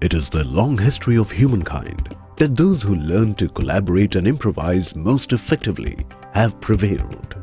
It is the long history of humankind that those who learn to collaborate and improvise most effectively have prevailed.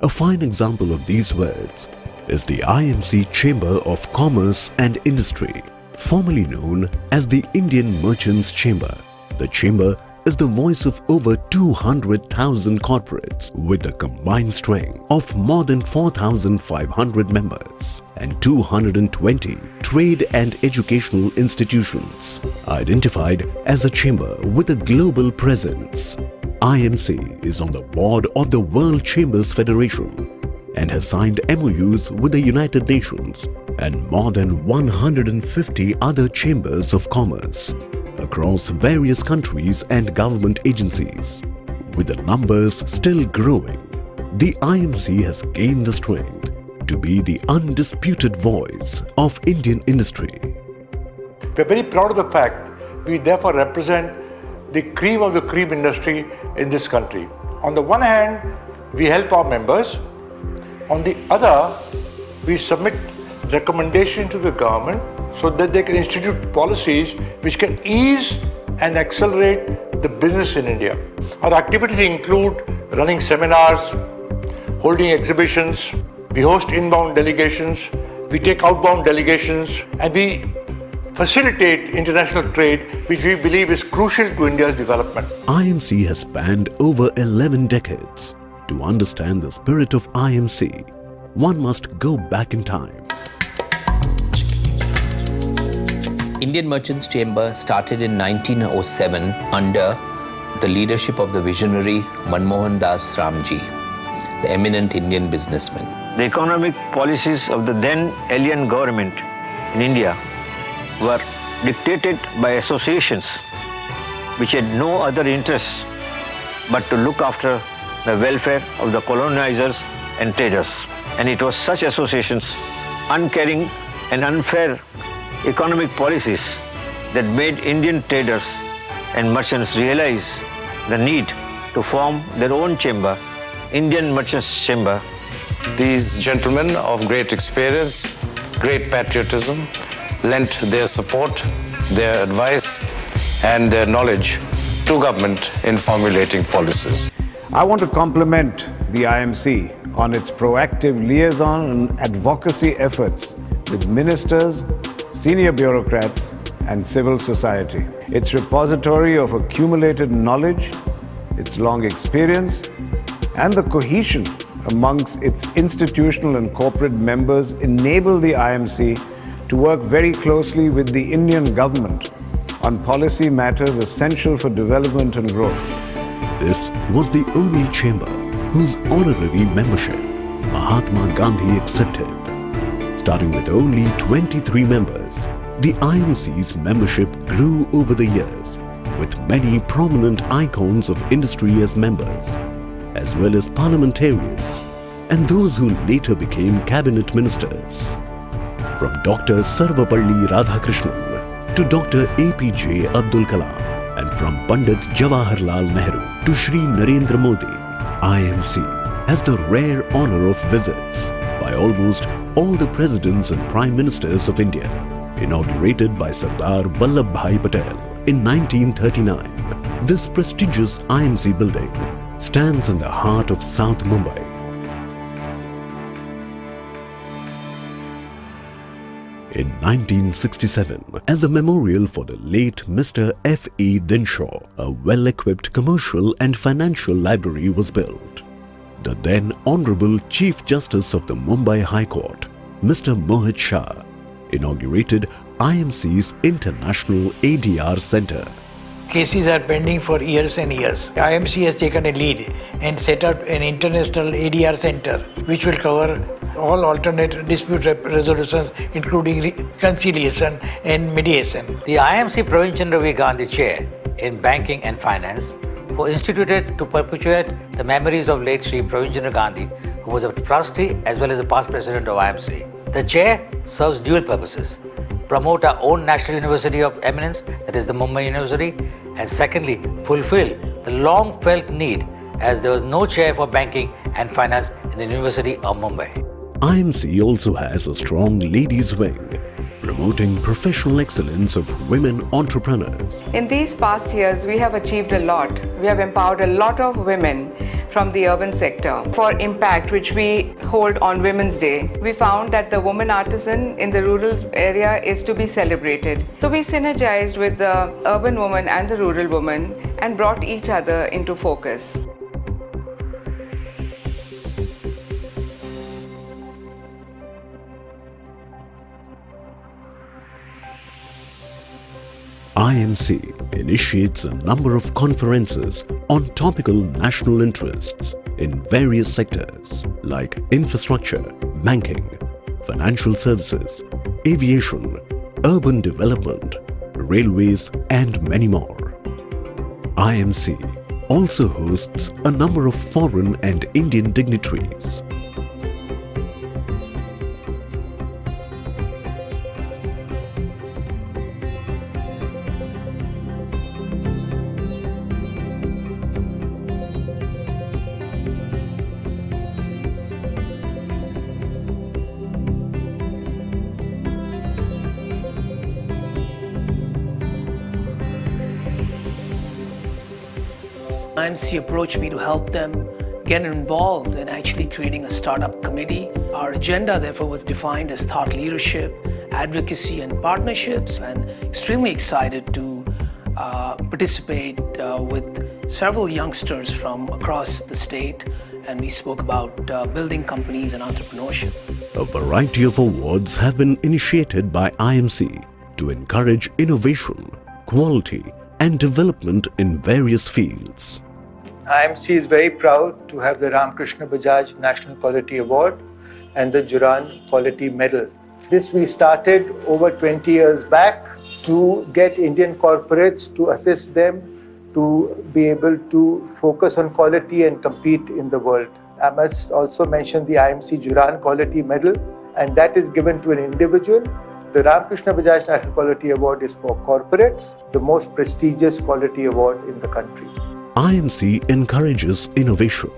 A fine example of these words is the IMC Chamber of Commerce and Industry, formerly known as the Indian Merchants Chamber. The chamber is the voice of over 200,000 corporates with a combined strength of more than 4,500 members and 220 trade and educational institutions. Identified as a chamber with a global presence, IMC is on the board of the World Chambers Federation and has signed MOUs with the United Nations and more than 150 other chambers of commerce across various countries and government agencies. With the numbers still growing, the IMC has gained the strength to be the undisputed voice of Indian industry. We are very proud of the fact we therefore represent the cream of the cream industry in this country. On the one hand, we help our members. On the other, we submit recommendations to the government so that they can institute policies which can ease and accelerate the business in India. Our activities include running seminars, holding exhibitions, we host inbound delegations, we take outbound delegations, and we facilitate international trade, which we believe is crucial to India's development. IMC has spanned over 11 decades. To understand the spirit of IMC, one must go back in time. Indian Merchants Chamber started in 1907 under the leadership of the visionary Manmohan Das Ramji, the eminent Indian businessman. The economic policies of the then alien government in India were dictated by associations which had no other interests but to look after the welfare of the colonizers and traders. And it was such associations, uncaring and unfair economic policies that made Indian traders and merchants realize the need to form their own chamber, Indian Merchants Chamber. These gentlemen of great experience, great patriotism, lent their support, their advice and their knowledge to government in formulating policies. I want to compliment the IMC on its proactive liaison and advocacy efforts with ministers, senior bureaucrats and civil society. Its repository of accumulated knowledge, its long experience and the cohesion amongst its institutional and corporate members enable the IMC to work very closely with the Indian government on policy matters essential for development and growth. This was the only chamber whose honorary membership Mahatma Gandhi accepted. Starting with only 23 members, the IMC's membership grew over the years with many prominent icons of industry as members, as well as parliamentarians and those who later became cabinet ministers. From Dr. Sarvapalli Radhakrishnan to Dr. APJ Abdul Kalam, and from Pandit Jawaharlal Nehru to Shri Narendra Modi, IMC has the rare honor of visits by almost all the presidents and prime ministers of India. Inaugurated by Sardar Vallabhbhai Patel in 1939, this prestigious IMC building stands in the heart of South Mumbai. In 1967, as a memorial for the late Mr. F.E. Dinshaw, a well-equipped commercial and financial library was built. The then Honorable Chief Justice of the Mumbai High Court, Mr. Mohit Shah, inaugurated IMC's International ADR Center. Cases are pending for years and years. IMC has taken a lead and set up an international ADR center which will cover all alternate dispute resolutions including reconciliation and mediation. The IMC Praveen Ravi Gandhi Chair in Banking and Finance was instituted to perpetuate the memories of late Sri Praveen Gandhi, who was a trustee as well as a past president of IMC. The chair serves dual purposes: promote our own National University of Eminence, that is the Mumbai University, and secondly, fulfill the long-felt need as there was no chair for banking and finance in the University of Mumbai. IMC also has a strong ladies' wing, promoting professional excellence of women entrepreneurs. In these past years, we have achieved a lot. We have empowered a lot of women from the urban sector. For impact, which we hold on Women's Day, we found that the woman artisan in the rural area is to be celebrated. So we synergized with the urban woman and the rural woman and brought each other into focus. IMC initiates a number of conferences on topical national interests in various sectors like infrastructure, banking, financial services, aviation, urban development, railways, and many more. IMC also hosts a number of foreign and Indian dignitaries. IMC approached me to help them get involved in actually creating a startup committee. Our agenda, therefore, was defined as thought leadership, advocacy, and partnerships, and extremely excited to participate with several youngsters from across the state, and we spoke about building companies and entrepreneurship. A variety of awards have been initiated by IMC to encourage innovation, quality, and development in various fields. IMC is very proud to have the Ramkrishna Bajaj National Quality Award and the Juran Quality Medal. This we started over 20 years back to get Indian corporates to assist them to be able to focus on quality and compete in the world. I must also mention the IMC Juran Quality Medal, and that is given to an individual. The Ramkrishna Bajaj National Quality Award is for corporates, the most prestigious quality award in the country. IMC encourages innovation,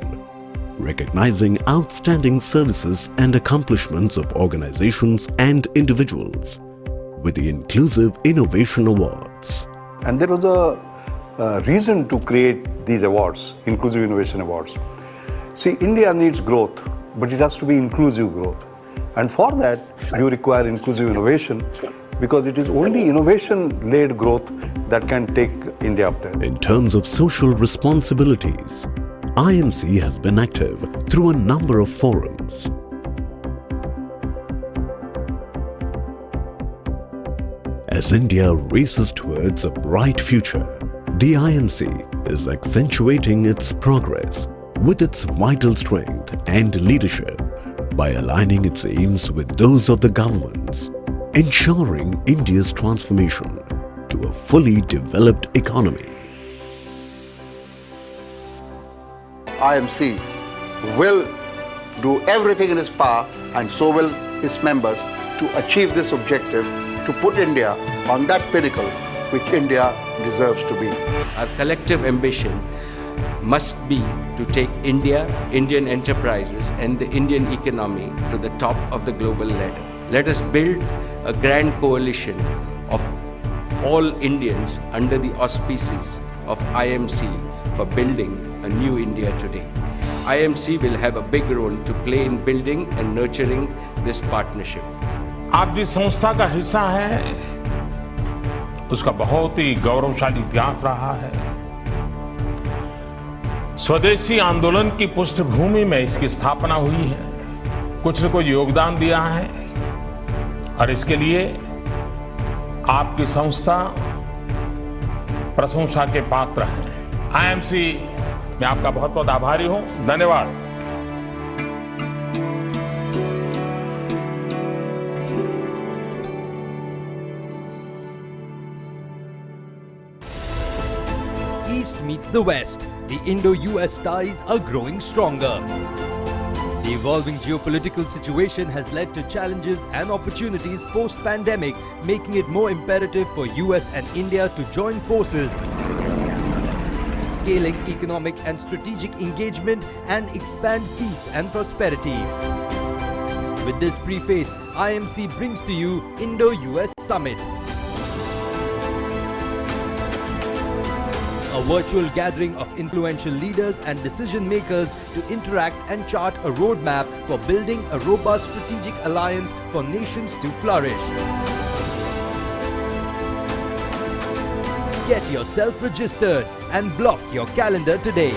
recognizing outstanding services and accomplishments of organizations and individuals with the Inclusive Innovation Awards. And there was a reason to create these awards, Inclusive Innovation Awards. See, India needs growth, but it has to be inclusive growth. And for that, you require inclusive innovation, because it is only innovation-led growth that can take India up there. In terms of social responsibilities, IMC has been active through a number of forums. As India races towards a bright future, the IMC is accentuating its progress with its vital strength and leadership by aligning its aims with those of the governments, ensuring India's transformation to a fully developed economy. IMC will do everything in its power, and so will its members, to achieve this objective, to put India on that pinnacle which India deserves to be. Our collective ambition must be to take India, Indian enterprises, and the Indian economy to the top of the global ladder. Let us build a grand coalition of all Indians under the auspices of IMC for building a new India today. IMC will have a big role to play in building and nurturing this partnership. आप जिस संस्था का हिस्सा है, उसका बहुत ही गौरवशाली इतिहास रहा है। स्वदेशी आंदोलन की पृष्ठभूमि में इसकी स्थापना हुई है, कुछ न कुछ योगदान दिया है, और इसके लिए आपकी संस्था प्रशंसा के पात्र है। IMC मैं आपका बहुत बहुत आभारी हूं। धन्यवाद। East meets the West. The Indo-US ties are growing stronger. The evolving geopolitical situation has led to challenges and opportunities post-pandemic, making it more imperative for US and India to join forces, scaling economic and strategic engagement and expand peace and prosperity. With this preface, IMC brings to you Indo-US Summit. A virtual gathering of influential leaders and decision makers to interact and chart a roadmap for building a robust strategic alliance for nations to flourish. Get yourself registered and block your calendar today.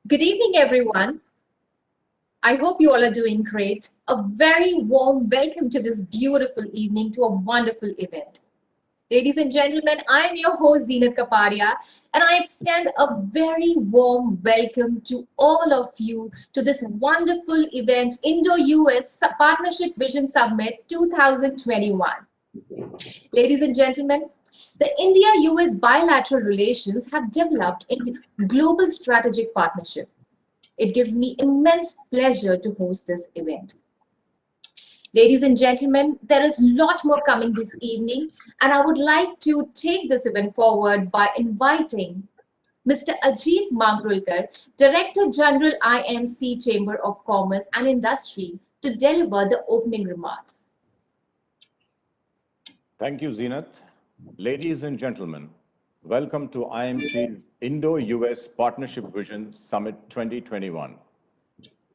Good evening, everyone. I hope you all are doing great. A very warm welcome to this beautiful evening, to a wonderful event. Ladies and gentlemen, I am your host, Zeenat Kapadia, and I extend a very warm welcome to all of you to this wonderful event, Indo-US Partnership Vision Summit 2021. Ladies and gentlemen, the India-US bilateral relations have developed in global strategic partnership. It gives me immense pleasure to host this event. Ladies and gentlemen, there is a lot more coming this evening, and I would like to take this event forward by inviting Mr. Ajit Mangrulkar, Director General IMC Chamber of Commerce and Industry, to deliver the opening remarks. Thank you, Zeenat. Ladies and gentlemen, welcome to IMC's Indo-US Partnership Vision Summit 2021.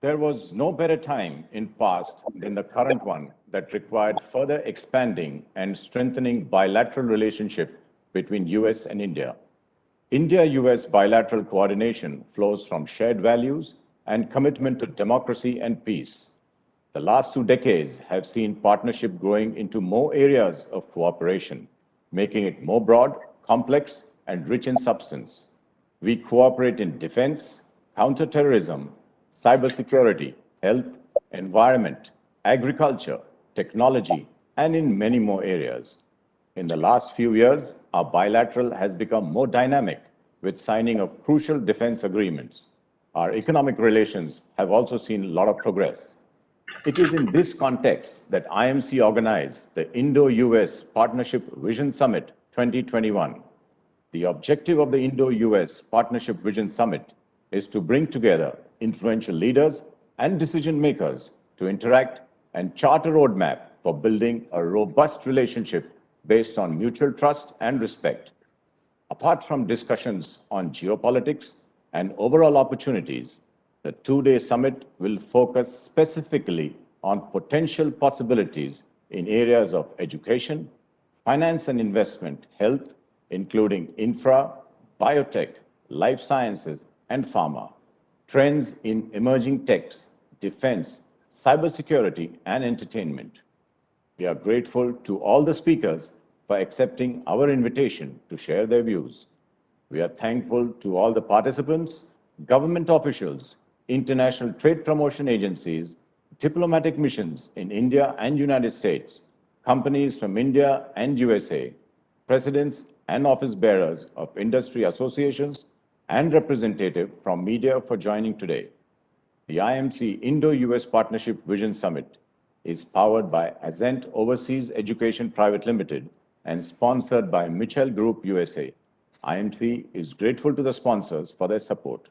There was no better time in past than the current one that required further expanding and strengthening bilateral relationship between US and India. India-US bilateral coordination flows from shared values and commitment to democracy and peace. The last 2 decades have seen partnership growing into more areas of cooperation, making it more broad, complex, and rich in substance. We cooperate in defense, counterterrorism, cybersecurity, health, environment, agriculture, technology, and in many more areas. In the last few years, our bilateral has become more dynamic with signing of crucial defense agreements. Our economic relations have also seen a lot of progress. It is in this context that IMC organized the Indo-US Partnership Vision Summit 2021. The objective of the Indo-US Partnership Vision Summit is to bring together influential leaders and decision makers to interact and chart a roadmap for building a robust relationship based on mutual trust and respect. Apart from discussions on geopolitics and overall opportunities, the 2-day summit will focus specifically on potential possibilities in areas of education, finance and investment, health, including infra, biotech, life sciences, and pharma, trends in emerging techs, defense, cybersecurity, and entertainment. We are grateful to all the speakers for accepting our invitation to share their views. We are thankful to all the participants, government officials, international trade promotion agencies, diplomatic missions in India and United States, companies from India and USA, presidents and office bearers of industry associations, and representatives from media for joining today. The IMC Indo-US Partnership Vision Summit is powered by Ascent Overseas Education Private Limited and sponsored by Mitchell Group USA. IMC is grateful to the sponsors for their support.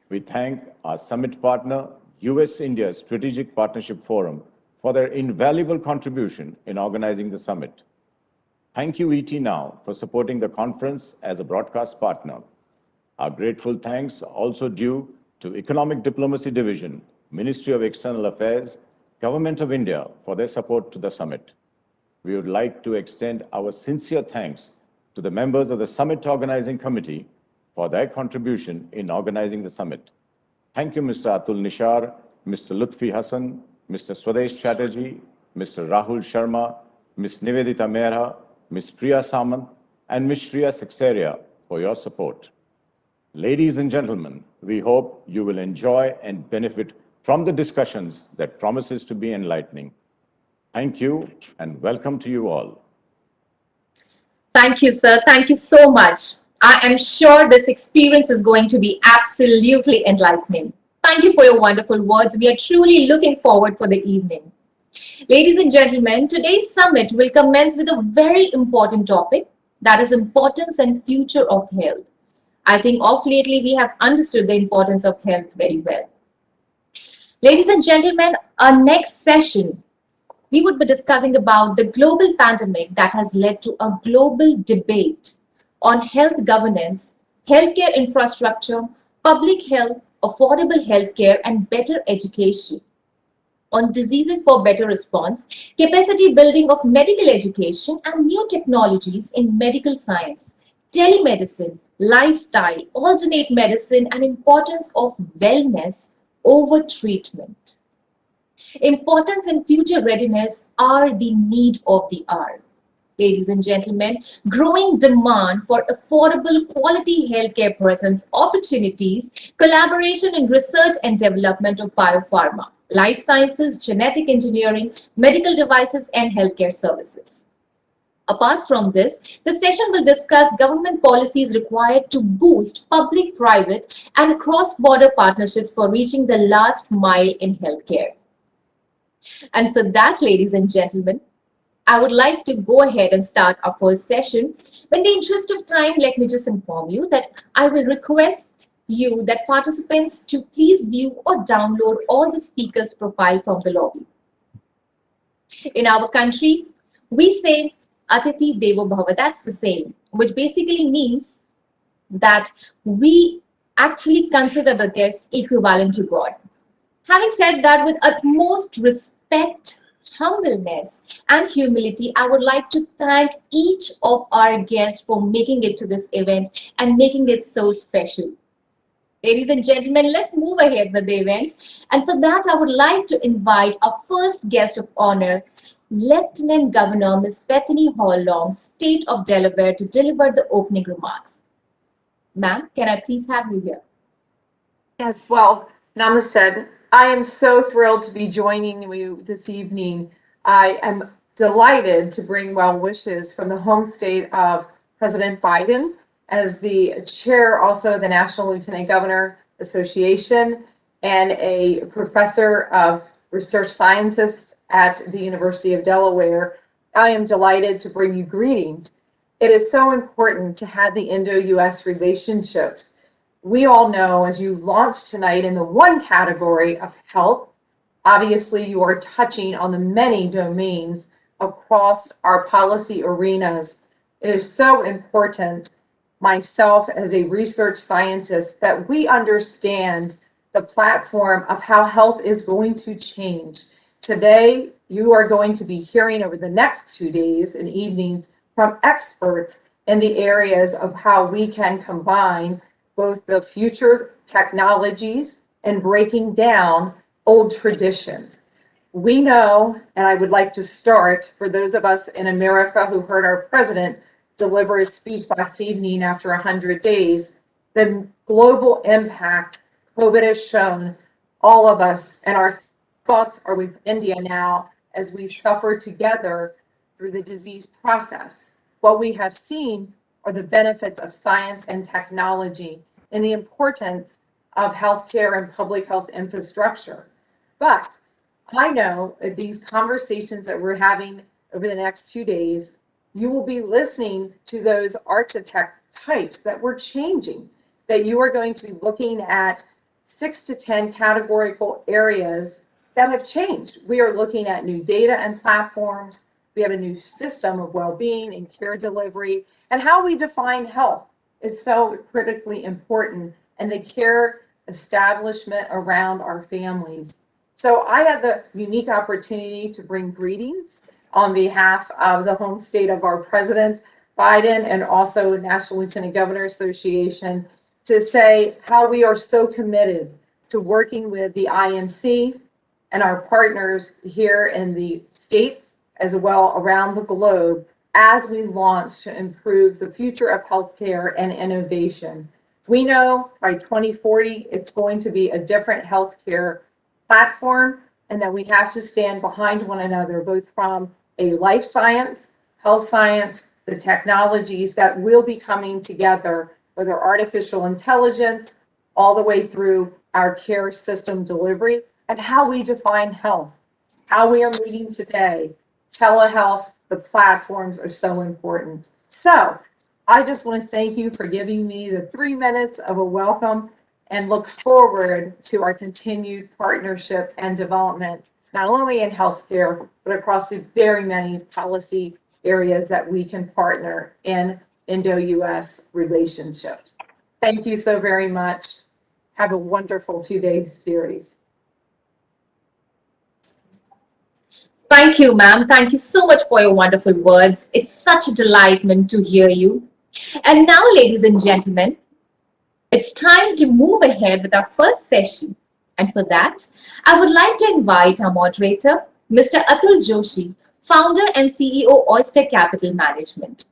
We thank our summit partner, US-India Strategic Partnership Forum, for their invaluable contribution in organizing the summit. Thank you, ET Now, for supporting the conference as a broadcast partner. Our grateful thanks are also due to Economic Diplomacy Division, Ministry of External Affairs, Government of India for their support to the summit. We would like to extend our sincere thanks to the members of the Summit Organizing Committee for their contribution in organizing the summit. Thank you, Mr. Atul Nishar, Mr. Lutfi Hassan, Mr. Swadesh Chatterjee, Mr. Rahul Sharma, Ms. Nivedita Mehra, Ms. Priya Samant, and Ms. Shriya Saxeria for your support. Ladies and gentlemen, we hope you will enjoy and benefit from the discussions that promises to be enlightening. Thank you and welcome to you all. Thank you, sir. Thank you so much. I am sure this experience is going to be absolutely enlightening. Thank you for your wonderful words. We are truly looking forward for the evening. Ladies and gentlemen, today's summit will commence with a very important topic, that is importance and future of health. I think of lately we have understood the importance of health very well. Ladies and gentlemen, our next session, we would be discussing about the global pandemic that has led to a global debate on health governance, healthcare infrastructure, public health, affordable healthcare, and better education, on diseases for better response, capacity building of medical education, and new technologies in medical science, telemedicine, lifestyle, alternate medicine, and importance of wellness over treatment. Importance and future readiness are the need of the hour. Ladies and gentlemen, growing demand for affordable quality healthcare presents opportunities, collaboration in research and development of biopharma, life sciences, genetic engineering, medical devices, and healthcare services. Apart from this, the session will discuss government policies required to boost public, private, and cross-border partnerships for reaching the last mile in healthcare. And for that, ladies and gentlemen, I would like to go ahead and start our first session. In the interest of time, let me just inform you that I will request you that participants to please view or download all the speakers' profile from the lobby. In our country, we say Atiti Devo Bhava, that's the same, which basically means that we actually consider the guest equivalent to God. Having said that, with utmost respect, humbleness, and humility, I would like to thank each of our guests for making it to this event and making it so special. Ladies and gentlemen, let's move ahead with the event. And for that, I would like to invite our first guest of honor, Lieutenant Governor Ms. Bethany Hall-Long, State of Delaware, to deliver the opening remarks. Ma'am, can I please have you here? Yes, well, namaste. I am so thrilled to be joining you this evening. I am delighted to bring well wishes from the home state of President Biden as the chair, also the National Lieutenant Governor Association, and a professor of research scientist at the University of Delaware. I am delighted to bring you greetings. It is so important to have the Indo-US relationships. We all know, as you launched tonight in the one category of health, obviously you are touching on the many domains across our policy arenas. It is so important, myself as a research scientist, that we understand the platform of how health is going to change. Today, you are going to be hearing over the next 2 days and evenings from experts in the areas of how we can combine both the future technologies and breaking down old traditions. We know, and I would like to start for those of us in America who heard our president deliver his speech last evening after 100 days, the global impact COVID has shown all of us, and our thoughts are with India now as we suffer together through the disease process. What we have seen are the benefits of science and technology and the importance of healthcare and public health infrastructure. But I know that these conversations that we're having over the next 2 days, you will be listening to those architect types that we're changing, that you are going to be looking at 6 to 10 categorical areas that have changed. We are looking at new data and platforms. We have a new system of well-being and care delivery, and how we define health is so critically important, and the care establishment around our families. So I had the unique opportunity to bring greetings on behalf of the home state of our President Biden and also National Lieutenant Governor Association to say how we are so committed to working with the IMC and our partners here in the states as well around the globe as we launch to improve the future of healthcare and innovation. We know by 2040, it's going to be a different healthcare platform, and that we have to stand behind one another, both from a life science, health science, the technologies that will be coming together, whether artificial intelligence, all the way through our care system delivery, and how we define health. how we are meeting today, telehealth, the platforms are so important. So I just want to thank you for giving me the 3 minutes of a welcome and look forward to our continued partnership and development, not only in healthcare, but across the very many policy areas that we can partner in Indo-US relationships. Thank you so very much. Have a wonderful 2-day series. Thank you, ma'am. Thank you so much for your wonderful words. It's such a delightment to hear you. And now, ladies and gentlemen, it's time to move ahead with our first session. And for that, I would like to invite our moderator, Mr. Atul Joshi, founder and CEO, Oyster Capital Management,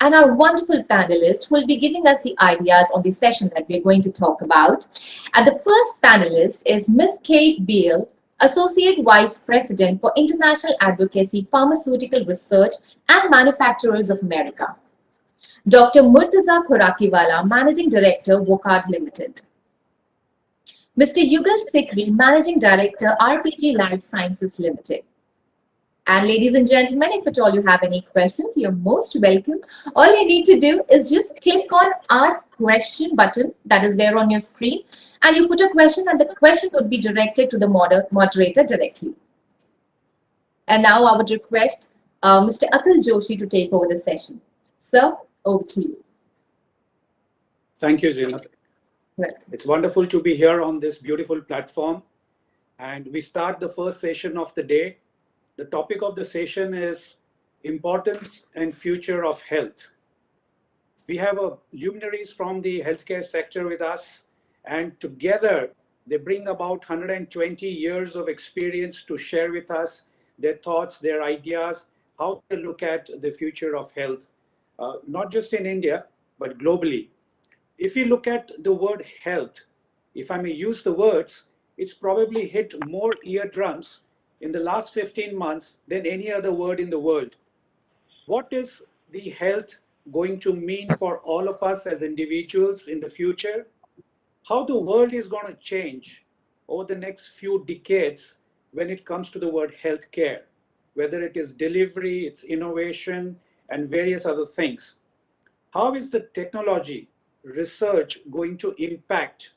and our wonderful panelist who will be giving us the ideas on the session that we're going to talk about. And the first panelist is Ms. Kate Beale, Associate Vice President for International Advocacy, Pharmaceutical Research and Manufacturers of America. Dr. Murtaza Khorakiwala, Managing Director, Wockhardt Limited. Mr. Yugal Sikri, Managing Director, RPG Life Sciences Limited. And ladies and gentlemen, if at all you have any questions, you're most welcome. All you need to do is just click on Ask Question button that is there on your screen, and you put a question and the question would be directed to the moderator directly. And now I would request Mr. Atul Joshi to take over the session. Sir, over to you. Thank you, Zina. It's wonderful to be here on this beautiful platform. And we start the first session of the day. The topic of the session is importance and future of health. We have luminaries from the healthcare sector with us, and together they bring about 120 years of experience to share with us their thoughts, their ideas, how they look at the future of health, not just in India, but globally. If you look at the word health, if I may use the words, it's probably hit more eardrums in the last 15 months than any other word in the world. What is the health going to mean for all of us as individuals in the future? How the world is going to change over the next few decades when it comes to the word healthcare, whether it is delivery, it's innovation, and various other things. How is the technology, research going to impact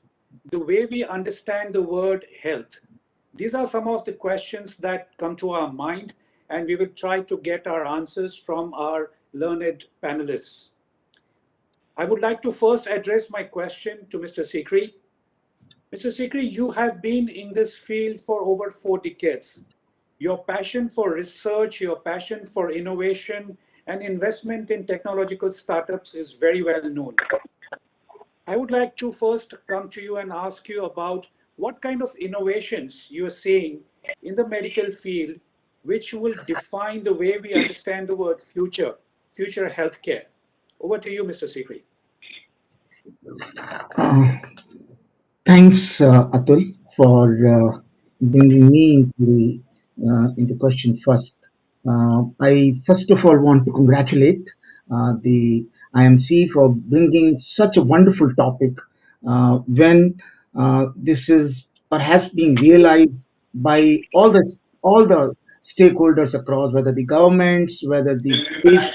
the way we understand the word health? These are some of the questions that come to our mind, and we will try to get our answers from our learned panelists. I would like to first address my question to Mr. Sikri. Mr. Sikri, you have been in this field for over 4 decades. Your passion for research, your passion for innovation and investment in technological startups is very well known. I would like to first come to you and ask you about what kind of innovations you are seeing in the medical field, which will define the way we understand the word future healthcare. Over to you, Mr. Sikri. Thanks, Atul, for bringing me into question first. I first of all want to congratulate the IMC for bringing such a wonderful topic when this is perhaps being realized by all the stakeholders across, whether the governments, whether the patient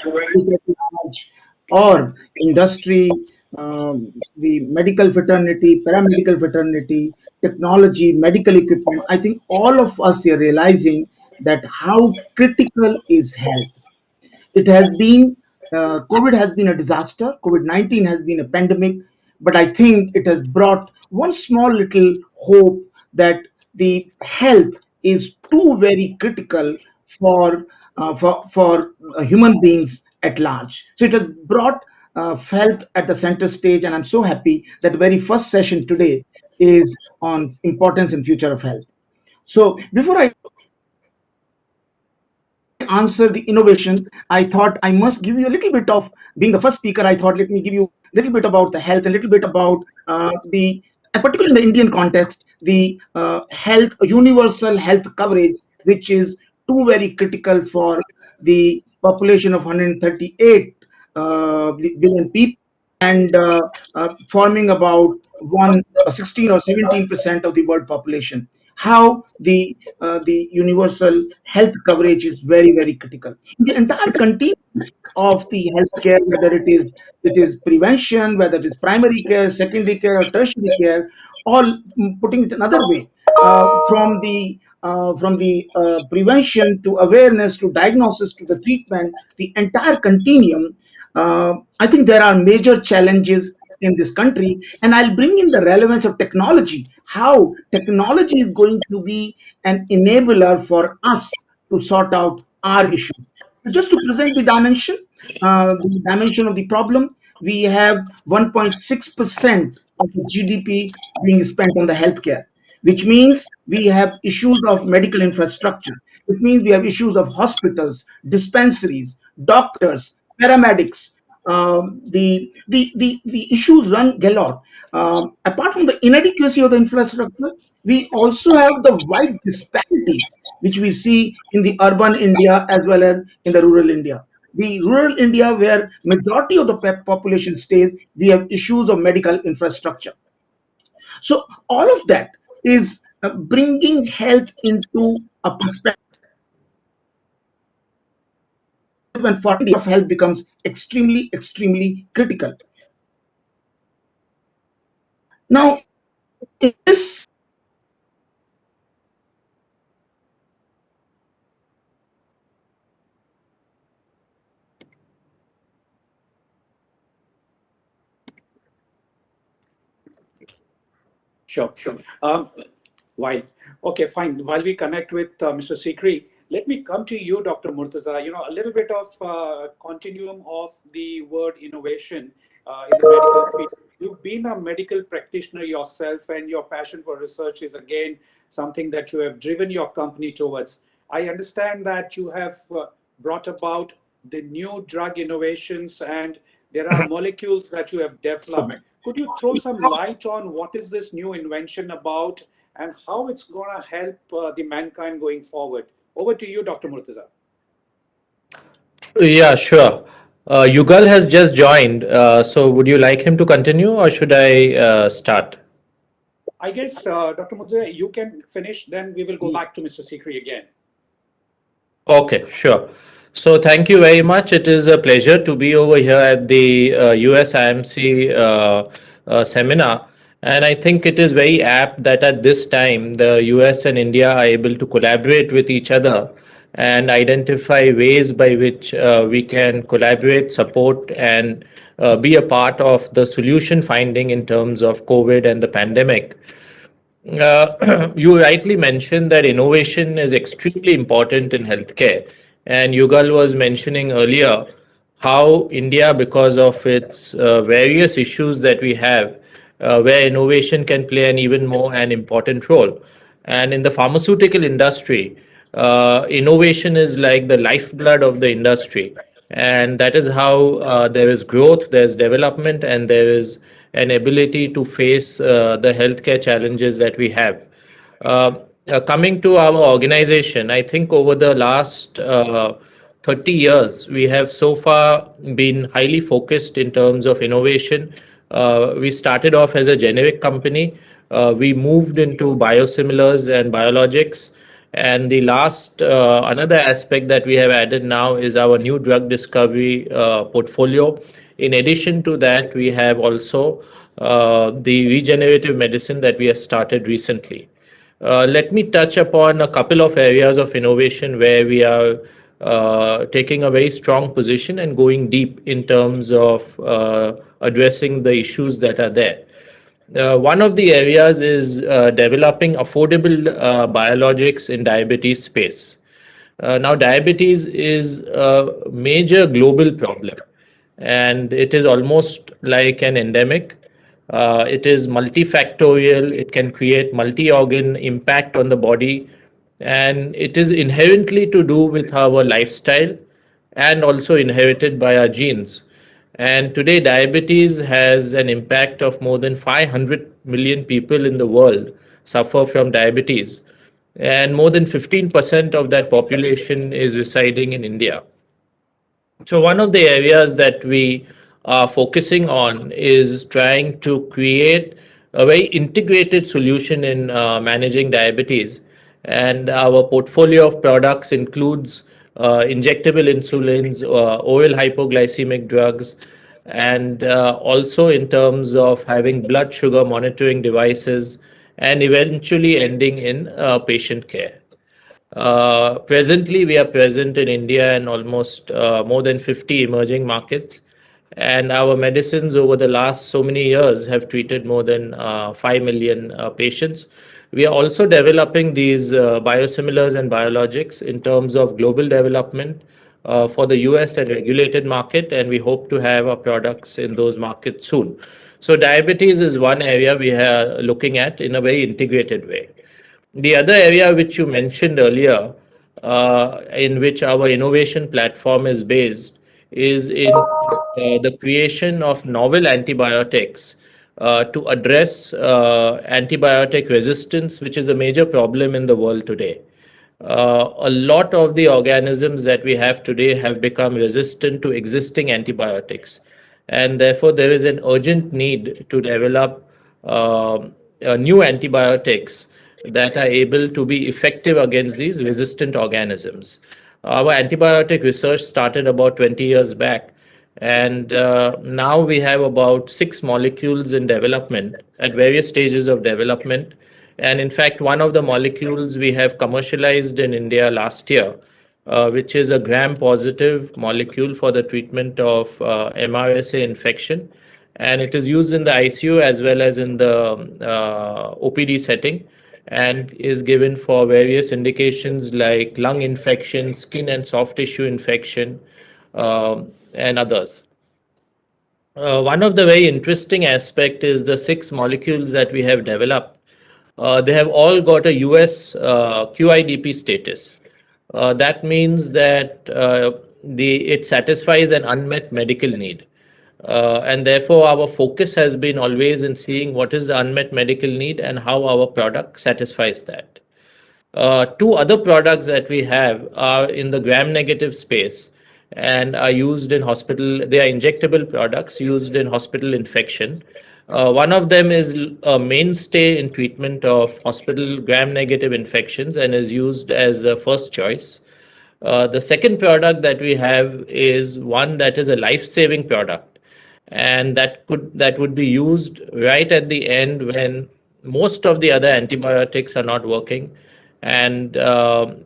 or industry, the medical fraternity, paramedical fraternity, technology, medical equipment. I think all of us are realizing that how critical is health. It has been, COVID has been a disaster. COVID-19 has been a pandemic, but I think it has brought one small little hope that the health is too very critical for human beings at large. So it has brought health at the center stage, and I'm so happy that the very first session today is on importance and future of health. So before I answer the innovation, I thought I must give you a little bit of, being the first speaker, I thought let me give you a little bit about the health, a little bit about particularly in the Indian context, the health, universal health coverage, which is too very critical for the population of 138 billion people, and forming about 16 or 17% of the world population. how the universal health coverage is very, very critical. The entire continuum of the healthcare, whether it is prevention, whether it is primary care, secondary care, or tertiary care, or putting it another way, from the prevention to awareness to diagnosis to the treatment, the entire continuum. I think there are major challenges in this country, and I'll bring in the relevance of technology, how technology is going to be an enabler for us to sort out our issues. Just to present the dimension of the problem, we have 1.6% of the GDP being spent on the healthcare, which means we have issues of medical infrastructure. It means we have issues of hospitals, dispensaries, doctors, paramedics. The issues run galore. Apart from the inadequacy of the infrastructure, we also have the wide disparities which we see in the urban India as well as in the rural India. The rural India, where majority of the population stays, we have issues of medical infrastructure. So all of that is bringing health into a perspective, and for India, of health becomes extremely, extremely critical. Now, in this Sure, sure. While okay, fine. While we connect with Mr. Sikri, let me come to you, Dr. Murtaza. A little bit of continuum of the word innovation in the medical field. You've been a medical practitioner yourself, and your passion for research is again something that you have driven your company towards. I understand that you have brought about the new drug innovations, and there are molecules that you have developed. Could you throw some light on what is this new invention about and how it's going to help the mankind going forward? Over to you, Dr. Murtaza. Yeah, sure. Yugal has just joined, so would you like him to continue or should I start? I guess, Dr. Murtaza, you can finish, then we will go back to Mr. Sikri again. Okay, sure. So thank you very much. It is a pleasure to be over here at the US IMC seminar. And I think it is very apt that at this time, the US and India are able to collaborate with each other and identify ways by which we can collaborate, support, and be a part of the solution finding in terms of COVID and the pandemic. You rightly mentioned that innovation is extremely important in healthcare. And Yugal was mentioning earlier how India, because of its various issues that we have, where innovation can play an even more an important role. And in the pharmaceutical industry, innovation is like the lifeblood of the industry. And that is how there is growth, there's development, and there is an ability to face the healthcare challenges that we have. Coming to our organization, I think over the last 30 years, we have so far been highly focused in terms of innovation. We started off as a generic company. We moved into biosimilars and biologics. And the last, another aspect that we have added now is our new drug discovery portfolio. In addition to that, we have also the regenerative medicine that we have started recently. Let me touch upon a couple of areas of innovation where we are taking a very strong position and going deep in terms of addressing the issues that are there. One of the areas is developing affordable biologics in diabetes space. Now, diabetes is a major global problem, and it is almost like an endemic. It is multifactorial, it can create multi organ impact on the body, and it is inherently to do with our lifestyle and also inherited by our genes. And today, diabetes has an impact of more than 500 million people in the world suffer from diabetes, and more than 15% of that population is residing in India. So one of the areas that we are focusing on is trying to create a very integrated solution in managing diabetes. And our portfolio of products includes injectable insulins, oral hypoglycemic drugs, and also in terms of having blood sugar monitoring devices, and eventually ending in patient care. Presently, we are present in India and almost more than 50 emerging markets. And our medicines over the last so many years have treated more than 5 million patients. We are also developing these biosimilars and biologics in terms of global development for the US and regulated market, and we hope to have our products in those markets soon. So diabetes is one area we are looking at in a very integrated way. The other area which you mentioned earlier, in which our innovation platform is based, is in the creation of novel antibiotics to address antibiotic resistance, which is a major problem in the world today. A lot of the organisms that we have today have become resistant to existing antibiotics, and therefore there is an urgent need to develop new antibiotics that are able to be effective against these resistant organisms. Our antibiotic research started about 20 years back, and now we have about 6 molecules in development at various stages of development. And in fact, one of the molecules we have commercialized in India last year, which is a gram-positive molecule for the treatment of MRSA infection. And it is used in the ICU as well as in the OPD setting, and is given for various indications like lung infection, skin and soft tissue infection, and others. One of the very interesting aspect is the 6 molecules that we have developed. They have all got a US QIDP status. That means that it satisfies an unmet medical need. And therefore, our focus has been always in seeing what is the unmet medical need and how our product satisfies that. Two other products that we have are in the gram-negative space and are used in hospital. They are injectable products used in hospital infection. One of them is a mainstay in treatment of hospital gram-negative infections and is used as a first choice. The second product that we have is one that is a life-saving product, and that would be used right at the end when most of the other antibiotics are not working, and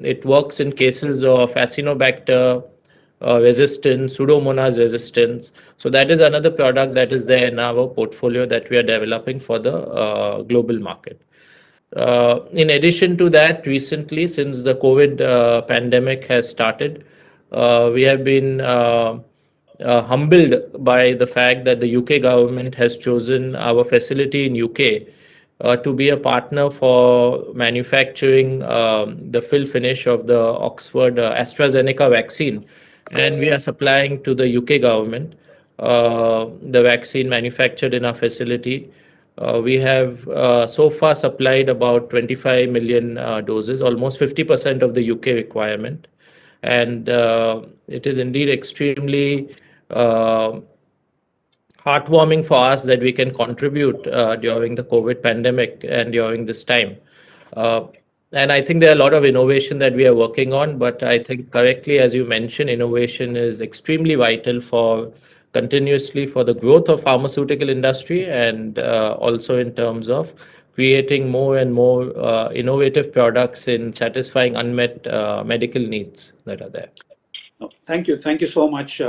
it works in cases of Acinetobacter resistance, Pseudomonas resistance. So that is another product that is there in our portfolio that we are developing for the global market. In addition to that, recently, since the COVID pandemic has started, we have been humbled by the fact that the UK government has chosen our facility in UK to be a partner for manufacturing the fill finish of the Oxford AstraZeneca vaccine. And we are supplying to the UK government the vaccine manufactured in our facility. We have so far supplied about 25 million doses, almost 50% of the UK requirement. And it is indeed extremely heartwarming for us that we can contribute during the COVID pandemic and during this time. And I think there are a lot of innovation that we are working on, but I think correctly, as you mentioned, innovation is extremely vital for continuously for the growth of pharmaceutical industry, and also in terms of creating more and more innovative products in satisfying unmet medical needs that are there. Thank you so much.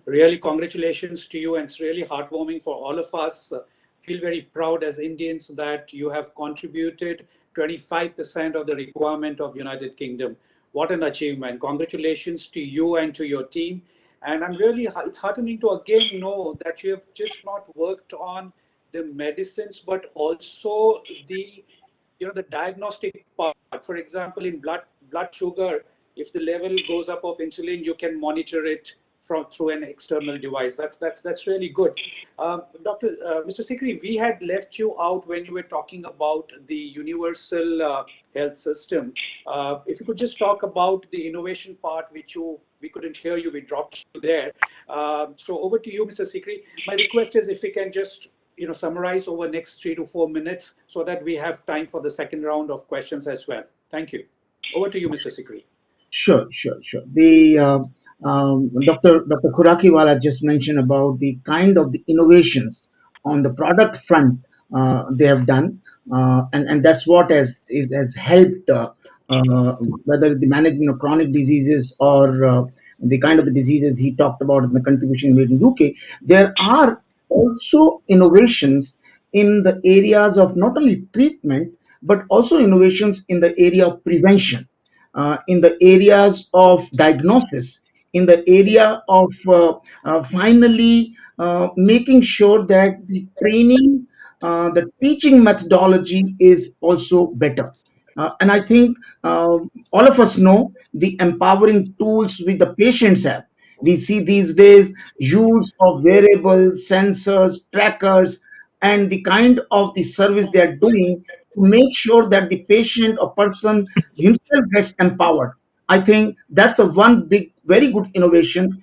Really congratulations to you, and it's really heartwarming for all of us. Feel very proud as Indians that you have contributed 25% of the requirement of United Kingdom. What an achievement. Congratulations to you and to your team. And it's heartening to again know that you have just not worked on the medicines, but also the diagnostic part. For example, in blood sugar, if the level goes up of insulin, you can monitor it through an external device. That's really good. Mr. Sikri, we had left you out when you were talking about the universal health system. If you could just talk about the innovation part, we couldn't hear you, we dropped you there. So over to you, Mr. Sikri. My request is if you can just summarize over next 3 to 4 minutes so that we have time for the second round of questions as well. Thank you. Over to you, Mr. Sikri. Sure, sure, sure. The Dr. Khurakiwala just mentioned about the kind of the innovations on the product front they have done, and that's what has helped whether the management of chronic diseases or the kind of the diseases he talked about in the contribution made in UK. There are also innovations in the areas of not only treatment but also innovations in the area of prevention, in the areas of diagnosis, in the area of finally making sure that the training, the teaching methodology is also better. And I think all of us know the empowering tools which the patients have. We see these days use of wearables, sensors, trackers, and the kind of the service they are doing to make sure that the patient or person himself gets empowered. I think that's a one big, very good innovation.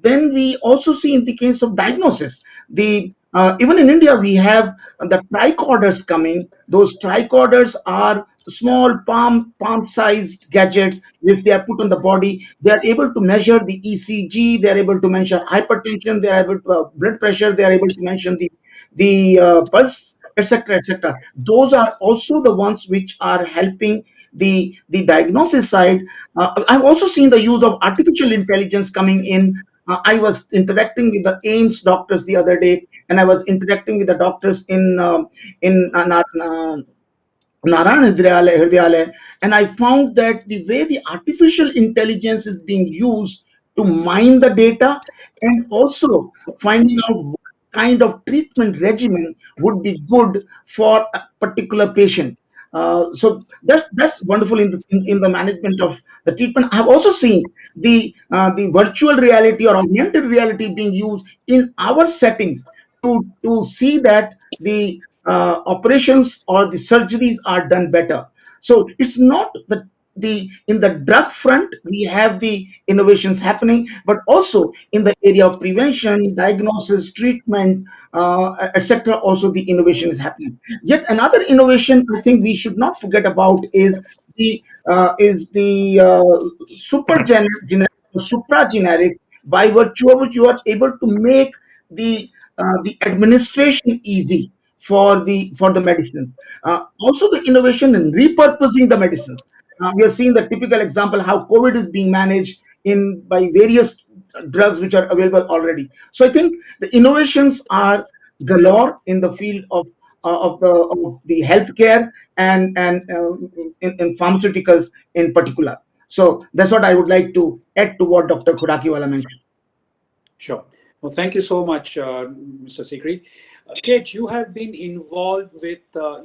Then we also see in the case of diagnosis, the even in India we have the tricorders coming. Those tricorders are small palm-sized gadgets. If they are put on the body, they are able to measure the ECG. They are able to measure hypertension. They are able to blood pressure. They are able to mention the pulse, etc., etc. Those are also the ones which are helping the diagnosis side. I've also seen the use of artificial intelligence coming in. I was interacting with the AIMS doctors the other day, and I was interacting with the doctors in Narayana Hridayalaya, and I found that the way the artificial intelligence is being used to mine the data and also finding out what kind of treatment regimen would be good for a particular patient. So that's wonderful in the management of the treatment. I have also seen the virtual reality or augmented reality being used in our settings to see that the operations or the surgeries are done better. So it's not the in the drug front we have the innovations happening, but also in the area of prevention, diagnosis, treatment, etc. Also the innovation is happening. Yet another innovation I think we should not forget about is the super generic, supra generic, by virtue of which you are able to make the administration easy for the medicine. Also, the innovation in repurposing the medicines. We have seen the typical example how COVID is being managed in by various drugs which are available already. So I think the innovations are galore in the field of the healthcare and in pharmaceuticals in particular. So that's what I would like to add to what Dr. Khurakiwala mentioned. Sure. Well, thank you so much, Mr. Sikri. Kate, you have been involved with the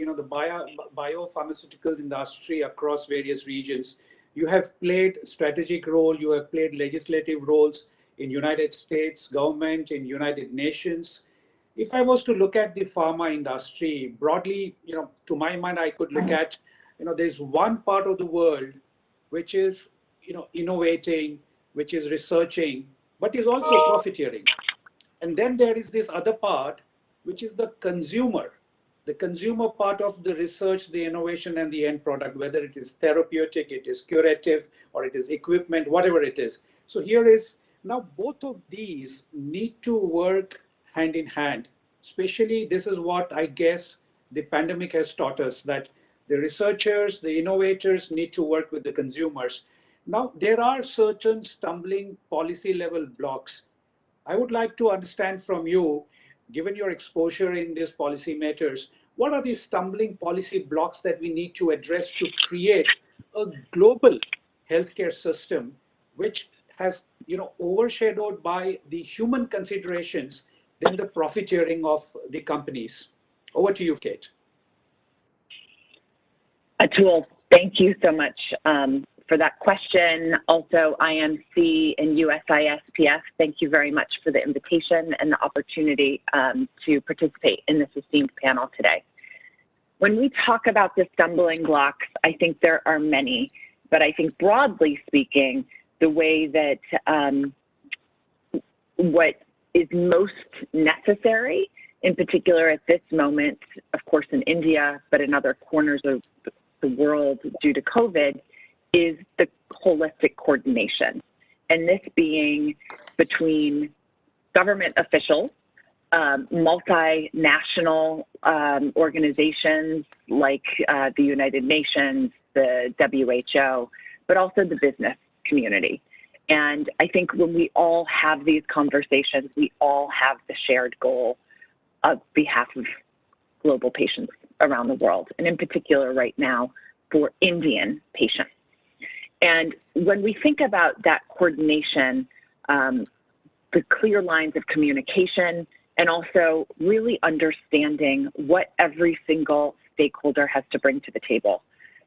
biopharmaceutical industry across various regions. You have played strategic role. You have played legislative roles in United States government, in United Nations. If I was to look at the pharma industry broadly, to my mind, I could look at, there's one part of the world which is, innovating, which is researching, but is also profiteering. And then there is this other part, which is the consumer part of the research, the innovation, and the end product, whether it is therapeutic, it is curative, or it is equipment, whatever it is. So here is, now both of these need to work hand in hand. Especially, this is what I guess the pandemic has taught us, that the researchers, the innovators need to work with the consumers. Now, there are certain stumbling policy level blocks. I would like to understand from you, given your exposure in these policy matters, what are these stumbling policy blocks that we need to address to create a global healthcare system which has, overshadowed by the human considerations than the profiteering of the companies? Over to you, Kate. Atul, thank you so much for that question. Also, IMC and USISPF, thank you very much for the invitation and the opportunity to participate in this esteemed panel today. When we talk about the stumbling blocks, I think there are many, but I think broadly speaking, the way that what is most necessary in particular at this moment, of course in India, but in other corners of the world due to COVID, is the holistic coordination. And this being between government officials, multinational organizations like the United Nations, the WHO, but also the business community. And I think when we all have these conversations, we all have the shared goal of behalf of global patients around the world, and in particular right now for Indian patients. And when we think about that coordination, the clear lines of communication, and also really understanding what every single stakeholder has to bring to the table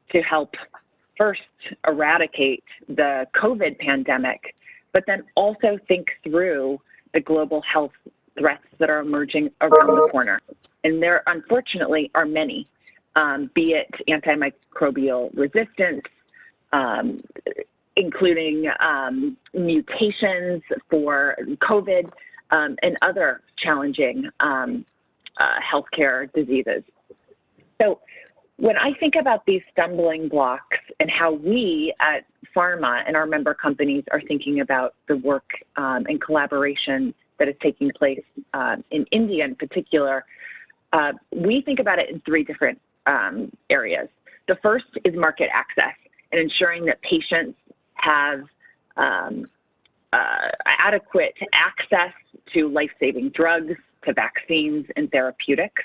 to help first eradicate the COVID pandemic, but then also think through the global health threats that are emerging around the corner. And there, unfortunately, are many, be it antimicrobial resistance, including mutations for COVID, and other challenging healthcare diseases. So when I think about these stumbling blocks and how we at Pharma and our member companies are thinking about the work and collaboration that is taking place in India in particular, we think about it in three different areas. The first is market access and ensuring that patients have adequate access to life-saving drugs, to vaccines and therapeutics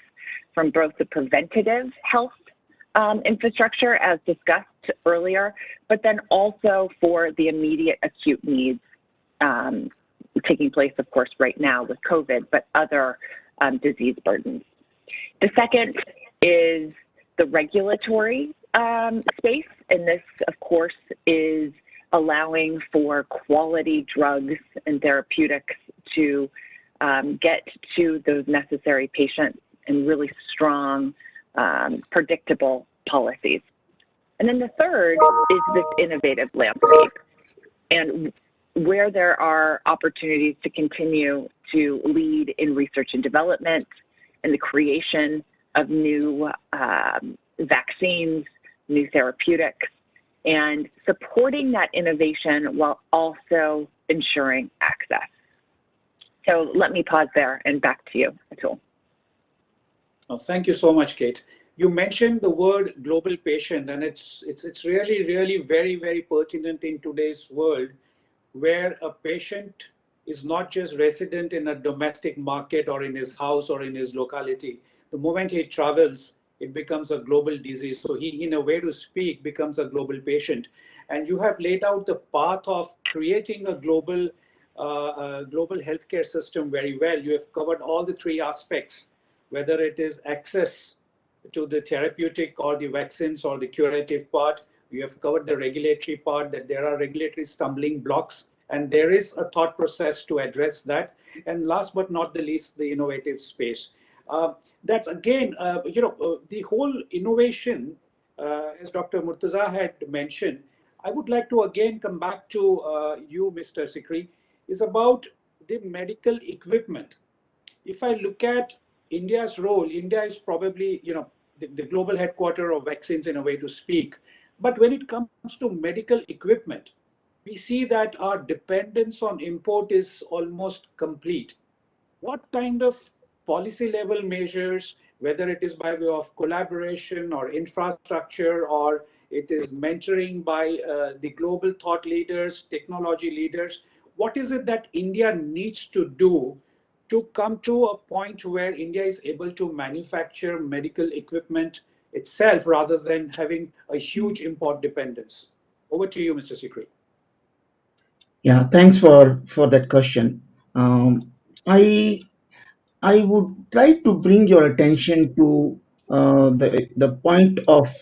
from both the preventative health infrastructure as discussed earlier, but then also for the immediate acute needs taking place, of course, right now with COVID, but other disease burdens. The second is the regulatory space, and this, of course, is allowing for quality drugs and therapeutics to get to those necessary patients and really strong, predictable policies. And then the third is this innovative landscape, and where there are opportunities to continue to lead in research and development and the creation of new vaccines, new therapeutics, and supporting that innovation while also ensuring access. So let me pause there and back to you, Atul. Oh, thank you so much, Kate. You mentioned the word global patient, and it's really very, very pertinent in today's world, where a patient is not just resident in a domestic market or in his house or in his locality. The moment he travels, it becomes a global disease. So he, in a way to speak, becomes a global patient. And you have laid out the path of creating a global healthcare system very well. You have covered all the three aspects, whether it is access to the therapeutic or the vaccines or the curative part. We have covered the regulatory part, that there are regulatory stumbling blocks, and there is a thought process to address that. And last but not the least, the innovative space. That's again, the whole innovation, as Dr. Murtaza had mentioned, I would like to again come back to you, Mr. Sikri, is about the medical equipment. If I look at India's role, India is probably, the global headquarter of vaccines in a way to speak. But when it comes to medical equipment, we see that our dependence on import is almost complete. What kind of policy level measures, whether it is by way of collaboration or infrastructure, or it is mentoring by the global thought leaders, technology leaders, what is it that India needs to do to come to a point where India is able to manufacture medical equipment itself rather than having a huge import dependence? Over to you, Mr. Sikri. Yeah, thanks for that question. I would try to bring your attention to the point of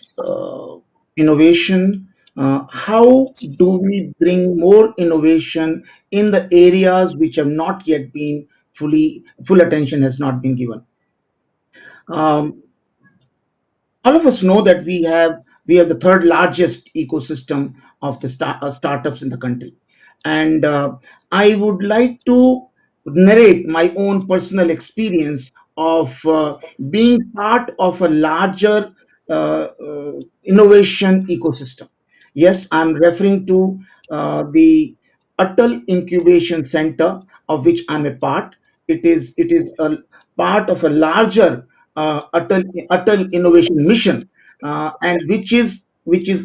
innovation. How do we bring more innovation in the areas which have not yet been full attention has not been given? All of us know that we have the third largest ecosystem of the startups in the country, and I would like to narrate my own personal experience of being part of a larger innovation ecosystem. Yes, I'm referring to the Atal Incubation Center, of which I'm a part. It is a part of a larger Atal Innovation Mission, and which is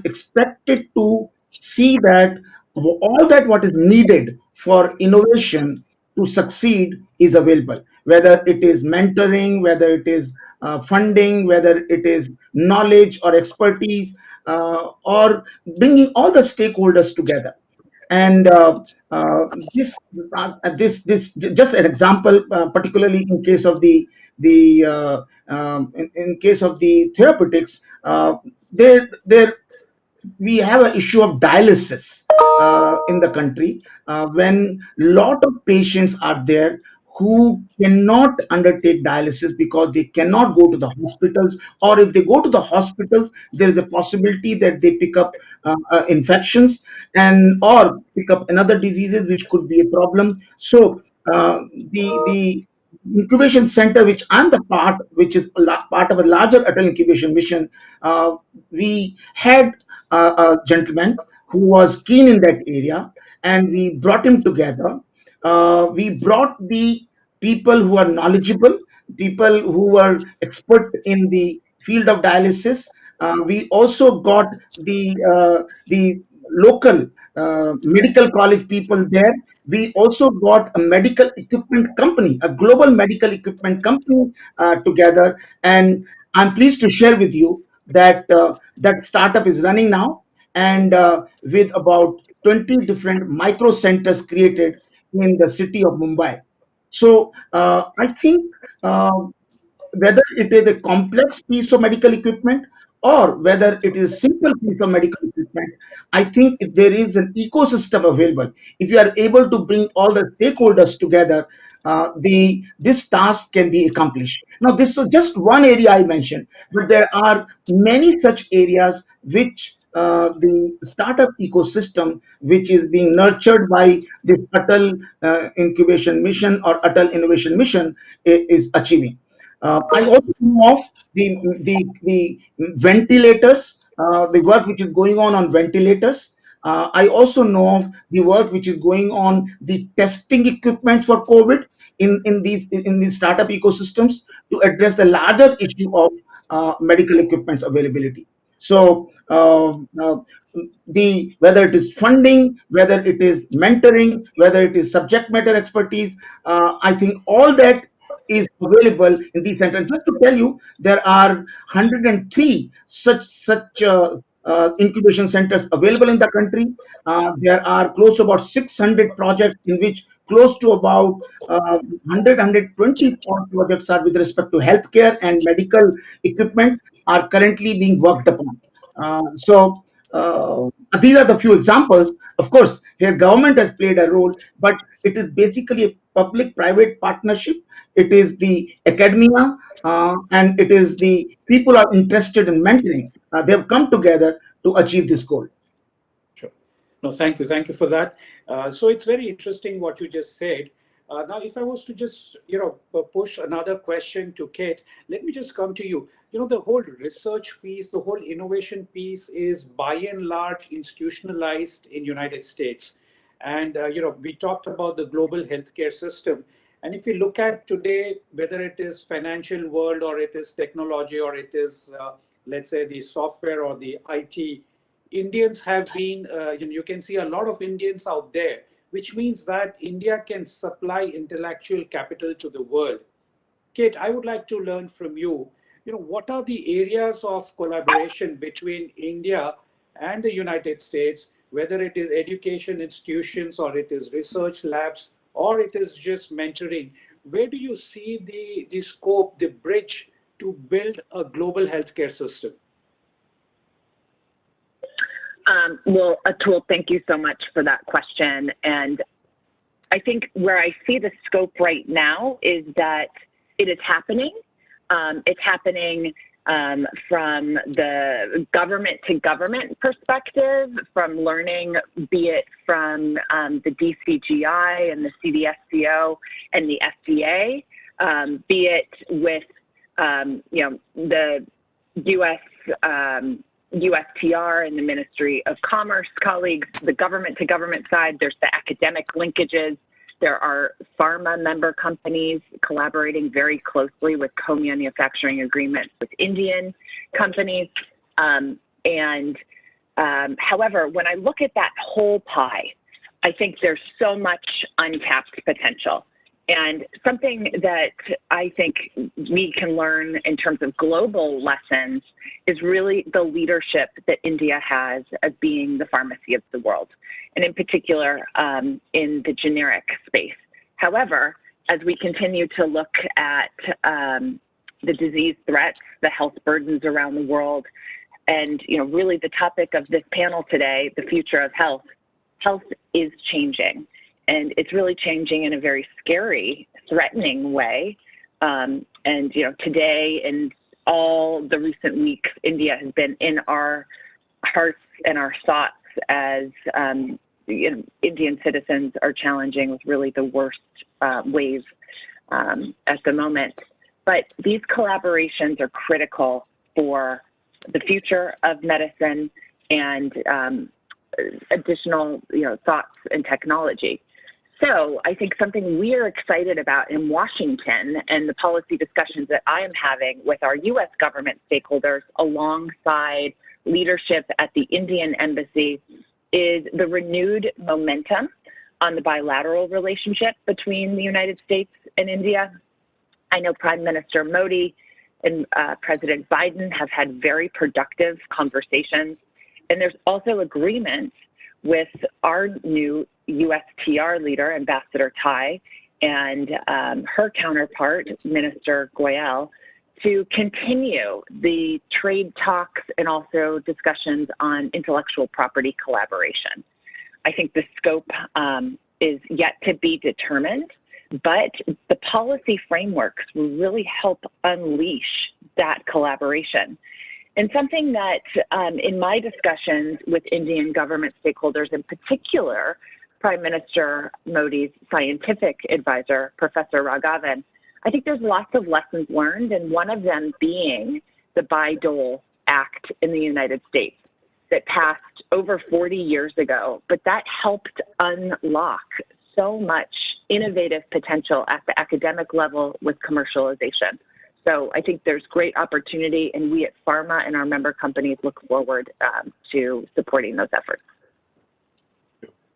expected to see that all that what is needed for innovation to succeed is available, whether it is mentoring, whether it is funding, whether it is knowledge or expertise, or bringing all the stakeholders together. And uh, this this just an example, particularly in case of in case of the therapeutics, there we have an issue of dialysis in the country, when lot of patients are there who cannot undertake dialysis because they cannot go to the hospitals, or if they go to the hospitals, there is a possibility that they pick up infections, and or pick up another diseases which could be a problem. So the incubation center, which I'm the part, which is part of a larger Atal Incubation Mission, we had a gentleman who was keen in that area, and we brought him together. We brought the people who are knowledgeable, people who are expert in the field of dialysis. We also got the local medical college people there. We also got a medical equipment company, a global medical equipment company together, and I'm pleased to share with you that that startup is running now, and with about 20 different micro centers created in the city of Mumbai. So I think whether it is a complex piece of medical equipment or whether it is a simple piece of medical equipment, I think if there is an ecosystem available, if you are able to bring all the stakeholders together, the this task can be accomplished. Now, this was just one area I mentioned, but there are many such areas which the startup ecosystem, which is being nurtured by the Atal Incubation Mission or Atal Innovation Mission, is achieving. I also know of the ventilators, the work which is going on ventilators. I also know of the work which is going on the testing equipment for COVID in these startup ecosystems to address the larger issue of medical equipment's availability. So the whether it is funding, whether it is mentoring, whether it is subject matter expertise, I think all that is available in these centers. Just to tell you, there are 103 such incubation centers available in the country. There are close to about 600 projects, in which close to about 124 projects are with respect to healthcare and medical equipment are currently being worked upon. So these are the few examples. Of course, here government has played a role, but it is basically a public-private partnership. It is the academia, and it is the people are interested in mentoring. They have come together to achieve this goal. Sure. No, thank you. Thank you for that. So it's very interesting what you just said. Now, if I was to just, push another question to Kate, let me just come to you. The whole research piece, the whole innovation piece is by and large institutionalized in United States. And, we talked about the global healthcare system. And if you look at today, whether it is financial world or it is technology or it is, let's say, the software or the IT, Indians have been, you can see a lot of Indians out there, which means that India can supply intellectual capital to the world. Kate, I would like to learn from you, what are the areas of collaboration between India and the United States, whether it is education institutions or it is research labs or it is just mentoring? Where do you see the scope, the bridge to build a global healthcare system? Well, Atul, thank you so much for that question. And I think where I see the scope right now is that it is happening. It's happening from the government to government perspective, from learning, be it from the DCGI and the CDSCO and the FDA, be it with the U.S. USTR and the Ministry of Commerce colleagues, the government-to-government side. There's the academic linkages. There are pharma member companies collaborating very closely with co-manufacturing agreements with Indian companies. However, when I look at that whole pie, I think there's so much untapped potential. And something that I think we can learn in terms of global lessons is really the leadership that India has as being the pharmacy of the world, and in particular in the generic space. However, as we continue to look at the disease threats, the health burdens around the world, and really the topic of this panel today, the future of health, health is changing. And it's really changing in a very scary, threatening way. Today and all the recent weeks, India has been in our hearts and our thoughts as Indian citizens are challenging with really the worst wave at the moment. But these collaborations are critical for the future of medicine and additional thoughts and technology. So I think something we're excited about in Washington and the policy discussions that I am having with our U.S. government stakeholders alongside leadership at the Indian embassy is the renewed momentum on the bilateral relationship between the United States and India. I know Prime Minister Modi and President Biden have had very productive conversations, and there's also agreement with our new USTR leader, Ambassador Tai, and her counterpart, Minister Goyal, to continue the trade talks and also discussions on intellectual property collaboration. I think the scope is yet to be determined, but the policy frameworks will really help unleash that collaboration. And something that in my discussions with Indian government stakeholders, in particular, Prime Minister Modi's scientific advisor, Professor Raghavan, I think there's lots of lessons learned, and one of them being the Bayh-Dole Act in the United States that passed over 40 years ago, but that helped unlock so much innovative potential at the academic level with commercialization. So I think there's great opportunity, and we at Pharma and our member companies look forward to supporting those efforts.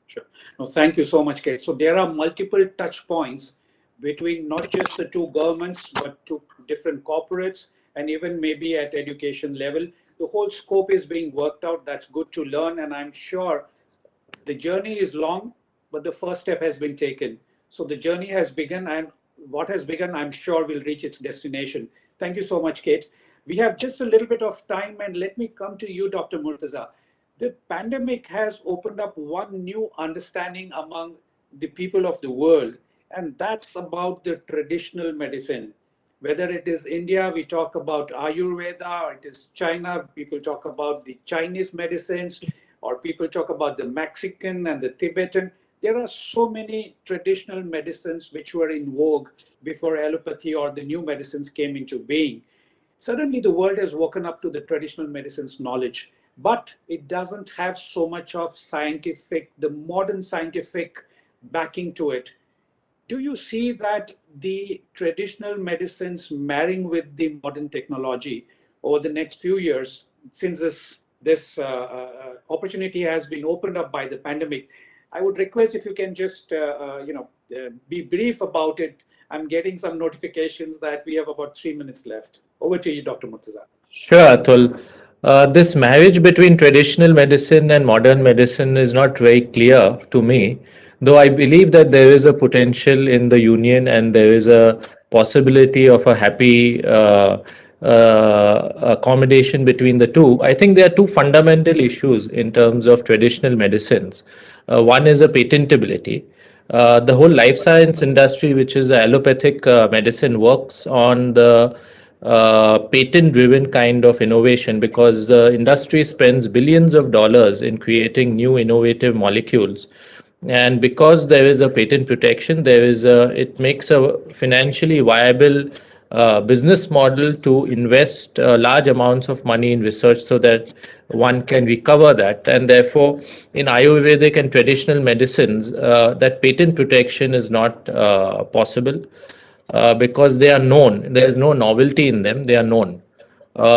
Sure. No, thank you so much, Kate. So there are multiple touch points between not just the two governments, but two different corporates, and even maybe at education level. The whole scope is being worked out. That's good to learn, and I'm sure the journey is long, but the first step has been taken. So the journey has begun, and what has begun, I'm sure, will reach its destination. Thank you so much, Kate. We have just a little bit of time, and let me come to you, Dr. Murtaza. The pandemic has opened up one new understanding among the people of the world, and that's about the traditional medicine. Whether it is India, we talk about Ayurveda, or it is China, people talk about the Chinese medicines, or people talk about the Mexican and the Tibetan. There are so many traditional medicines which were in vogue before allopathy or the new medicines came into being. Suddenly, the world has woken up to the traditional medicines knowledge, but it doesn't have so much of the modern scientific backing to it. Do you see that the traditional medicines marrying with the modern technology over the next few years, since this opportunity has been opened up by the pandemic? I would request if you can just be brief about it. I'm getting some notifications that we have about 3 minutes left. Over to you, Dr. Murtaza. Sure, Atul. This marriage between traditional medicine and modern medicine is not very clear to me, though I believe that there is a potential in the union and there is a possibility of a happy accommodation between the two. I think there are two fundamental issues in terms of traditional medicines. One is a patentability. The whole life science industry, which is allopathic medicine, works on the patent-driven kind of innovation because the industry spends billions of dollars in creating new innovative molecules. And because there is a patent protection, it makes a financially viable business model to invest large amounts of money in research so that one can recover that. And therefore, in Ayurvedic and traditional medicines, that patent protection is not possible because they are known. There is no novelty in them, they are known.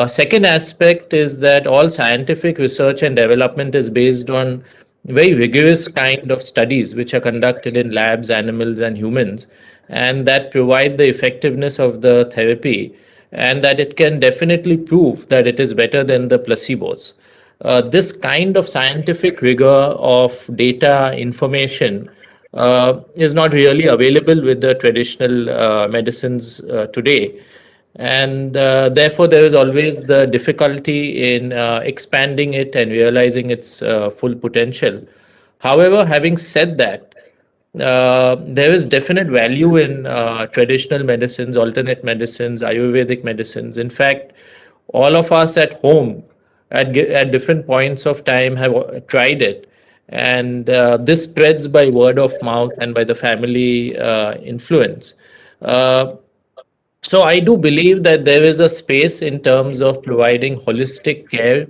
Second aspect is that all scientific research and development is based on very rigorous kind of studies which are conducted in labs, animals, and humans, and that provide the effectiveness of the therapy, and that it can definitely prove that it is better than the placebos. This kind of scientific rigor of data information is not really available with the traditional medicines today, and therefore there is always the difficulty in expanding it and realizing its full potential. However, having said that, there is definite value in traditional medicines, alternate medicines, Ayurvedic medicines. In fact, all of us at home at different points of time have tried it, and this spreads by word of mouth and by the family influence. Uh, so I do believe that there is a space in terms of providing holistic care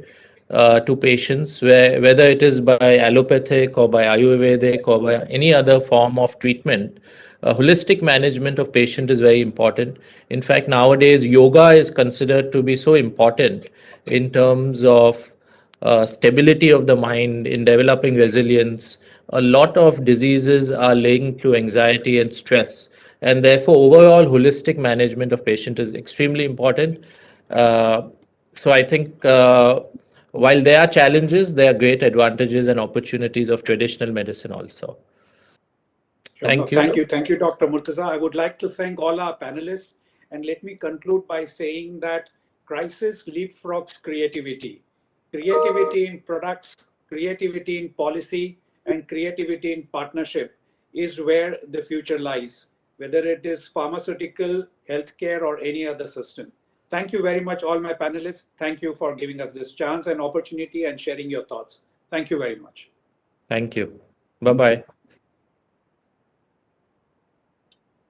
to patients, whether it is by allopathic or by Ayurvedic or by any other form of treatment. Holistic management of patient is very important. In fact, nowadays yoga is considered to be so important in terms of stability of the mind, in developing resilience. A lot of diseases are linked to anxiety and stress, and therefore overall holistic management of patient is extremely important. So I think while there are challenges, there are great advantages and opportunities of traditional medicine also. Sure. Thank you. Thank you, Dr. Murtaza. I would like to thank all our panelists, and let me conclude by saying that crisis leapfrogs creativity. Creativity in products, creativity in policy, and creativity in partnership is where the future lies, whether it is pharmaceutical, healthcare, or any other system. Thank you very much, all my panelists. Thank you for giving us this chance and opportunity and sharing your thoughts. Thank you very much. Thank you. Bye-bye.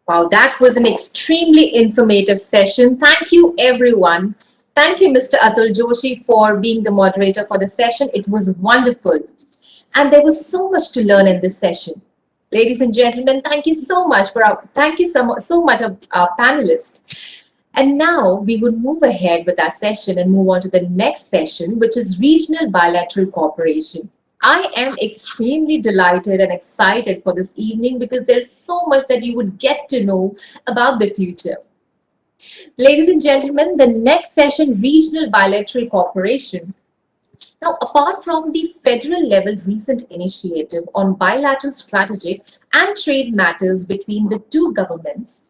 Wow, that was an extremely informative session. Thank you, everyone. Thank you, Mr. Atul Joshi, for being the moderator for the session. It was wonderful. And there was so much to learn in this session. Ladies and gentlemen, thank you so much so much of our panelists. And now we would move ahead with our session and move on to the next session, which is regional bilateral cooperation. I am extremely delighted and excited for this evening because there's so much that you would get to know about the future. Ladies and gentlemen, the next session, regional bilateral cooperation. Now, apart from the federal level recent initiative on bilateral strategic and trade matters between the two governments,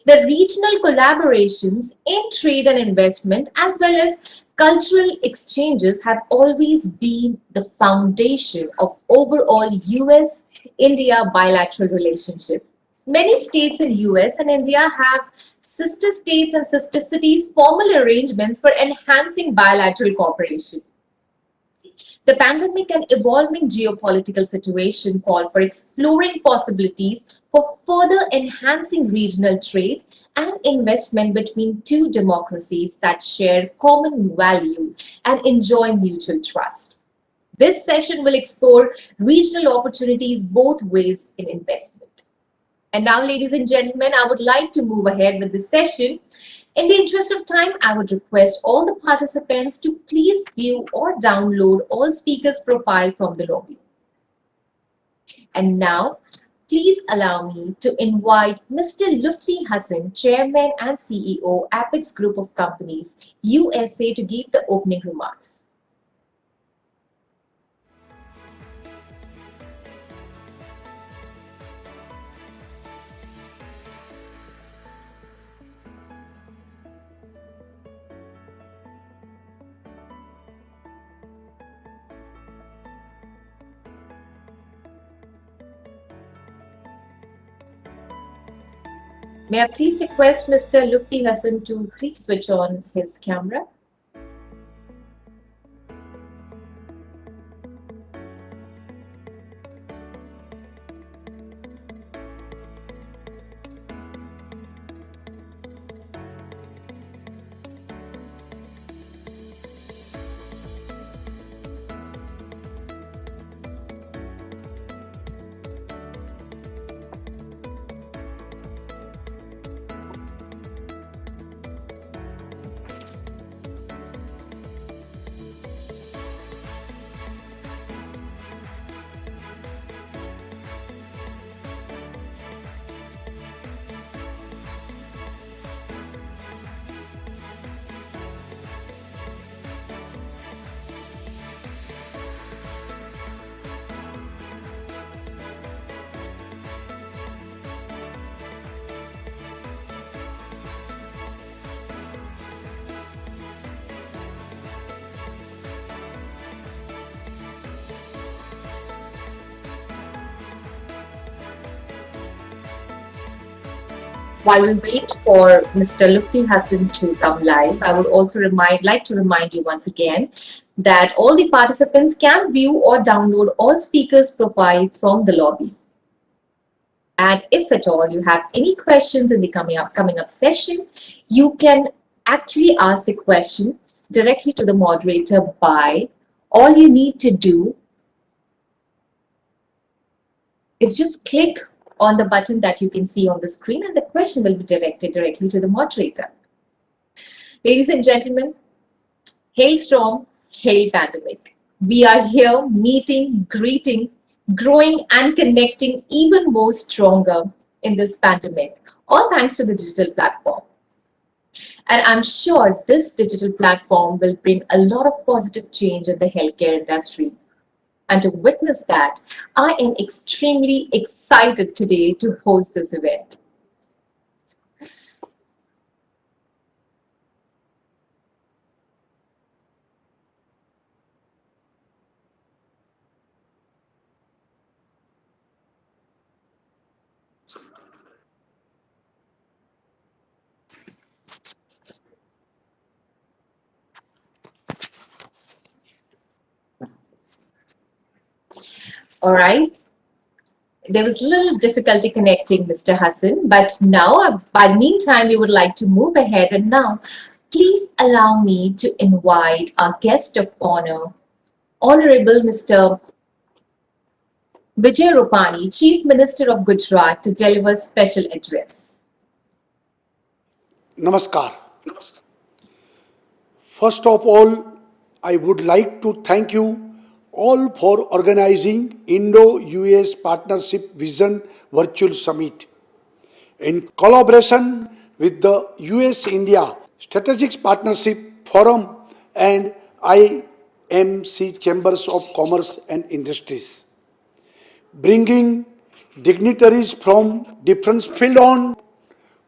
the regional collaborations in trade and investment as well as cultural exchanges have always been the foundation of overall US-India bilateral relationship. Many states in US and India have sister states and sister cities formal arrangements for enhancing bilateral cooperation. The pandemic and evolving geopolitical situation call for exploring possibilities for further enhancing regional trade and investment between two democracies that share common value and enjoy mutual trust. This session will explore regional opportunities both ways in investment. And now, ladies and gentlemen, I would like to move ahead with this session. In the interest of time, I would request all the participants to please view or download all speakers' profile from the lobby. And now, please allow me to invite Mr. Lufti Hassan, Chairman and CEO, Apex Group of Companies, USA, to give the opening remarks. May I please request Mr. Lufti Hassan to please switch on his camera? While we wait for Mr. Lufti Hassan to come live, I would also like to remind you once again that all the participants can view or download all speakers' profile from the lobby. And if at all you have any questions in the coming up session, you can actually ask the question directly to the moderator by all you need to do is just click on the button that you can see on the screen and the question will be directed directly to the moderator. Ladies and gentlemen, hail storm, hail pandemic. We are here meeting, greeting, growing and connecting even more stronger in this pandemic, all thanks to the digital platform. And I'm sure this digital platform will bring a lot of positive change in the healthcare industry. And to witness that, I am extremely excited today to host this event. All right. There was a little difficulty connecting Mr. Hassan, but now, by the meantime, we would like to move ahead. And now, please allow me to invite our guest of honor, Honorable Mr. Vijay Rupani, Chief Minister of Gujarat, to deliver special address. Namaskar. First of all, I would like to thank you all for organizing Indo-US Partnership Vision Virtual Summit in collaboration with the US-India Strategic Partnership Forum and IMC Chambers of Commerce and Industries. Bringing dignitaries from different fields on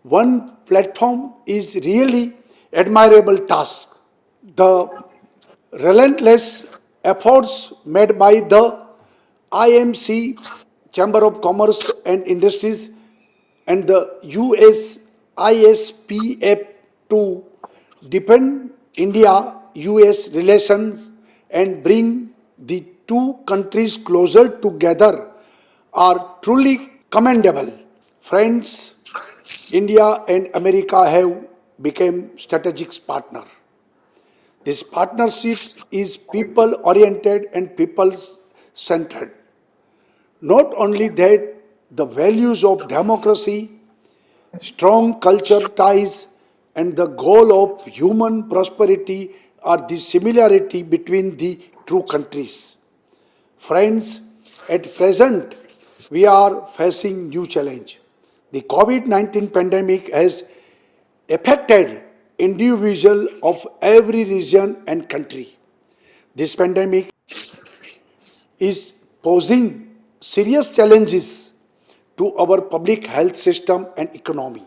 one platform is really admirable task. The relentless efforts made by the IMC Chamber of Commerce and Industries and the US ISPF to deepen India-US relations and bring the two countries closer together are truly commendable. Friends, India and America have become strategic partners. This partnership is people-oriented and people-centered. Not only that, the values of democracy, strong culture ties, and the goal of human prosperity are the similarity between the two countries. Friends, at present, we are facing new challenge. The COVID-19 pandemic has affected individuals of every region and country. This pandemic is posing serious challenges to our public health system and economy.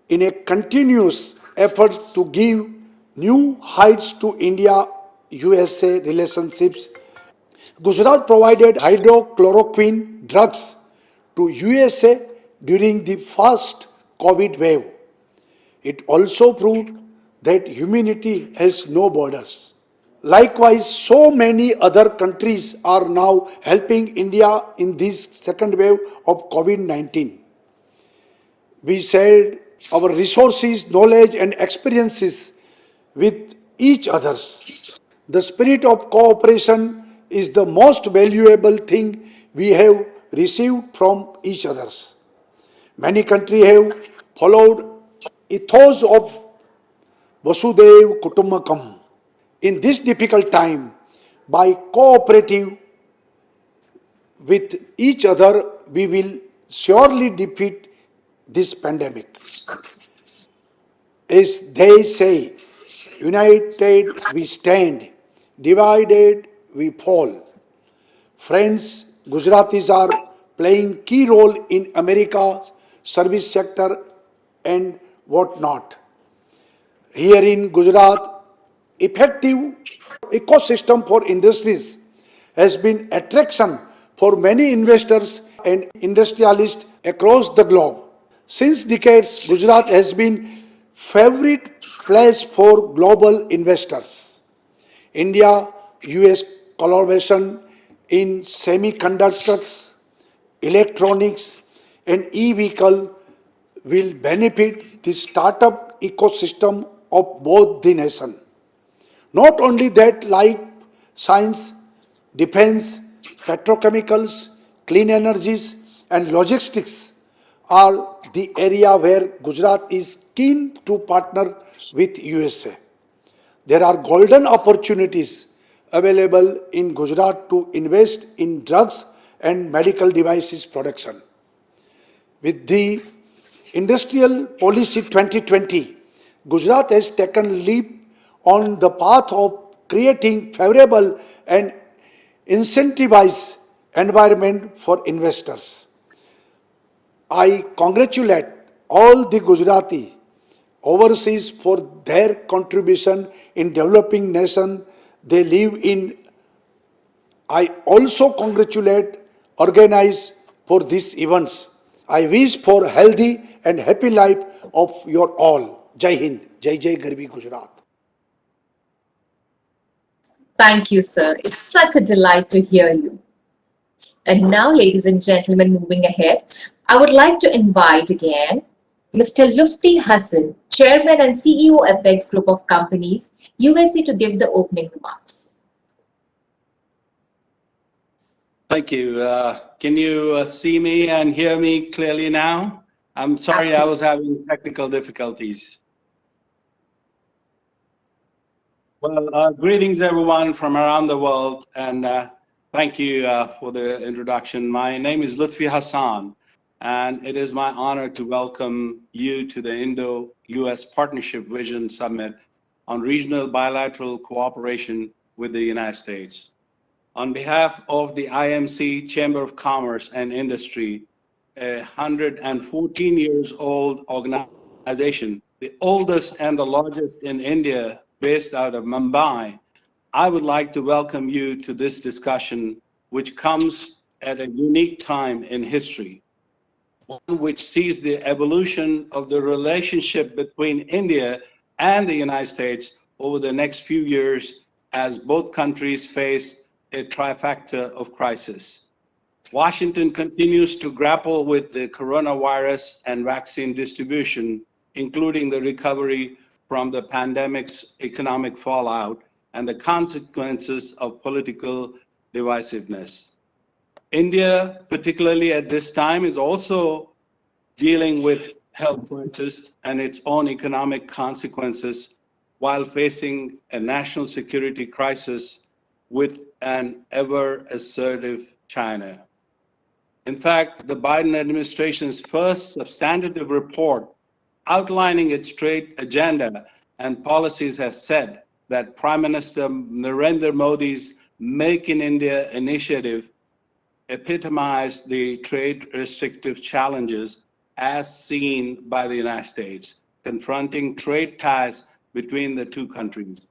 In a continuous effort to give new heights to India-USA relationships, Gujarat provided hydrochloroquine drugs to USA during the first COVID wave. It also proved that humanity has no borders. Likewise, so many other countries are now helping India in this second wave of COVID-19. We shared our resources, knowledge, and experiences with each other. The spirit of cooperation is the most valuable thing we have received from each other. Many countries have followed ethos of Vasudev Kutumbakam. In this difficult time, by cooperating with each other, we will surely defeat this pandemic. As they say, united we stand, divided we fall. Friends, Gujaratis are playing key role in America's service sector and whatnot. Here in Gujarat, effective ecosystem for industries has been attraction for many investors and industrialists across the globe. Since decades, Gujarat has been favorite place for global investors. India-US collaboration in semiconductors, electronics, and e-vehicle will benefit the startup ecosystem of both the nation. Not only that, life science, defense, petrochemicals, clean energies, and logistics are the area where Gujarat is keen to partner with USA. There are golden opportunities available in Gujarat to invest in drugs and medical devices production. With the Industrial Policy 2020, Gujarat has taken leap on the path of creating favorable and incentivized environment for investors. I congratulate all the Gujarati overseas for their contribution in developing nation they live in. I also congratulate organize for these events. I wish for healthy and happy life of your all. Jai Hind, Jai Jai Garbi Gujarat. Thank you, sir. It's such a delight to hear you. And now, ladies and gentlemen, moving ahead, I would like to invite again Mr. Lufti Hassan, Chairman and CEO FX Group of Companies, USA, to give the opening remarks. Thank you. Can you see me and hear me clearly now? I'm sorry, I was having technical difficulties. Well, greetings everyone from around the world, and thank you for the introduction. My name is Lutfi Hassan, and it is my honor to welcome you to the Indo-US Partnership Vision Summit on regional bilateral cooperation with the United States. On behalf of the IMC Chamber of Commerce and Industry, a 114 years old organization, the oldest and the largest in India, based out of Mumbai, I would like to welcome you to this discussion, which comes at a unique time in history, one which sees the evolution of the relationship between India and the United States over the next few years as both countries face a trifecta of crisis. Washington continues to grapple with the coronavirus and vaccine distribution, including the recovery from the pandemic's economic fallout and the consequences of political divisiveness. India, particularly at this time, is also dealing with health crisis and its own economic consequences while facing a national security crisis with an ever assertive China. In fact, the Biden administration's first substantive report outlining its trade agenda and policies has said that Prime Minister Narendra Modi's Make in India initiative epitomized the trade restrictive challenges as seen by the United States, confronting trade ties between the two countries.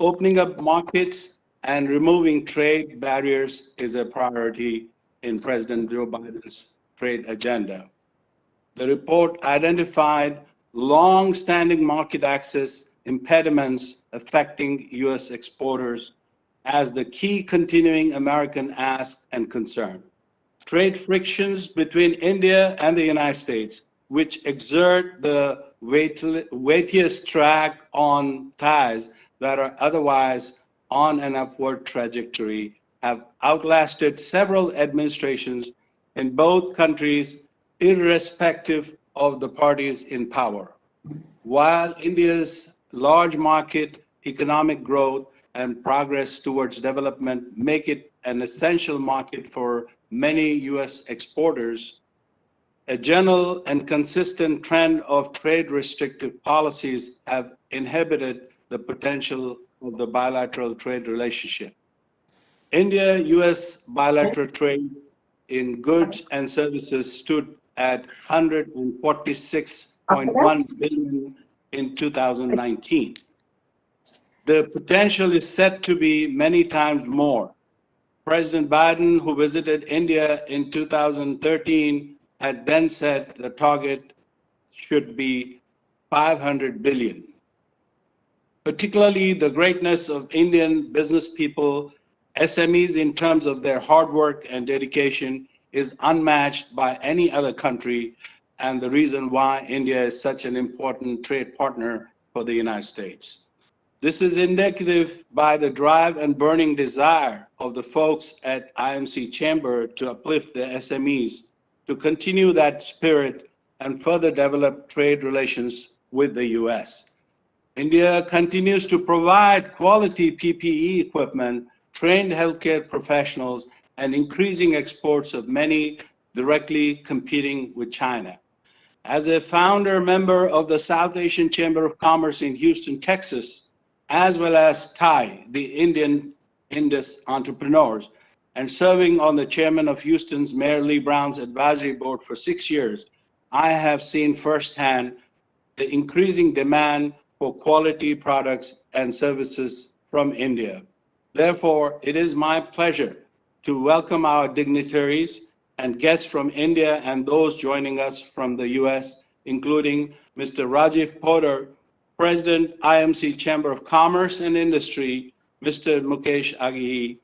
Opening up markets and removing trade barriers is a priority in President Joe Biden's trade agenda. The report identified long-standing market access impediments affecting U.S. exporters as the key continuing American ask and concern. Trade frictions between India and the United States, which exert the weightiest drag on ties that are otherwise on an upward trajectory, have outlasted several administrations in both countries, irrespective of the parties in power. While India's large market, economic growth, and progress towards development make it an essential market for many U.S. exporters, a general and consistent trend of trade restrictive policies have inhibited the potential of the bilateral trade relationship. India-US bilateral trade in goods and services stood at $146.1 billion in 2019. The potential is set to be many times more. President Biden, who visited India in 2013, had then set the target should be 500 billion. Particularly the greatness of Indian business people, SMEs, in terms of their hard work and dedication is unmatched by any other country, and the reason why India is such an important trade partner for the United States. This is indicative by the drive and burning desire of the folks at IMC Chamber to uplift the SMEs, to continue that spirit and further develop trade relations with the US. India continues to provide quality PPE equipment, trained healthcare professionals, and increasing exports of many directly competing with China. As a founder member of the South Asian Chamber of Commerce in Houston, Texas, as well as TIE, the Indian Indus Entrepreneurs, and serving on the chairman of Houston's Mayor Lee Brown's advisory board for 6 years, I have seen firsthand the increasing demand for quality products and services from India. Therefore, it is my pleasure to welcome our dignitaries and guests from India and those joining us from the US, including Mr. Rajiv Poddar, President, IMC Chamber of Commerce and Industry, Mr. Mukesh Aghi,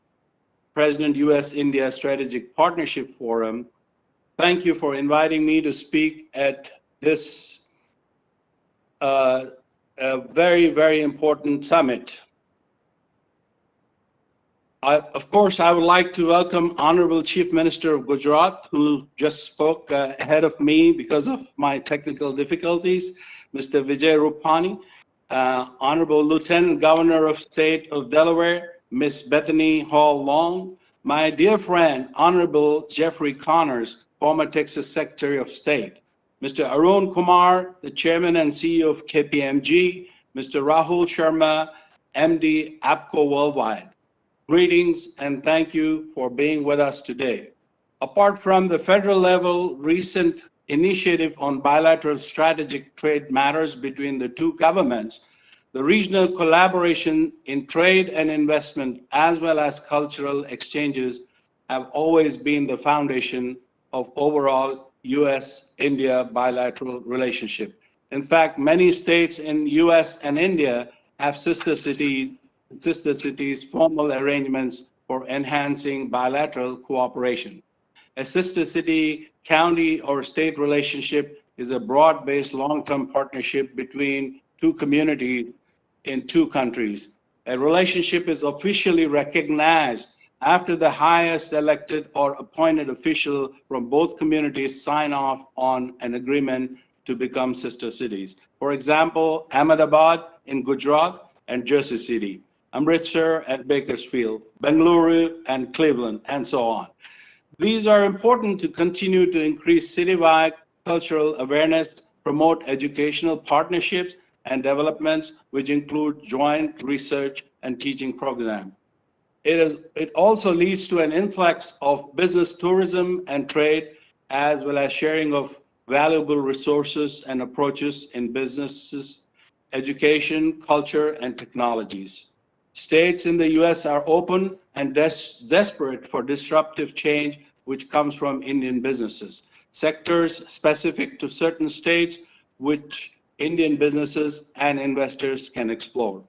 President, US-India Strategic Partnership Forum. Thank you for inviting me to speak at this very, very important summit. Of course, I would like to welcome Honorable Chief Minister of Gujarat, who just spoke ahead of me because of my technical difficulties, Mr. Vijay Rupani, Honorable Lieutenant Governor of State of Delaware, Ms. Bethany Hall Long, my dear friend, Honorable Jeffrey Connors, former Texas Secretary of State, Mr. Arun Kumar, the Chairman and CEO of KPMG, Mr. Rahul Sharma, MD, APCO Worldwide. Greetings and thank you for being with us today. Apart from the federal level recent initiative on bilateral strategic trade matters between the two governments, the regional collaboration in trade and investment, as well as cultural exchanges, have always been the foundation of overall US-India bilateral relationship. In fact, many states in US and India have sister cities formal arrangements for enhancing bilateral cooperation. A sister city, county, or state relationship is a broad-based long-term partnership between two communities in two countries. A relationship is officially recognized after the highest elected or appointed official from both communities sign off on an agreement to become sister cities. For example, Ahmedabad in Gujarat and Jersey City, Amritsar and Bakersfield, Bengaluru and Cleveland, and so on. These are important to continue to increase citywide cultural awareness, promote educational partnerships and developments, which include joint research and teaching programs. It also leads to an influx of business tourism and trade, as well as sharing of valuable resources and approaches in businesses, education, culture, and technologies. States in the US are open and desperate for disruptive change which comes from Indian businesses. Sectors specific to certain states which Indian businesses and investors can explore.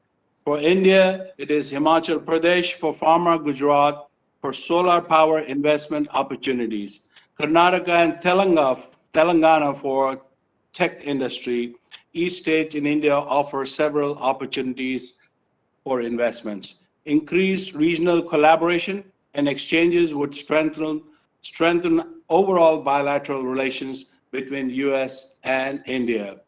For India, it is Himachal Pradesh, for pharma, Gujarat, for solar power investment opportunities, Karnataka and Telangana for tech industry. Each state in India offers several opportunities for investments. Increased regional collaboration and exchanges would strengthen overall bilateral relations between US and India.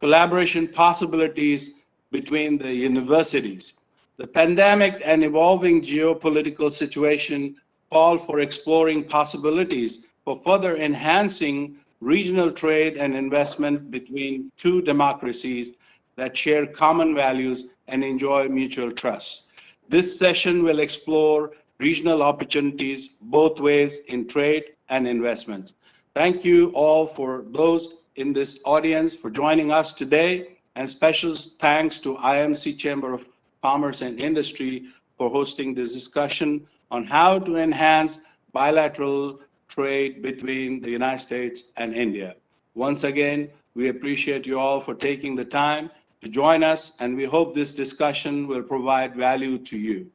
Collaboration possibilities between the universities. The pandemic and evolving geopolitical situation call for exploring possibilities for further enhancing regional trade and investment between two democracies that share common values and enjoy mutual trust. This session will explore regional opportunities both ways in trade and investment. Thank you all for those in this audience for joining us today, and special thanks to IMC Chamber of Commerce and Industry for hosting this discussion on how to enhance bilateral trade between the United States and India. Once again, We appreciate you all for taking the time to join us, and we hope this discussion will provide value to you.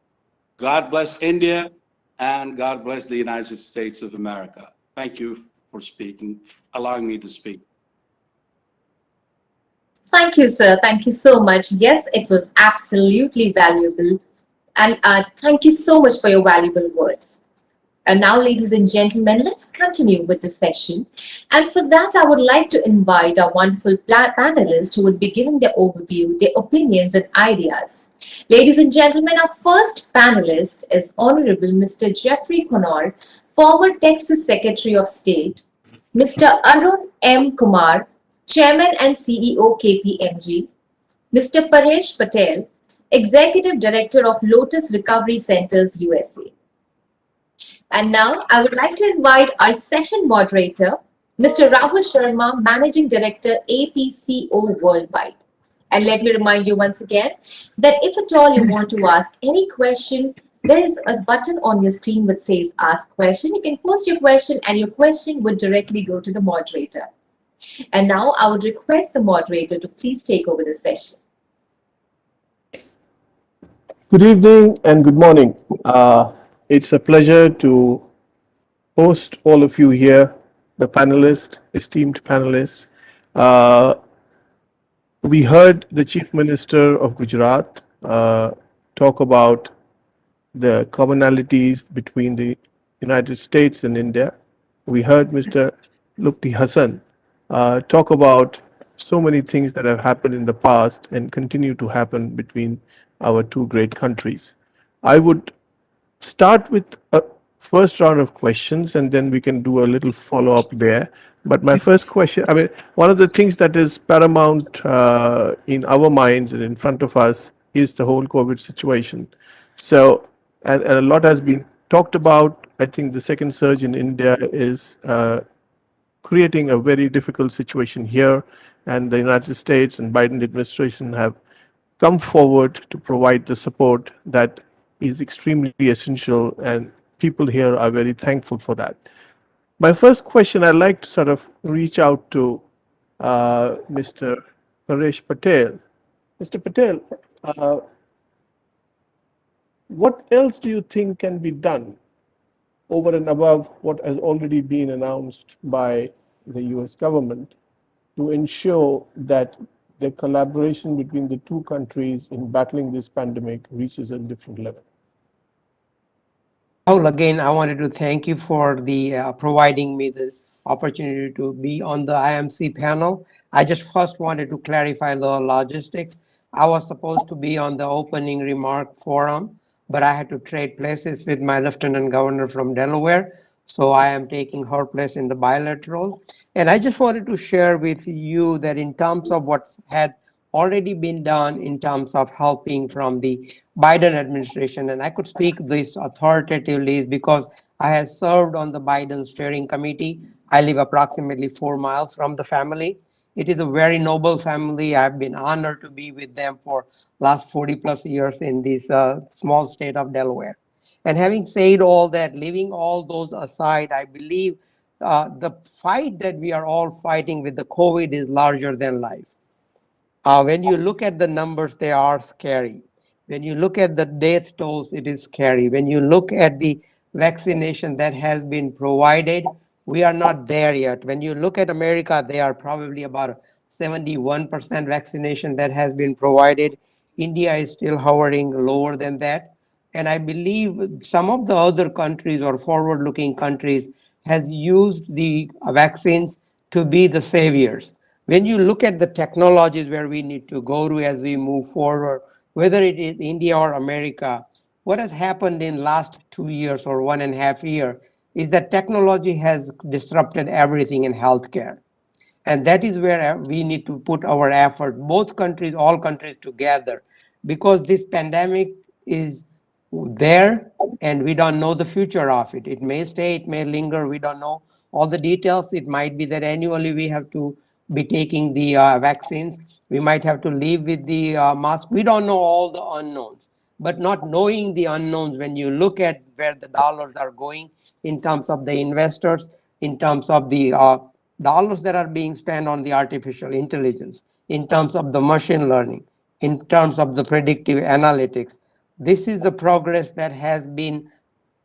God bless India, and God bless the United States of America. Thank you for speaking, allowing me to speak. Thank you, sir. Thank you so much. Yes, it was absolutely valuable. And thank you so much for your valuable words. And now, ladies and gentlemen, let's continue with the session. And for that, I would like to invite our wonderful panelists who will be giving their overview, their opinions and ideas. Ladies and gentlemen, our first panelist is Honorable Mr. Jeffrey Connor, former Texas Secretary of State, Mr. Arun M. Kumar, Chairman and CEO KPMG, Mr. Paresh Patel, Executive Director of Lotus Recovery Centers USA. And now I would like to invite our session moderator, Mr. Rahul Sharma, Managing Director, APCO Worldwide. And let me remind you once again that if at all you want to ask any question, there is a button on your screen which says Ask Question. You can post your question and your question would directly go to the moderator. And now I would request the moderator to please take over the session. Good evening and good morning. It's a pleasure to host all of you here, the panelists, esteemed panelists. We heard the Chief Minister of Gujarat talk about the commonalities between the United States and India. We heard Mr. Lutfi Hassan talk about so many things that have happened in the past and continue to happen between our two great countries. I would start with a first round of questions and then we can do a little follow-up there. But my first question, I mean, one of the things that is paramount in our minds and in front of us is the whole COVID situation. So, and a lot has been talked about. I think the second surge in India is creating a very difficult situation here, and the United States and Biden administration have come forward to provide the support that is extremely essential, and people here are very thankful for that. My first question, I'd like to sort of reach out to Mr. Paresh Patel. Mr. Patel, what else do you think can be done over and above what has already been announced by the US government to ensure that the collaboration between the two countries in battling this pandemic reaches a different level? Well, again, I wanted to thank you for the providing me the opportunity to be on the IMC panel. I just first wanted to clarify the logistics. I was supposed to be on the opening remark forum, but I had to trade places with my Lieutenant Governor from Delaware. So I am taking her place in the bilateral. And I just wanted to share with you that in terms of what had already been done in terms of helping from the Biden administration, and I could speak this authoritatively because I have served on the Biden steering committee. I live approximately 4 miles from the family. It is a very noble family. I've been honored to be with them for last 40 plus years in this small state of Delaware. And having said all that, leaving all those aside, I believe the fight that we are all fighting with the COVID is larger than life. When you look at the numbers, they are scary. When you look at the death tolls, it is scary. When you look at the vaccination that has been provided, we are not there yet. When you look at America, they are probably about 71% vaccination that has been provided. India is still hovering lower than that. And I believe some of the other countries or forward-looking countries has used the vaccines to be the saviors. When you look at the technologies where we need to go to as we move forward, whether it is India or America, what has happened in last 2 years or 1.5 years is that technology has disrupted everything in healthcare. And that is where we need to put our effort, both countries, all countries together, because this pandemic is there and we don't know the future of it. It may stay, it may linger, we don't know all the details. It might be that annually we have to be taking the vaccines. We might have to live with the mask. We don't know all the unknowns, but not knowing the unknowns, when you look at where the dollars are going in terms of the investors, in terms of the dollars that are being spent on the artificial intelligence, in terms of the machine learning, in terms of the predictive analytics. This is the progress that has been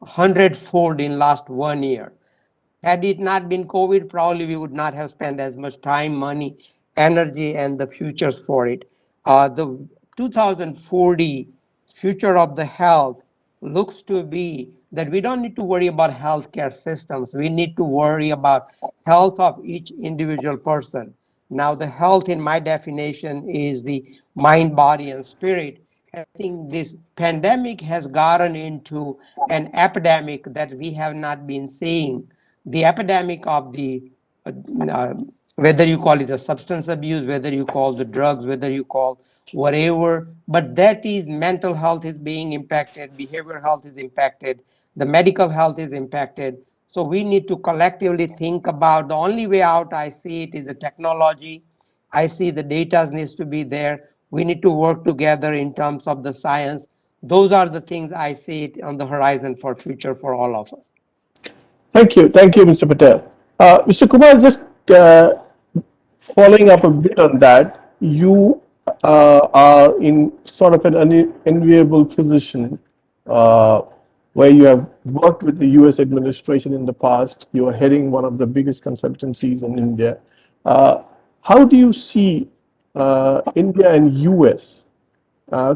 100-fold in last 1 year. Had it not been COVID, probably we would not have spent as much time, money, energy, and the futures for it. The 2040 future of the health looks to be that we don't need to worry about healthcare systems. We need to worry about health of each individual person. Now, the health in my definition is the mind, body, and spirit. I think this pandemic has gotten into an epidemic that we have not been seeing. The epidemic of the uh, whether you call it a substance abuse, whether you call the drugs, whether you call whatever, but that is mental health is being impacted, behavioral health is impacted, the medical health is impacted. So we need to collectively think about the only way out. I see it is the technology. I see the data needs to be there. We need to work together in terms of the science. Those are the things I see it on the horizon for future for all of us. Thank you, Mr. Patel. Mr. Kumar, just following up a bit on that, you are in sort of an enviable position where you have worked with the US administration in the past. You are heading one of the biggest consultancies in India. How do you see India and US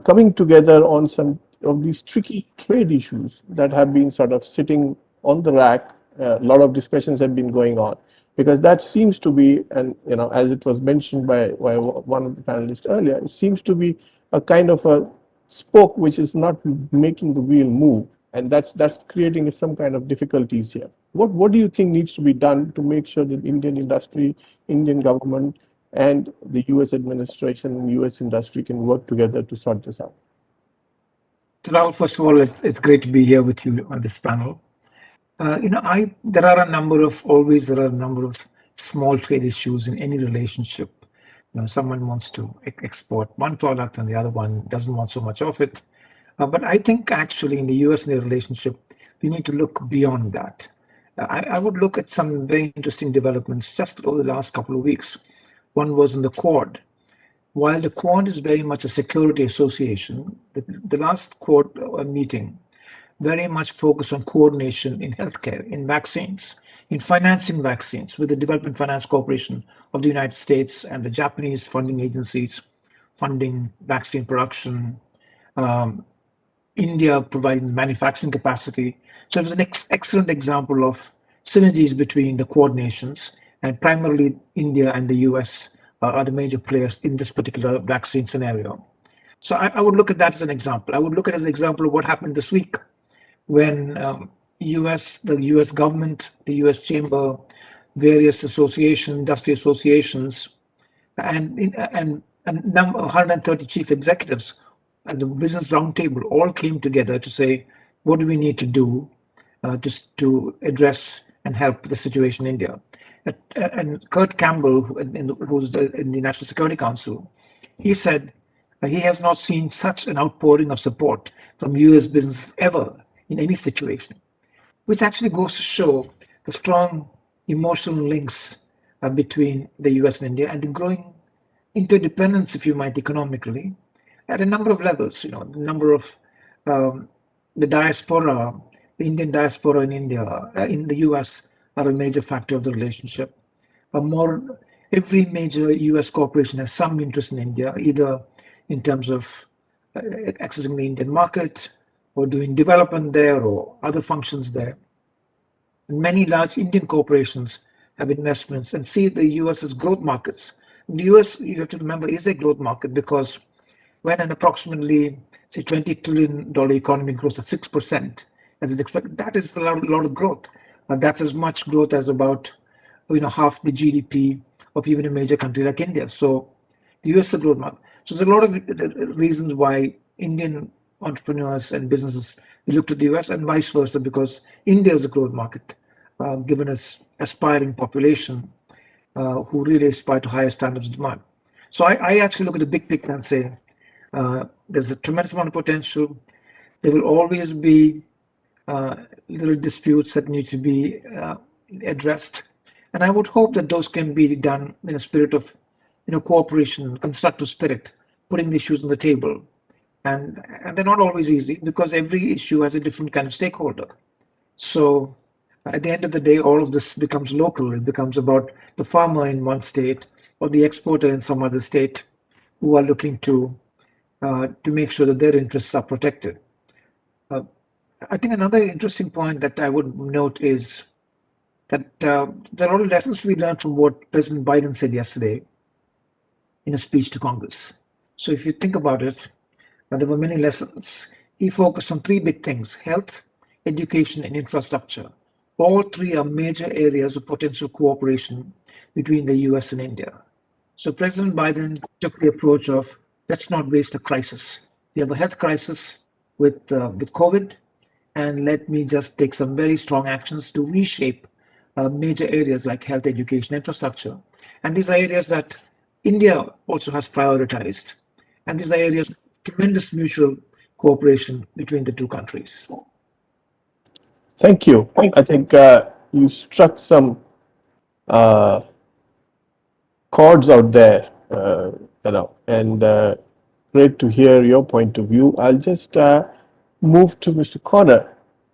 coming together on some of these tricky trade issues that have been sort of sitting on the rack? A lot of discussions have been going on, because that seems to be, and as it was mentioned by one of the panelists earlier, it seems to be a kind of a spoke which is not making the wheel move, and that's creating some kind of difficulties here. What do you think needs to be done to make sure that Indian industry, Indian government, and the US administration and US industry can work together to sort this out? So Rahul, first of all, it's great to be here with you on this panel. There are a number of small trade issues in any relationship. Someone wants to export one product and the other one doesn't want so much of it. But I think actually in the US-India relationship, we need to look beyond that. I would look at some very interesting developments just over the last couple of weeks. One was in the Quad. While the Quad is very much a security association, the last Quad meeting very much focused on coordination in healthcare, in vaccines, in financing vaccines with the Development Finance Corporation of the United States and the Japanese funding agencies funding vaccine production, India providing manufacturing capacity. So it was an excellent example of synergies between the coordinations, and primarily India and the US are the major players in this particular vaccine scenario. So I would look at that as an example. I would look at it as an example of what happened this week when the US government, the US Chamber, various associations, industry associations, and 130 chief executives at the Business Roundtable all came together to say, what do we need to do just to address and help the situation in India? And Kurt Campbell, who's in the National Security Council, he said he has not seen such an outpouring of support from US businesses ever in any situation, which actually goes to show the strong emotional links between the US and India and the growing interdependence, if you might, economically, at a number of levels. The number of the diaspora, the Indian diaspora in India, in the US, are a major factor of the relationship. Every major US corporation has some interest in India, either in terms of accessing the Indian market or doing development there or other functions there. And many large Indian corporations have investments and see the US as growth markets. The US, you have to remember, is a growth market because when an approximately, say, $20 trillion economy grows at 6%, as is expected, that is a lot of growth. That's as much growth as about half the GDP of even a major country like India. So the US is a growth market. So there's a lot of reasons why Indian entrepreneurs and businesses look to the US and vice versa, because India is a growth market, given its aspiring population who really aspire to higher standards of demand. So I actually look at the big picture and say there's a tremendous amount of potential. There will always be little disputes that need to be addressed. And I would hope that those can be done in a spirit of, cooperation, constructive spirit, putting the issues on the table. And they're not always easy because every issue has a different kind of stakeholder. So at the end of the day, all of this becomes local. It becomes about the farmer in one state or the exporter in some other state who are looking to make sure that their interests are protected. I think another interesting point that I would note is that there are a lot of lessons to be learned from what President Biden said yesterday in a speech to Congress. So if you think about it, there were many lessons. He focused on three big things: health, education, and infrastructure. All three are major areas of potential cooperation between the US and India. So President Biden took the approach of, let's not waste a crisis. We have a health crisis with COVID, and let me just take some very strong actions to reshape major areas like health, education, infrastructure. And these are areas that India also has prioritized. And these are areas of tremendous mutual cooperation between the two countries. Thank you. I think you struck some chords out there, and great to hear your point of view. I'll just move to Mr. Connor.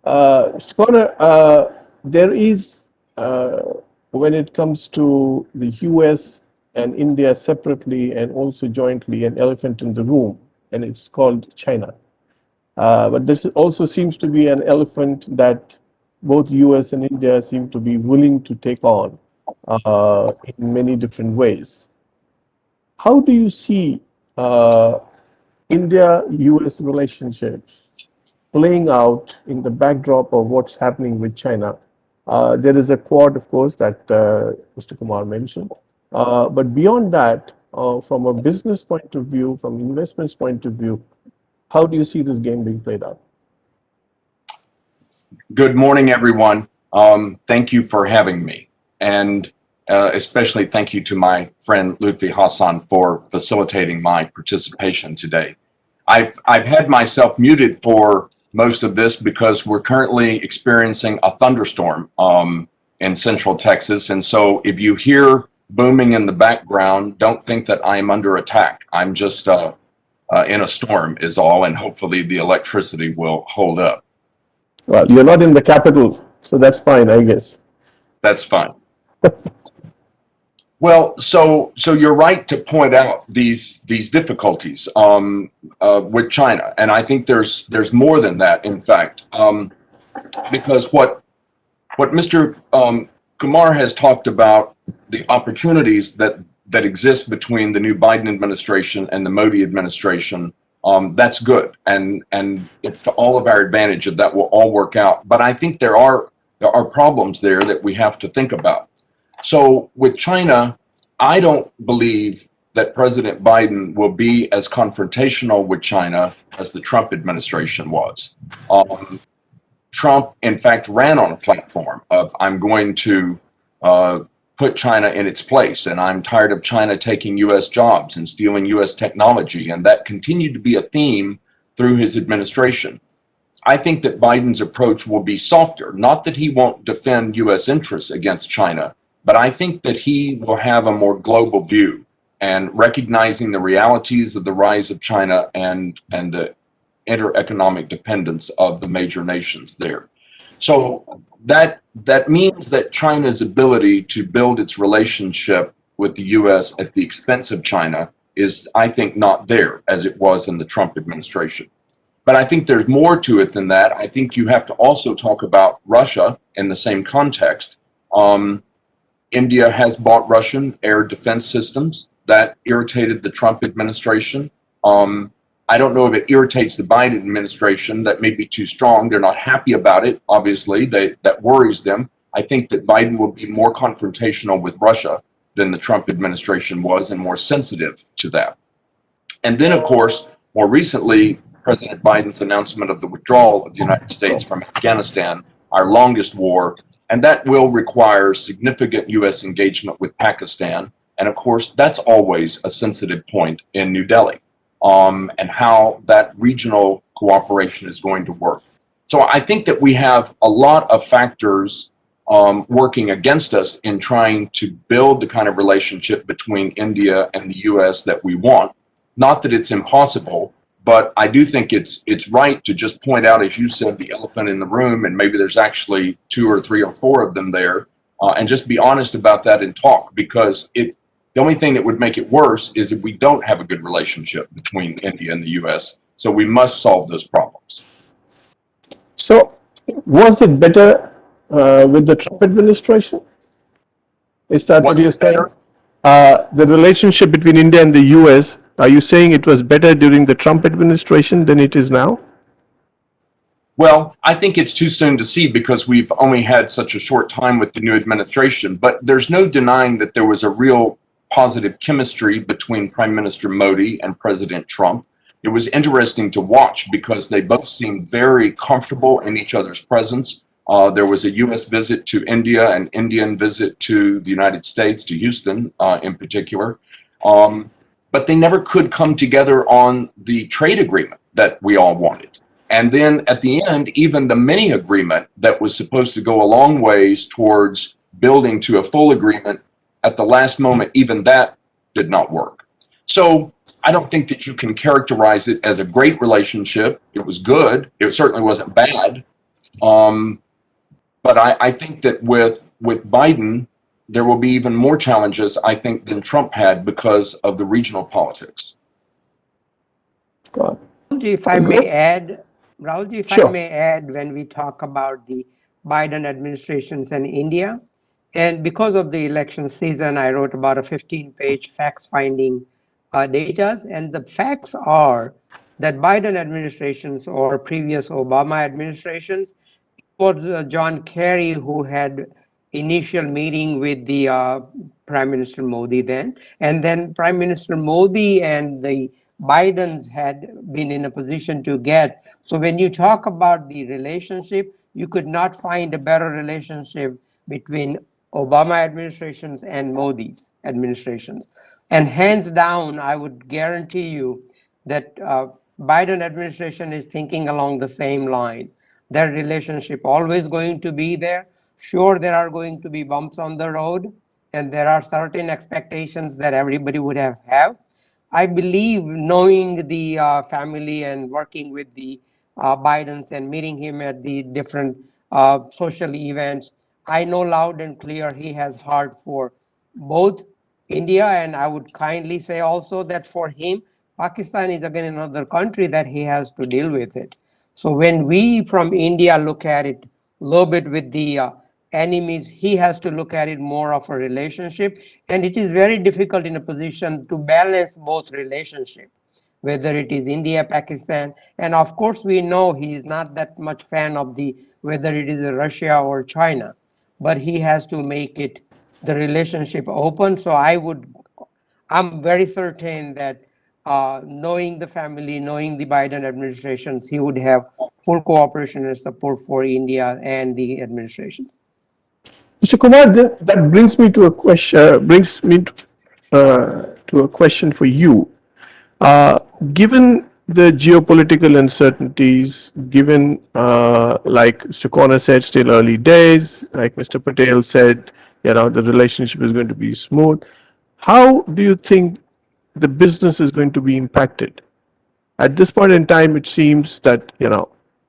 Mr. Connor, there is, when it comes to the US and India separately and also jointly, an elephant in the room, and it's called China. But this also seems to be an elephant that both US and India seem to be willing to take on in many different ways. How do you see India-US relationships playing out in the backdrop of what's happening with China? There is a Quad, of course, that Mr. Kumar mentioned. But beyond that, from a business point of view, from investments point of view, how do you see this game being played out? Good morning, everyone. Thank you for having me. And especially thank you to my friend Lutfi Hassan for facilitating my participation today. I've had myself muted for most of this because we're currently experiencing a thunderstorm in Central Texas. And so if you hear booming in the background, don't think that I'm under attack. I'm just in a storm is all, and hopefully the electricity will hold up. Well, you're not in the capital, so that's fine, I guess. That's fine. Well, so you're right to point out these difficulties with China, and I think there's more than that, in fact, because what Mr. Kumar has talked about, the opportunities that exist between the new Biden administration and the Modi administration, that's good, and it's to all of our advantage that will all work out. But I think there are problems there that we have to think about. So with China, I don't believe that President Biden will be as confrontational with China as the Trump administration was. Trump, in fact, ran on a platform of, I'm going to put China in its place, and I'm tired of China taking U.S. jobs and stealing U.S. technology, and that continued to be a theme through his administration. I think that Biden's approach will be softer, not that he won't defend U.S. interests against China, but I think that he will have a more global view and recognizing the realities of the rise of China and the inter-economic dependence of the major nations there. So that means that China's ability to build its relationship with the U.S. at the expense of China is, I think, not there as it was in the Trump administration. But I think there's more to it than that. I think you have to also talk about Russia in the same context. India has bought Russian air defense systems. That irritated the Trump administration. I don't know if it irritates the Biden administration. That may be too strong. They're not happy about it, obviously. That worries them. I think that Biden will be more confrontational with Russia than the Trump administration was and more sensitive to that. And then, of course, more recently, President Biden's announcement of the withdrawal of the United States from Afghanistan, our longest war, and that will require significant U.S. engagement with Pakistan. And of course, that's always a sensitive point in New Delhi, and how that regional cooperation is going to work. So I think that we have a lot of factors working against us in trying to build the kind of relationship between India and the US that we want. Not that it's impossible, but I do think it's right to just point out, as you said, the elephant in the room, and maybe there's actually 2 or 3 or 4 of them there, and just be honest about that and talk, because the only thing that would make it worse is if we don't have a good relationship between India and the US. So we must solve those problems. So was it better with the Trump administration? Is that what you're saying? The relationship between India and the US, are you saying it was better during the Trump administration than it is now? Well, I think it's too soon to see because we've only had such a short time with the new administration, but there's no denying that there was a real positive chemistry between Prime Minister Modi and President Trump. It was interesting to watch because they both seemed very comfortable in each other's presence. There was a US visit to India, an Indian visit to the United States, to Houston in particular. But they never could come together on the trade agreement that we all wanted. And then at the end, even the mini agreement that was supposed to go a long ways towards building to a full agreement, at the last moment, even that did not work. So I don't think that you can characterize it as a great relationship. It was good. It certainly wasn't bad. But I think that with Biden, there will be even more challenges, I think, than Trump had because of the regional politics. If I may add, Rahulji, if I may add, when we talk about the Biden administrations and India, and because of the election season, I wrote about a 15-page facts-finding data, and the facts are that Biden administrations or previous Obama administrations, it was John Kerry who had initial meeting with the Prime Minister Modi then, and then Prime Minister Modi and the Bidens had been in a position to get. So when you talk about the relationship, you could not find a better relationship between Obama administrations and Modi's administration. And hands down, I would guarantee you that Biden administration is thinking along the same line. Their relationship always going to be there. Sure, there are going to be bumps on the road, and there are certain expectations that everybody would have. I believe, knowing the family and working with the Bidens and meeting him at the different social events, I know loud and clear he has heart for both India, and I would kindly say also that for him, Pakistan is again another country that he has to deal with it. So when we from India look at it a little bit with the enemies, he has to look at it more of a relationship, and it is very difficult in a position to balance both relationships, whether it is India, Pakistan, and of course we know he is not that much fan of the whether it is Russia or China, but he has to make it the relationship open. So I'm very certain that knowing the family, knowing the Biden administrations, he would have full cooperation and support for India and the administration. Mr. Kumar, that brings me to a question. To a question for you. Given the geopolitical uncertainties, given like Sukona said, still early days, like Mr. Patel said, the relationship is going to be smooth. How do you think the business is going to be impacted? At this point in time, it seems that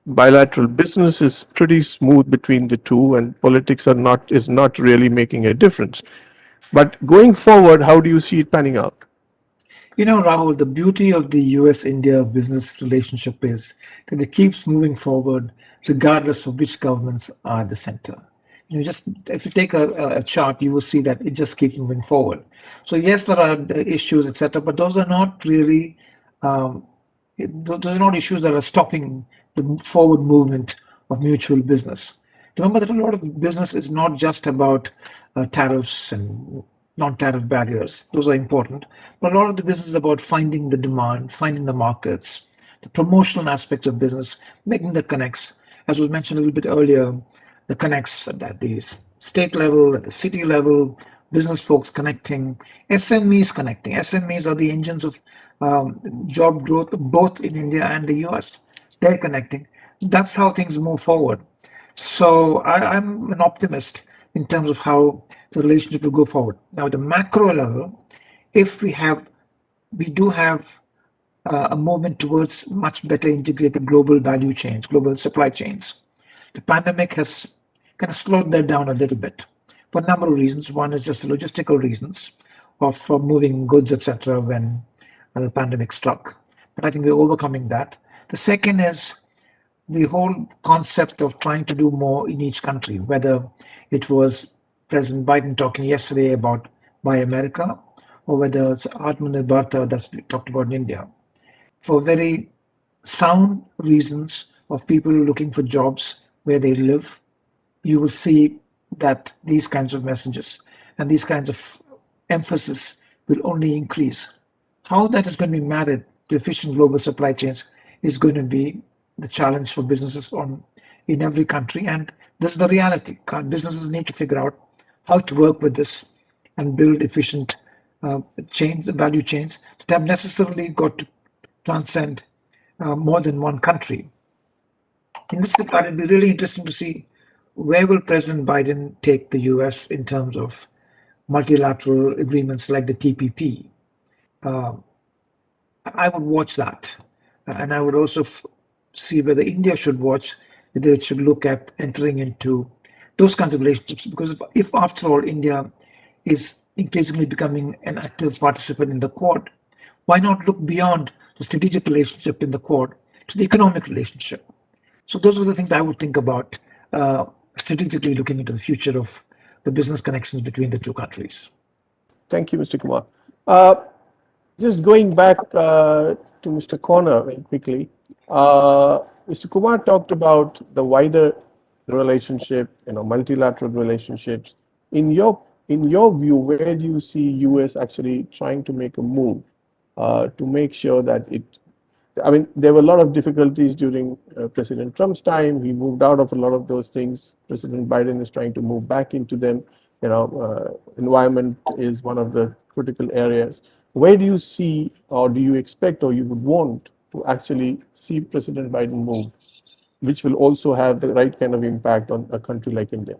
bilateral business is pretty smooth between the two, and politics is not really making a difference. But going forward, how do you see it panning out? Rahul, the beauty of the US-India business relationship is that it keeps moving forward regardless of which governments are at the center. Just if you take a chart, you will see that it just keeps moving forward. So yes, there are issues, etc., but those are not really those are not issues that are stopping the forward movement of mutual business. Remember that a lot of business is not just about tariffs and non-tariff barriers. Those are important. But a lot of the business is about finding the demand, finding the markets, the promotional aspects of business, making the connects. As was mentioned a little bit earlier, the connects at the state level, at the city level, business folks connecting, SMEs connecting. SMEs are the engines of job growth, both in India and the US. They're connecting. That's how things move forward. So I'm an optimist in terms of how the relationship will go forward. Now, at the macro level, if we do have a movement towards much better integrated global value chains, global supply chains. The pandemic has kind of slowed that down a little bit for a number of reasons. One is just the logistical reasons of moving goods, etc., when the pandemic struck. But I think we're overcoming that. The second is the whole concept of trying to do more in each country, whether it was President Biden talking yesterday about Buy America, or whether it's Atmanirbharta that's talked about in India, for very sound reasons of people looking for jobs where they live. You will see that these kinds of messages and these kinds of emphasis will only increase. How that is going to be married to efficient global supply chains is going to be the challenge for businesses in every country. And this is the reality. Businesses need to figure out how to work with this and build efficient chains, value chains that have necessarily got to transcend more than one country. In this regard, it'd be really interesting to see where will President Biden take the US in terms of multilateral agreements like the TPP. I would watch that. And I would also see whether India should watch, whether it should look at entering into those kinds of relationships. Because if after all, India is increasingly becoming an active participant in the Quad, why not look beyond the strategic relationship in the Quad to the economic relationship? So those are the things I would think about strategically looking into the future of the business connections between the two countries. Thank you, Mr. Kumar. Just going back to Mr. Corner very quickly, Mr. Kumar talked about the wider relationship, multilateral relationships. In your view, where do you see US actually trying to make a move to make sure that there were a lot of difficulties during President Trump's time. He moved out of a lot of those things. President Biden is trying to move back into them. Environment is one of the critical areas. Where do you see, or do you expect, or you would want to actually see President Biden move, which will also have the right kind of impact on a country like India?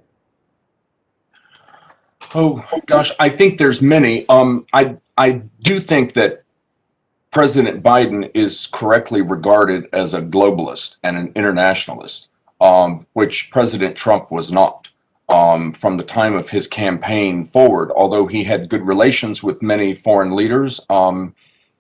Oh gosh, I think there's many. I do think that President Biden is correctly regarded as a globalist and an internationalist, which President Trump was not. From the time of his campaign forward, although he had good relations with many foreign leaders,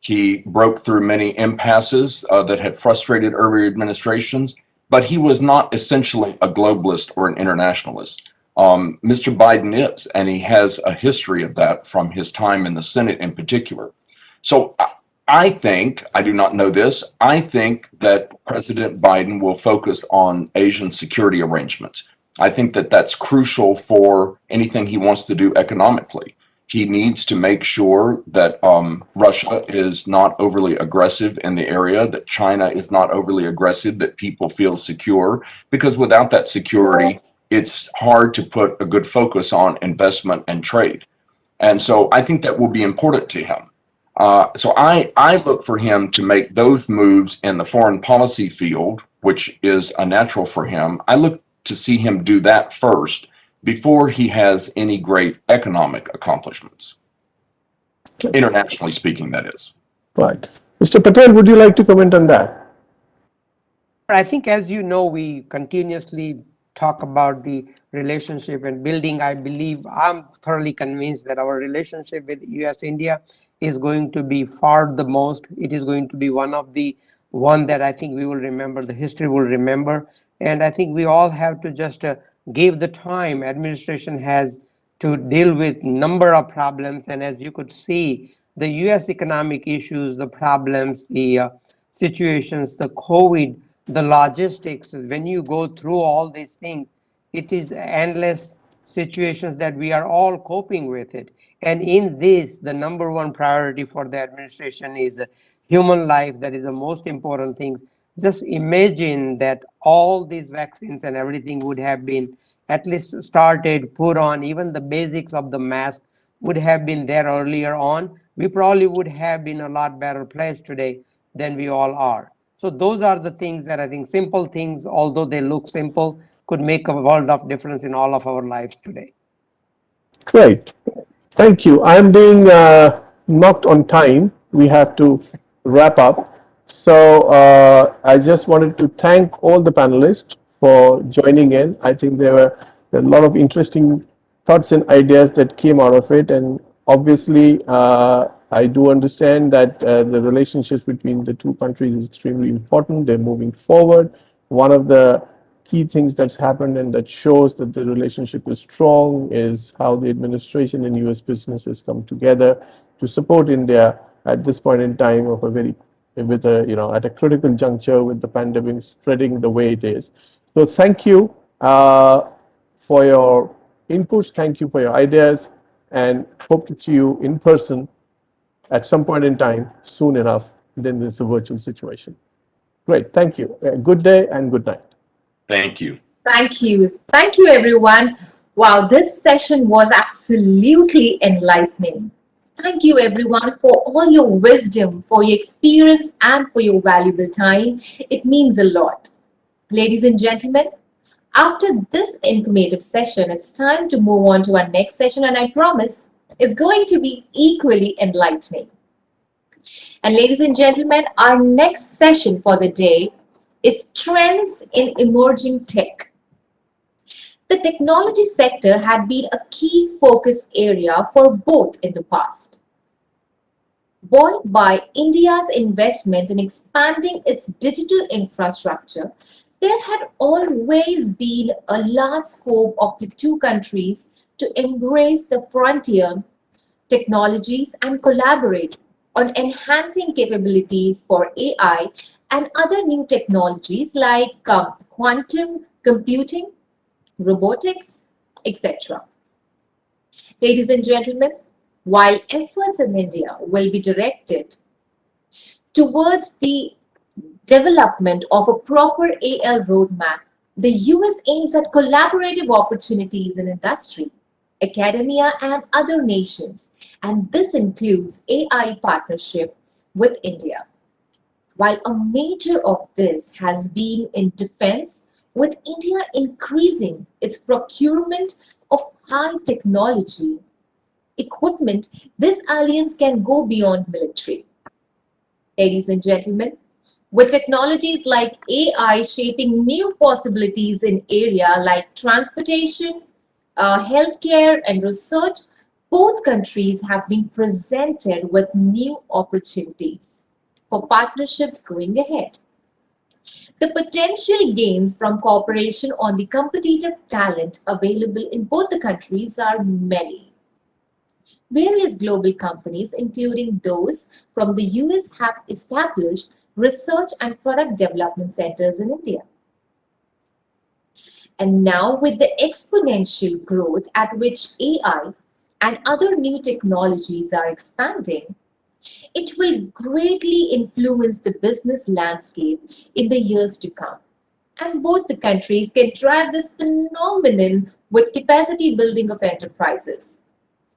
he broke through many impasses that had frustrated earlier administrations, but he was not essentially a globalist or an internationalist. Mr. Biden is, and he has a history of that from his time in the Senate in particular. So I think, I do not know this, I think that President Biden will focus on Asian security arrangements. I think that that's crucial for anything he wants to do economically. He needs to make sure that Russia is not overly aggressive in the area, that China is not overly aggressive, that people feel secure, because without that security, it's hard to put a good focus on investment and trade. And so I think that will be important to him. So I look for him to make those moves in the foreign policy field, which is a natural for him. I look to see him do that first before he has any great economic accomplishments. Internationally speaking, that is. Right. Mr. Patel, would you like to comment on that? I think, as you know, we continuously talk about the relationship and building. I believe, I'm thoroughly convinced that our relationship with US-India is going to be far the most. It is going to be one that I think we will remember, the history will remember. And I think we all have to just give the time. Administration has to deal with number of problems. And as you could see, the US economic issues, the problems, the situations, the COVID, the logistics, when you go through all these things, it is endless situations that we are all coping with it. And in this, the number one priority for the administration is human life. That is the most important thing. Just imagine that all these vaccines and everything would have been at least started, put on, even the basics of the mask would have been there earlier on. We probably would have been a lot better place today than we all are. So those are the things that I think, simple things, although they look simple, could make a world of difference in all of our lives today. Great. Thank you. I'm being knocked on time. We have to wrap up. So I just wanted to thank all the panelists for joining in. I think there were a lot of interesting thoughts and ideas that came out of it. And obviously, I do understand that the relationships between the two countries is extremely important. They're moving forward. One of the key things that's happened and that shows that the relationship is strong is how the administration and US businesses come together to support India at this point in time of a very, with a, at a critical juncture with the pandemic spreading the way it is. So thank you for your inputs. Thank you for your ideas, and hope to see you in person at some point in time soon enough. Then it's a virtual situation. Great. Thank you. Good day and good night. Thank you. Thank you. Thank you, everyone. Wow, this session was absolutely enlightening. Thank you, everyone, for all your wisdom, for your experience, and for your valuable time. It means a lot. Ladies and gentlemen, after this informative session, it's time to move on to our next session, and I promise it's going to be equally enlightening. And ladies and gentlemen, our next session for the day is Trends in Emerging Tech. The technology sector had been a key focus area for both in the past. Buoyed by India's investment in expanding its digital infrastructure, there had always been a large scope of the two countries to embrace the frontier technologies and collaborate on enhancing capabilities for AI and other new technologies like quantum computing, robotics, etc. Ladies and gentlemen, while efforts in India will be directed towards the development of a proper AL roadmap, the US aims at collaborative opportunities in industry, academia, and other nations, and this includes AI partnership with India. While a major of this has been in defense, with India increasing its procurement of high technology equipment, this alliance can go beyond military. Ladies and gentlemen, with technologies like AI shaping new possibilities in areas like transportation, healthcare, and research, both countries have been presented with new opportunities for partnerships going ahead. The potential gains from cooperation on the competitive talent available in both the countries are many. Various global companies, including those from the US, have established research and product development centers in India. And now, with the exponential growth at which AI and other new technologies are expanding, it will greatly influence the business landscape in the years to come. And both the countries can drive this phenomenon with capacity building of enterprises.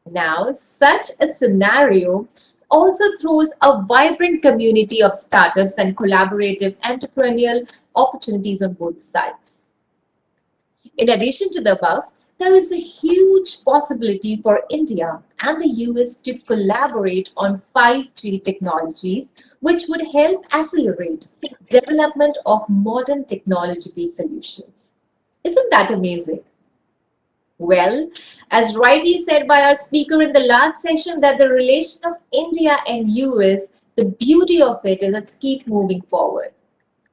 Now, such a scenario also throws a vibrant community of startups and collaborative entrepreneurial opportunities on both sides. In addition to the above, there is a huge possibility for India and the US to collaborate on 5G technologies, which would help accelerate development of modern technological solutions. Isn't that amazing? Well, as rightly said by our speaker in the last session, that the relation of India and US, the beauty of it is it's keep moving forward.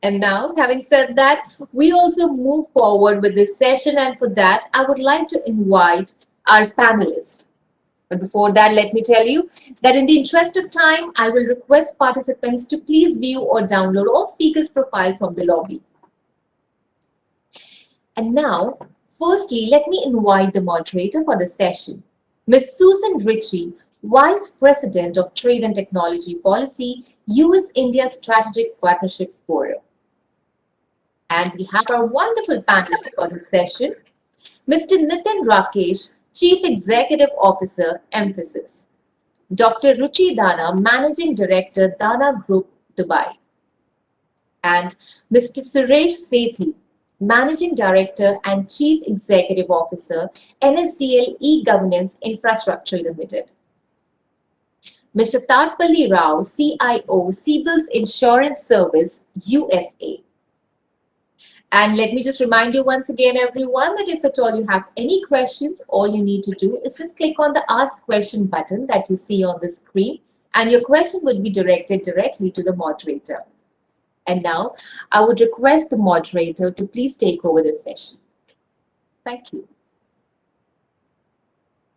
And now, having said that, we also move forward with this session, and for that, I would like to invite our panelists. But before that, let me tell you that in the interest of time, I will request participants to please view or download all speakers' profile from the lobby. And now, firstly, let me invite the moderator for the session, Ms. Susan Ritchie, Vice President of Trade and Technology Policy, US-India Strategic Partnership Forum. And we have our wonderful panelists for this session, Mr. Nitin Rakesh, Chief Executive Officer, Emphasis, Dr. Ruchi Dana, Managing Director, Dana Group, Dubai, and Mr. Suresh Sethi, Managing Director and Chief Executive Officer, NSDL E-Governance Infrastructure Limited. Mr. Tarpali Rao, CIO, Siebel's Insurance Service, USA. And let me just remind you once again, everyone, that if at all you have any questions, all you need to do is just click on the Ask Question button that you see on the screen, and your question would be directed directly to the moderator. And now, I would request the moderator to please take over this session. Thank you.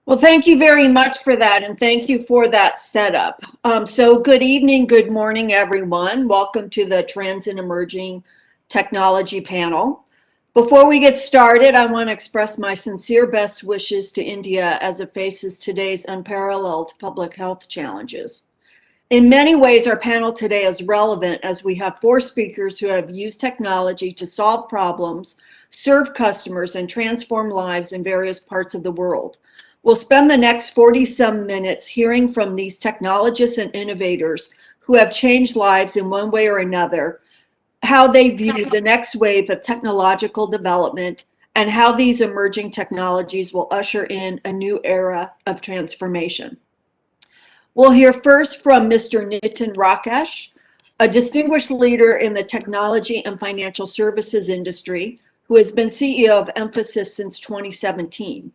Well, thank you very much for that, and thank you for that setup. So good evening, good morning, everyone. Welcome to the Trends in Emerging Technology panel. Before we get started, I want to express my sincere best wishes to India as it faces today's unparalleled public health challenges. In many ways, our panel today is relevant as we have 4 speakers who have used technology to solve problems, serve customers, and transform lives in various parts of the world. We'll spend the next 40-some minutes hearing from these technologists and innovators who have changed lives in one way or another, how they view the next wave of technological development, and how these emerging technologies will usher in a new era of transformation. We'll hear first from Mr. Nitin Rakesh, a distinguished leader in the technology and financial services industry, who has been CEO of Emphasis since 2017.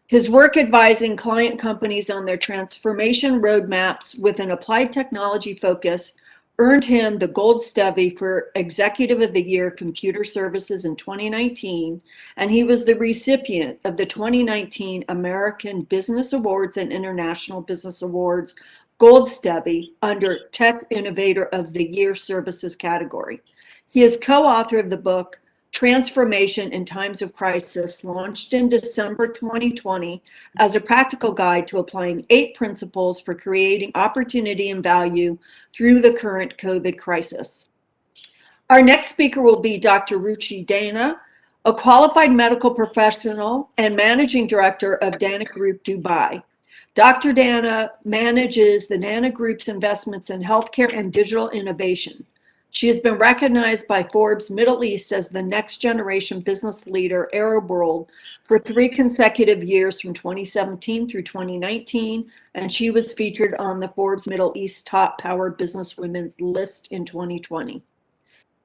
His work advising client companies on their transformation roadmaps with an applied technology focus earned him the Gold Stevie for Executive of the Year Computer Services in 2019, and he was the recipient of the 2019 American Business Awards and International Business Awards Gold Stevie under Tech Innovator of the Year Services category. He is co-author of the book Transformation in Times of Crisis, launched in December 2020 as a practical guide to applying 8 principles for creating opportunity and value through the current COVID crisis. Our next speaker will be Dr. Ruchi Dana, a qualified medical professional and managing director of Dana Group Dubai. Dr. Dana manages the Dana Group's investments in healthcare and digital innovation. She has been recognized by Forbes Middle East as the next generation business leader Arab world for 3 consecutive years from 2017 through 2019, and she was featured on the Forbes Middle East Top Power Business Women's list in 2020.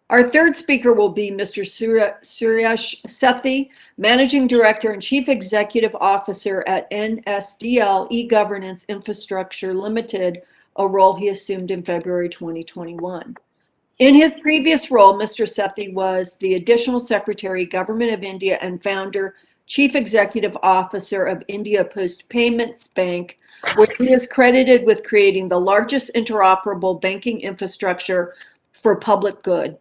Our third speaker will be Mr. Suresh Sethi, Managing Director and Chief Executive Officer at NSDL E-Governance Infrastructure Limited, a role he assumed in February 2021. In his previous role, Mr. Sethi was the Additional Secretary, Government of India, and founder, Chief Executive Officer of India Post Payments Bank, where he is credited with creating the largest interoperable banking infrastructure for public good.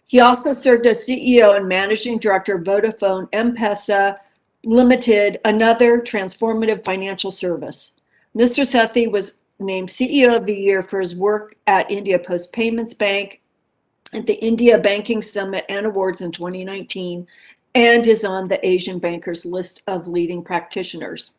He also served as CEO and Managing Director of Vodafone M-Pesa Limited, another transformative financial service. Mr. Sethi was named CEO of the Year for his work at India Post Payments Bank at the India Banking Summit and Awards in 2019, and is on the Asian Bankers list of leading practitioners.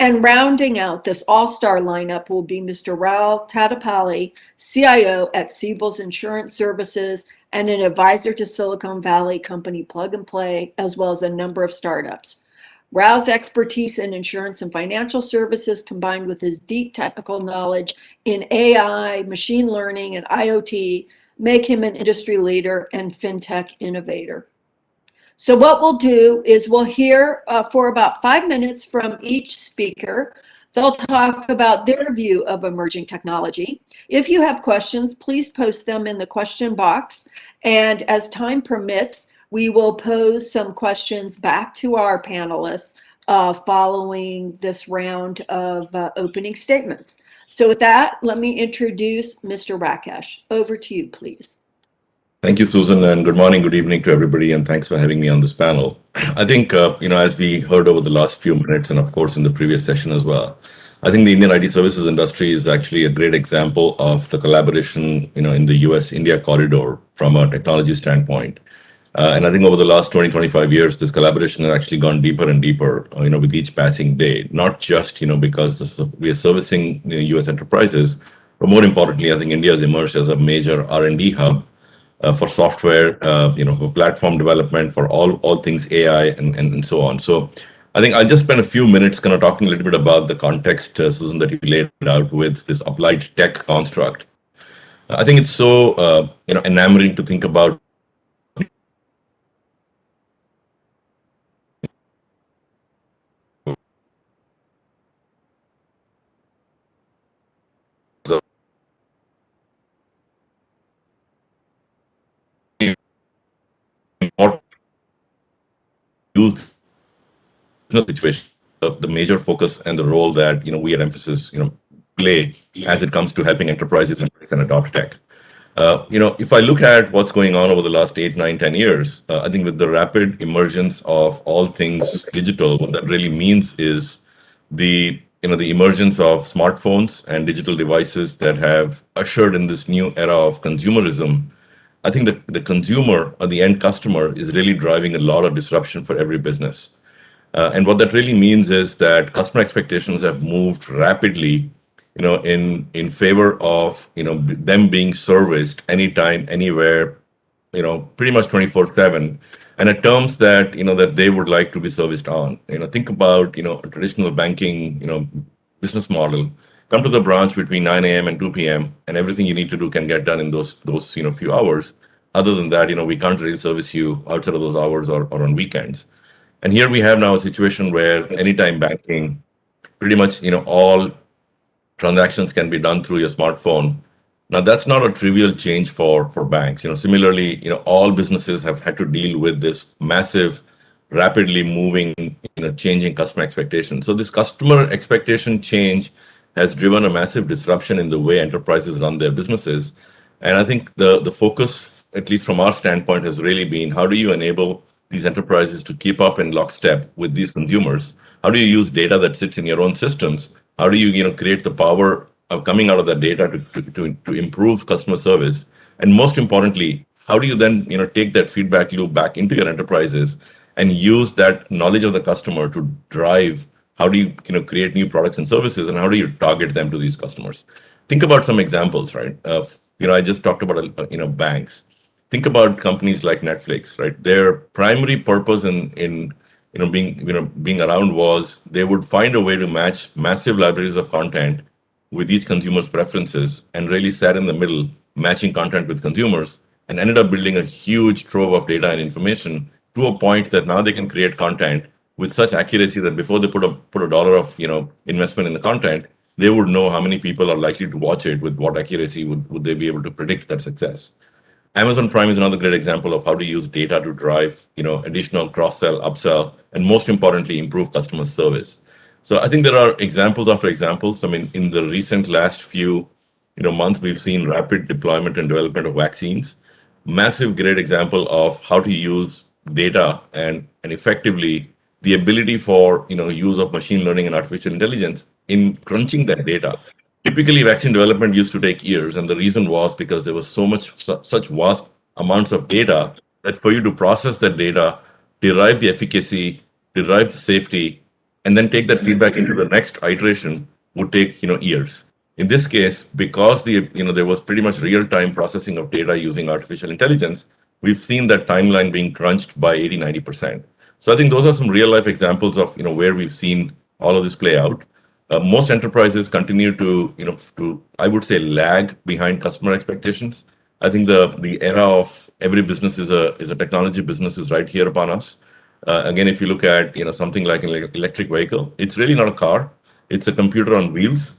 And rounding out this all-star lineup will be Mr. Rao Tadapalli, CIO at Siebel's Insurance Services and an advisor to Silicon Valley company Plug and Play, as well as a number of startups. Rao's expertise in insurance and financial services, combined with his deep technical knowledge in AI, machine learning, and IoT, make him an industry leader and fintech innovator. So what we'll do is we'll hear for about 5 minutes from each speaker. They'll talk about their view of emerging technology. If you have questions, please post them in the question box. And as time permits, we will pose some questions back to our panelists following this round of opening statements. So with that, let me introduce Mr. Rakesh. Over to you, please. Thank you, Susan, and good morning, good evening to everybody, and thanks for having me on this panel. I think, as we heard over the last few minutes, and of course in the previous session as well, I think the Indian IT services industry is actually a great example of the collaboration, in the US-India corridor from a technology standpoint. And I think over the last 20, 25 years, this collaboration has actually gone deeper and deeper, with each passing day, not just, because we are servicing US enterprises, but more importantly, I think India has emerged as a major R&D hub for software, for platform development, for all things AI and so on. So I think I'll just spend a few minutes kind of talking a little bit about the context, Susan, that you laid out with this applied tech construct. I think it's so enamoring to think about what use situation, the major focus and the role that we at Emphasis play as it comes to helping enterprises embrace and adopt tech. If I look at what's going on over the last 8, 9, 10 years, I think with the rapid emergence of all things digital, what that really means is the emergence of smartphones and digital devices that have ushered in this new era of consumerism. I think that the consumer or the end customer is really driving a lot of disruption for every business. And what that really means is that customer expectations have moved rapidly, in favor of them being serviced anytime, anywhere, pretty much 24/7, and at terms that that they would like to be serviced on. Think about a traditional banking business model. Come to the branch between 9 a.m. and 2 p.m. and everything you need to do can get done in those few hours. Other than that, we can't really service you outside of those hours or on weekends. And here we have now a situation where anytime banking, pretty much all transactions can be done through your smartphone. Now that's not a trivial change for banks. Similarly, all businesses have had to deal with this massive, rapidly moving, changing customer expectations. So this customer expectation change has driven a massive disruption in the way enterprises run their businesses. And I think the focus, at least from our standpoint, has really been how do you enable these enterprises to keep up in lockstep with these consumers? How do you use data that sits in your own systems? How do you create the power of coming out of that data to improve customer service? And most importantly, how do you then take that feedback loop back into your enterprises and use that knowledge of the customer to drive how do you create new products and services, and how do you target them to these customers? Think about some examples, right? I just talked about banks. Think about companies like Netflix, right? Their primary purpose in being around was they would find a way to match massive libraries of content with each consumer's preferences and really sat in the middle, matching content with consumers, and ended up building a huge trove of data and information to a point that now they can create content with such accuracy that before they put a dollar of investment in the content, they would know how many people are likely to watch it. With what accuracy would they be able to predict that success? Amazon Prime is another great example of how to use data to drive, additional cross-sell, upsell, and most importantly, improve customer service. So I think there are examples after examples. I mean, in the recent last few, months, we've seen rapid deployment and development of vaccines. Massive, great example of how to use data and effectively the ability for, use of machine learning and artificial intelligence in crunching that data. Typically, vaccine development used to take years, and the reason was because there was such vast amounts of data that for you to process that data, derive the efficacy, derive the safety, and then take that feedback into the next iteration would take years. In this case, because there was pretty much real-time processing of data using artificial intelligence, we've seen that timeline being crunched by 80-90%. So I think those are some real-life examples of where we've seen all of this play out. Most enterprises continue to I would say lag behind customer expectations. I think the era of every business is a technology business is right here upon us. Again, if you look at something like an electric vehicle, it's really not a car; it's a computer on wheels,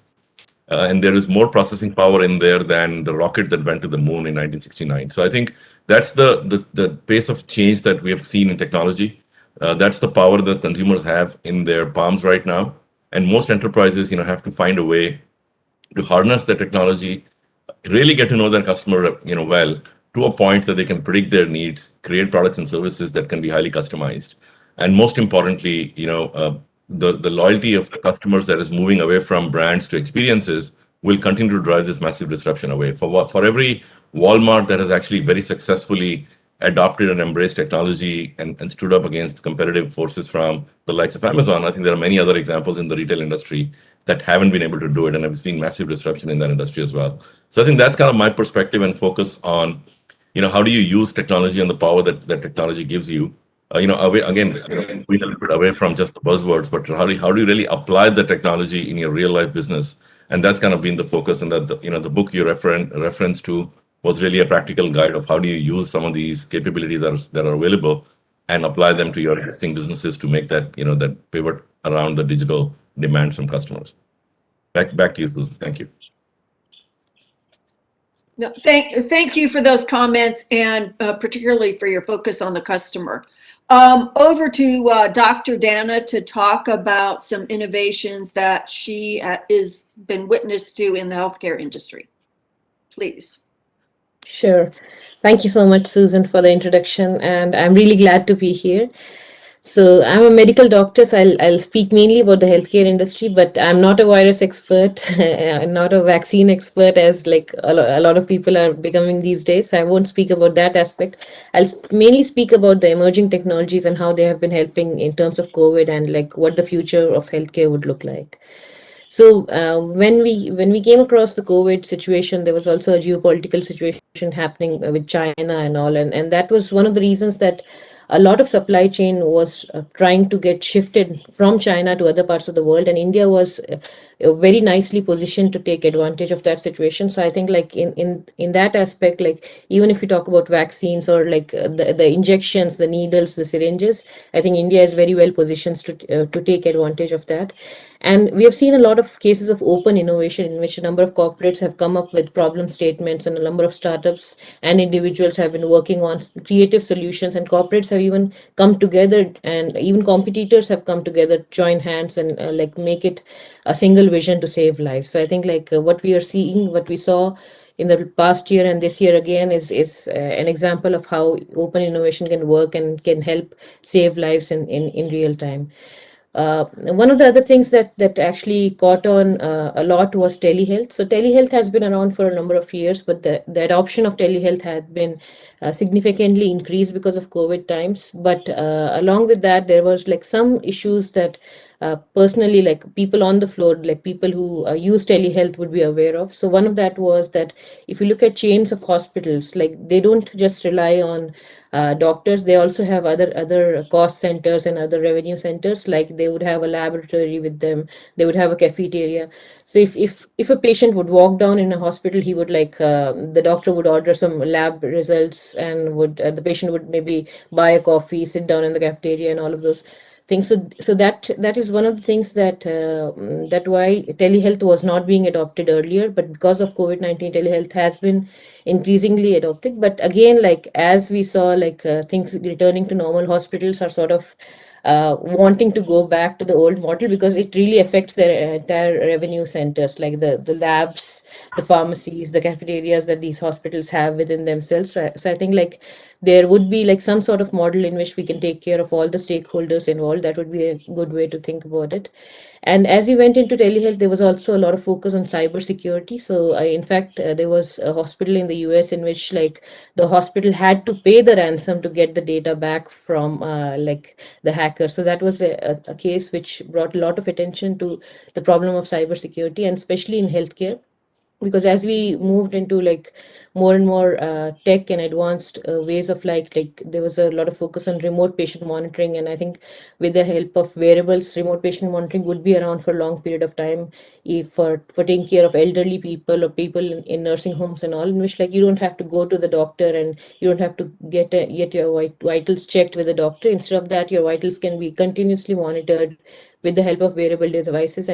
and there is more processing power in there than the rocket that went to the moon in 1969. So I think that's the pace of change that we have seen in technology. That's the power that consumers have in their palms right now. And most enterprises, have to find a way to harness the technology, really get to know their customer, well, to a point that they can predict their needs, create products and services that can be highly customized. And most importantly, the loyalty of the customers that is moving away from brands to experiences will continue to drive this massive disruption away. For every Walmart that has actually very successfully adopted and embraced technology and stood up against competitive forces from the likes of Amazon, I think there are many other examples in the retail industry that haven't been able to do it, and I've seen massive disruption in that industry as well. So I think that's kind of my perspective and focus on how do you use technology and the power that technology gives you? Away again, going a little bit away from just the buzzwords, but how do you really apply the technology in your real life business? And that's kind of been the focus. And that the book you reference to was really a practical guide of how do you use some of these capabilities that are available and apply them to your existing businesses to make that that pivot around the digital demands from customers. Back to you, Susan. Thank you. No, thank you for those comments, and particularly for your focus on the customer. Over to Dr. Dana to talk about some innovations that she is been witness to in the healthcare industry. Please. Sure. Thank you so much, Susan, for the introduction, and I'm really glad to be here. So I'm a medical doctor, so I'll speak mainly about the healthcare industry, but I'm not a virus expert, I'm not a vaccine expert, as like a lot of people are becoming these days. So I won't speak about that aspect. I'll mainly speak about the emerging technologies and how they have been helping in terms of COVID and like what the future of healthcare would look like. So when we came across the COVID situation, there was also a geopolitical situation happening with China and all, and that was one of the reasons that a lot of supply chain was trying to get shifted from China to other parts of the world, and India was very nicely positioned to take advantage of that situation. So I think like in that aspect, like even if we talk about vaccines or like the injections, the needles, the syringes, I think India is very well positioned to take advantage of that. And we have seen a lot of cases of open innovation in which a number of corporates have come up with problem statements, and a number of startups and individuals have been working on creative solutions, and corporates have even come together, and even competitors have come together, join hands, and like make it a single vision to save lives. So I think like what we are seeing, what we saw in the past year and this year again is an example of how open innovation can work and can help save lives in real time. One of the other things that actually caught on a lot was telehealth. So telehealth has been around for a number of years, but the adoption of telehealth had been significantly increased because of COVID times. But along with that, there was like some issues that personally, like people on the floor, like people who use telehealth would be aware of. So one of that was that if you look at chains of hospitals, like they don't just rely on doctors, they also have other cost centers and other revenue centers. Like they would have a laboratory with them, they would have a cafeteria. So if a patient would walk down in a hospital, he would like the doctor would order some lab results, and would the patient would maybe buy a coffee, sit down in the cafeteria, and all of those things. So that is one of the things that why telehealth was not being adopted earlier, but because of COVID-19, telehealth has been increasingly adopted. But again, like as we saw, like things returning to normal, hospitals are sort of wanting to go back to the old model because it really affects their entire revenue centers, like the labs, the pharmacies, the cafeterias that these hospitals have within themselves. So I think like there would be like some sort of model in which we can take care of all the stakeholders involved. That would be a good way to think about it. And as we went into telehealth, there was also a lot of focus on cybersecurity. So, in fact, there was a hospital in the US in which, like, the hospital had to pay the ransom to get the data back from, like, the hacker. So that was a case which brought a lot of attention to the problem of cybersecurity, and especially in healthcare, because as we moved into like more and more tech and advanced ways of like there was a lot of focus on remote patient monitoring. And I think with the help of wearables, remote patient monitoring would be around for a long period of time, if for taking care of elderly people or people in nursing homes and all, in which like you don't have to go to the doctor, and you don't have to get your vitals checked with the doctor. Instead of that, your vitals can be continuously monitored with the help of wearable devices.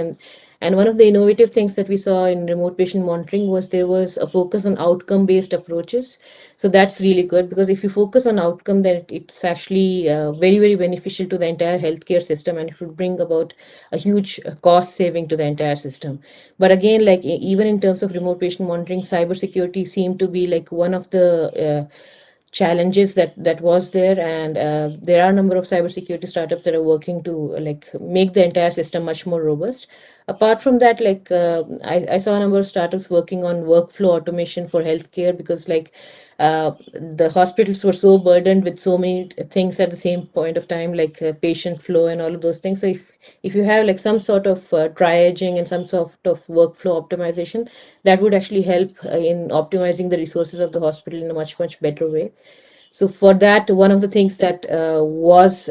And one of the innovative things that we saw in remote patient monitoring was there was a focus on outcome-based approaches. So that's really good, because if you focus on outcome, then it's actually very, very beneficial to the entire healthcare system, and it would bring about a huge cost saving to the entire system. But again, like even in terms of remote patient monitoring, cybersecurity seemed to be like one of the challenges that was there. And there are a number of cybersecurity startups that are working to like make the entire system much more robust. Apart from that, like I saw a number of startups working on workflow automation for healthcare, because like the hospitals were so burdened with so many things at the same point of time, like patient flow and all of those things. So if you have like some sort of triaging and some sort of workflow optimization, that would actually help in optimizing the resources of the hospital in a much better way. So for that, one of the things that was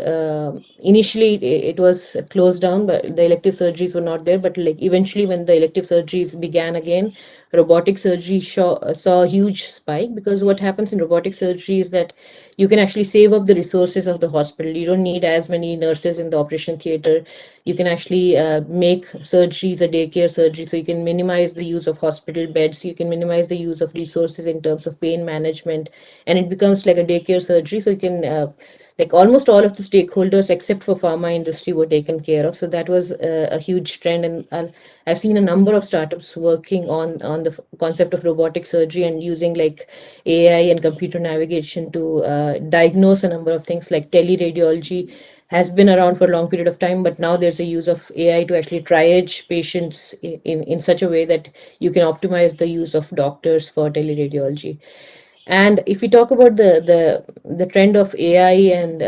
initially it was closed down, but the elective surgeries were not there. But like eventually, when the elective surgeries began again, robotic surgery saw a huge spike, because what happens in robotic surgery is that you can actually save up the resources of the hospital. You don't need as many nurses in the operation theater. You can actually make surgeries a daycare surgery, so you can minimize the use of hospital beds. You can minimize the use of resources in terms of pain management, and it becomes like a daycare surgery. So you can like almost all of the stakeholders except for pharma industry were taken care of. So that was a huge trend, and I've seen a number of startups working on the concept of robotic surgery and using like AI and computer navigation to diagnose a number of things. Like teleradiology has been around for a long period of time, but now there's a use of AI to actually triage patients in such a way that you can optimize the use of doctors for teleradiology. And if we talk about the trend of AI and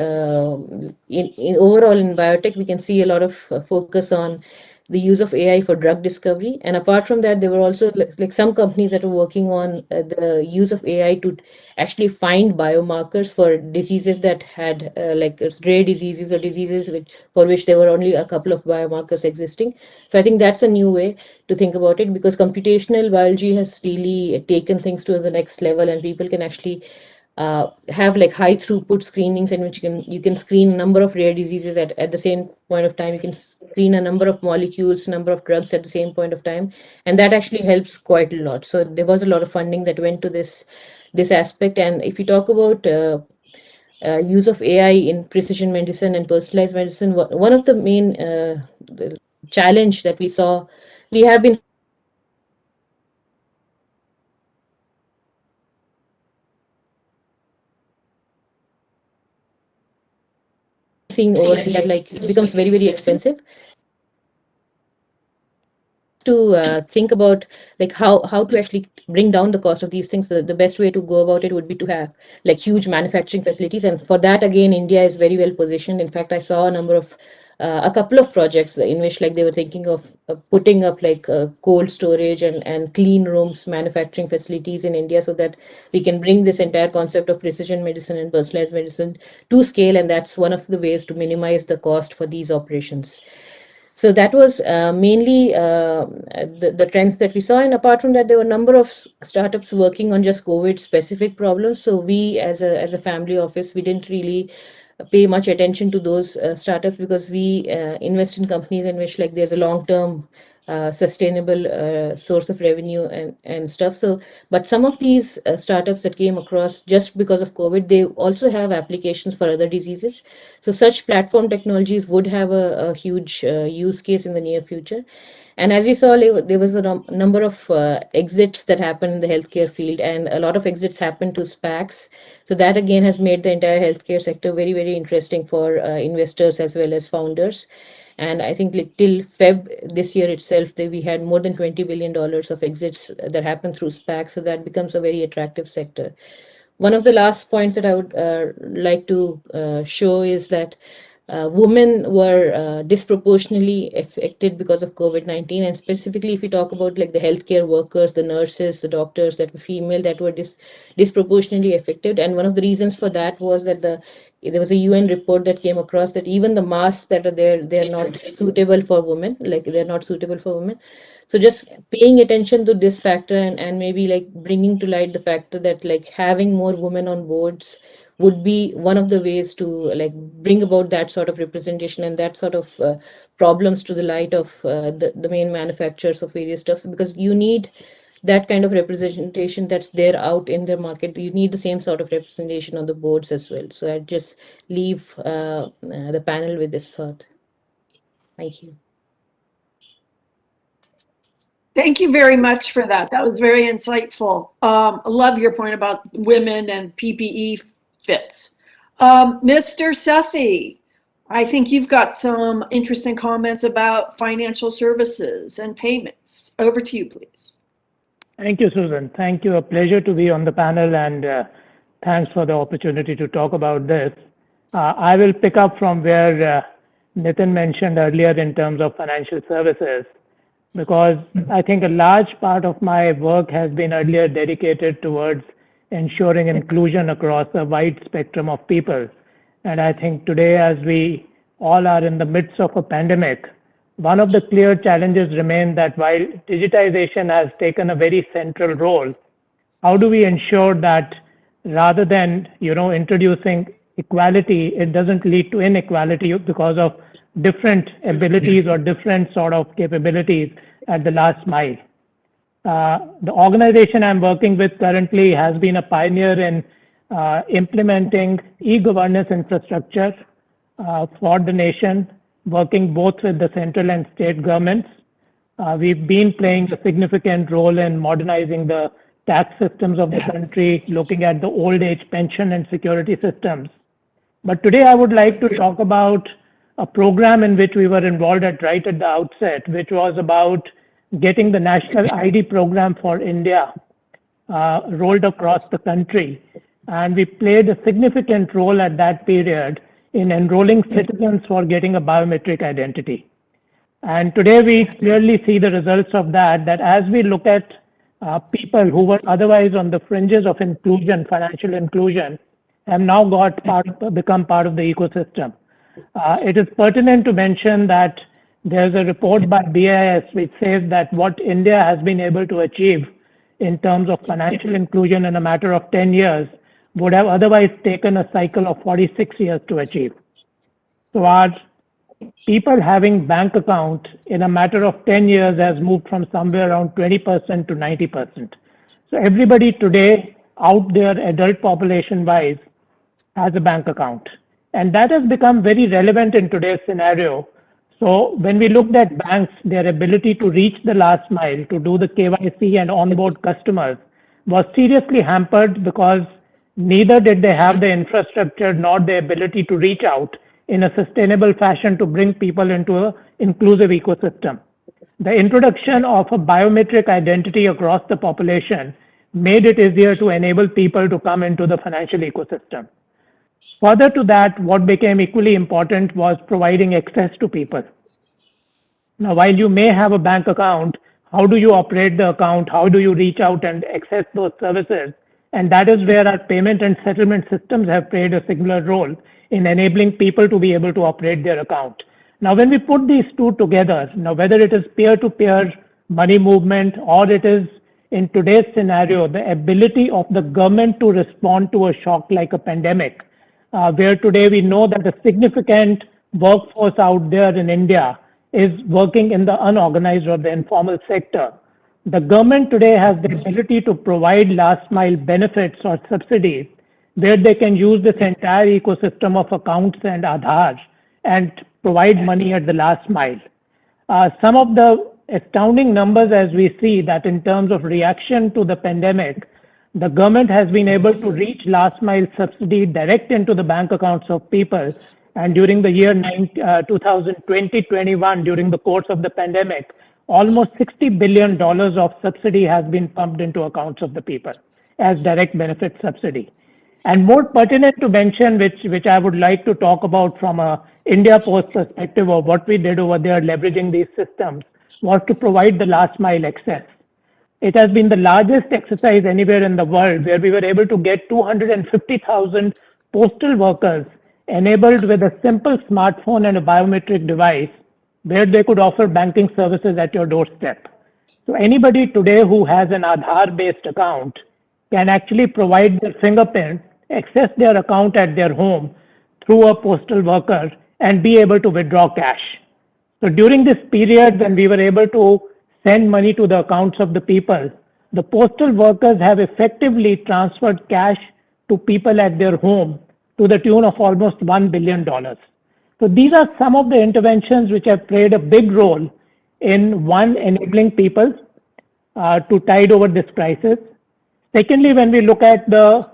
in overall in biotech, we can see a lot of focus on the use of AI for drug discovery. And apart from that, there were also like some companies that were working on the use of AI to actually find biomarkers for diseases that had like rare diseases or diseases for which there were only a couple of biomarkers existing. So I think that's a new way to think about it, because computational biology has really taken things to the next level, and people can actually have like high throughput screenings in which you can screen a number of rare diseases at the same point of time. You can screen a number of molecules, number of drugs at the same point of time, and that actually helps quite a lot. So there was a lot of funding that went to this aspect. And if you talk about use of AI in precision medicine and personalized medicine, one of the main challenge that we have been seeing over that, like it becomes very expensive to think about like how to actually bring down the cost of these things. The best way to go about it would be to have like huge manufacturing facilities, and for that again India is very well positioned. In fact, I saw a couple of projects in which like they were thinking of putting up like cold storage and clean rooms manufacturing facilities in India, so that we can bring this entire concept of precision medicine and personalized medicine to scale, and that's one of the ways to minimize the cost for these operations. So that was mainly the trends that we saw. And apart from that, there were a number of startups working on just COVID specific problems. So we as a family office, we didn't really pay much attention to those startups, because we invest in companies in which like there's a long term sustainable source of revenue and stuff. So but some of these startups that came across just because of COVID, they also have applications for other diseases. So such platform technologies would have a huge use case in the near future. And as we saw, there was a number of exits that happened in the healthcare field, and a lot of exits happened to SPACs. So that again has made the entire healthcare sector very interesting for investors as well as founders. And I think like till Feb this year itself, we had more than $20 billion of exits that happened through SPACs. So that becomes a very attractive sector. One of the last points that I would like to show is that women were disproportionately affected because of COVID-19, and specifically if you talk about like the healthcare workers, the nurses, the doctors that were female, that were disproportionately affected. And one of the reasons for that was that there was a UN report that came across that even the masks that are there, they're not suitable for women, like they're not suitable for women. So just paying attention to this factor, and maybe like bringing to light the factor that like having more women on boards would be one of the ways to like bring about that sort of representation and that sort of problems to the light of the main manufacturers of various stuffs, because you need that kind of representation that's there out in the market. You need the same sort of representation on the boards as well. So I just leave the panel with this thought. Thank you. Thank you very much for that. That was very insightful. I love your point about women and PPE fits. Mr. Sethi, I think you've got some interesting comments about financial services and payments. Over to you, please. Thank you, Susan. Thank you. A pleasure to be on the panel, and thanks for the opportunity to talk about this. I will pick up from where Nitin mentioned earlier in terms of financial services, because I think a large part of my work has been earlier dedicated towards ensuring inclusion across a wide spectrum of people. And I think today, as we all are in the midst of a pandemic, one of the clear challenges remain that while digitization has taken a very central role, how do we ensure that rather than introducing equality, it doesn't lead to inequality because of different abilities or different sort of capabilities at the last mile. The organization I'm working with currently has been a pioneer in implementing e-governance infrastructure for the nation, working both with the central and state governments. We've been playing a significant role in modernizing the tax systems of the country, looking at the old age pension and security systems. But today I would like to talk about a program in which we were involved right at the outset, which was about getting the National ID program for India rolled across the country. And we played a significant role at that period in enrolling citizens for getting a biometric identity. And today we clearly see the results of that as we look at people who were otherwise on the fringes of inclusion, financial inclusion, have now become part of the ecosystem. It is pertinent to mention that there's a report by BIS which says that what India has been able to achieve in terms of financial inclusion in a matter of 10 years would have otherwise taken a cycle of 46 years to achieve. So our people having bank account in a matter of 10 years has moved from somewhere around 20% to 90%. So everybody today out there, adult population wise, has a bank account. And that has become very relevant in today's scenario. So when we looked at banks, their ability to reach the last mile, to do the KYC and onboard customers was seriously hampered because neither did they have the infrastructure nor the ability to reach out in a sustainable fashion to bring people into an inclusive ecosystem. The introduction of a biometric identity across the population made it easier to enable people to come into the financial ecosystem. Further to that, what became equally important was providing access to people. Now, while you may have a bank account, how do you operate the account? How do you reach out and access those services? And that is where our payment and settlement systems have played a singular role in enabling people to be able to operate their account. Now, when we put these two together, now whether it is peer-to-peer money movement or it is in today's scenario, the ability of the government to respond to a shock like a pandemic, where today we know that a significant workforce out there in India is working in the unorganized or the informal sector. The government today has the ability to provide last mile benefits or subsidies where they can use this entire ecosystem of accounts and Aadhaar and provide money at the last mile. Some of the astounding numbers as we see that in terms of reaction to the pandemic, the government has been able to reach last mile subsidy direct into the bank accounts of people. And during the year 2020-21, during the course of the pandemic, almost $60 billion of subsidy has been pumped into accounts of the people as direct benefit subsidy. And more pertinent to mention, which I would like to talk about from a India Post perspective of what we did over there leveraging these systems, was to provide the last mile access. It has been the largest exercise anywhere in the world where we were able to get 250,000 postal workers enabled with a simple smartphone and a biometric device where they could offer banking services at your doorstep. So anybody today who has an Aadhaar-based account can actually provide their fingerprint, access their account at their home through a postal worker and be able to withdraw cash. So during this period when we were able to send money to the accounts of the people, the postal workers have effectively transferred cash to people at their home to the tune of almost $1 billion. So these are some of the interventions which have played a big role in one, enabling people to tide over this crisis. Secondly, when we look at the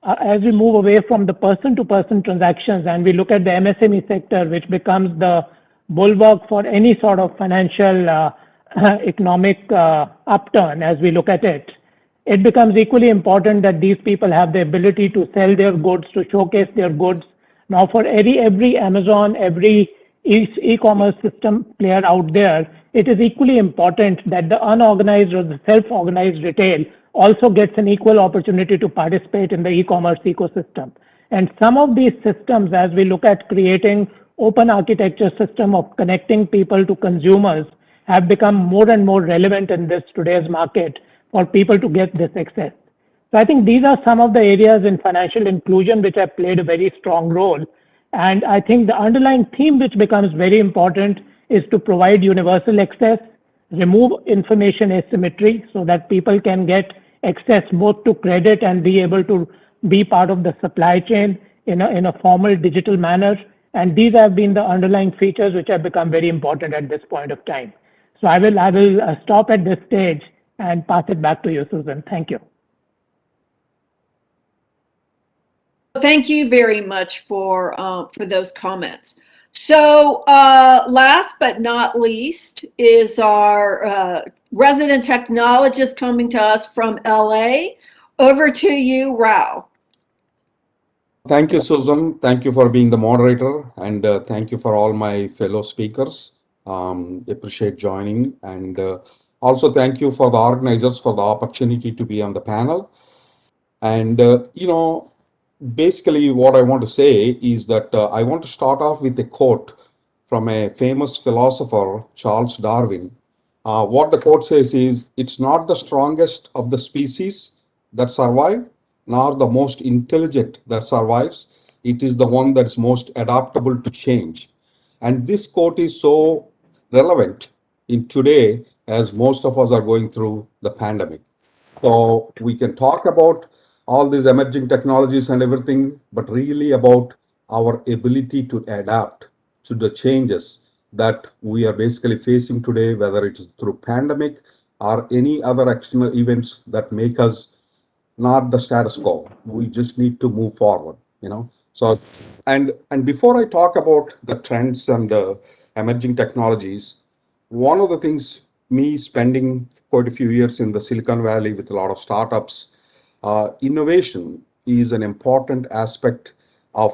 as we move away from the person-to-person transactions and we look at the MSME sector, which becomes the bulwark for any sort of financial economic upturn as we look at it, it becomes equally important that these people have the ability to sell their goods, to showcase their goods. Now, for every Amazon, every e-commerce system player out there, it is equally important that the unorganized or the self-organized retail also gets an equal opportunity to participate in the e-commerce ecosystem. And some of these systems, as we look at creating open architecture system of connecting people to consumers, have become more and more relevant in this today's market for people to get this access. So I think these are some of the areas in financial inclusion which have played a very strong role. And I think the underlying theme which becomes very important is to provide universal access, remove information asymmetry so that people can get access both to credit and be able to be part of the supply chain in a formal digital manner. And these have been the underlying features which have become very important at this point of time. So I will stop at this stage and pass it back to you, Susan. Thank you. Thank you very much for those comments. So last but not least is our resident technologist coming to us from LA. Over to you, Rao. Thank you, Susan. Thank you for being the moderator, and thank you for all my fellow speakers. Appreciate joining, and also thank you for the organizers for the opportunity to be on the panel. And basically what I want to say is that I want to start off with a quote from a famous philosopher, Charles Darwin. What the quote says is, "It's not the strongest of the species that survive, nor the most intelligent that survives. It is the one that's most adaptable to change." And this quote is so relevant in today as most of us are going through the pandemic. So we can talk about all these emerging technologies and everything, but really about our ability to adapt to the changes that we are basically facing today, whether it's through pandemic or any other external events that make us not the status quo. We just need to move forward, So, and before I talk about the trends and the emerging technologies, one of the things, me spending quite a few years in the Silicon Valley with a lot of startups, innovation is an important aspect of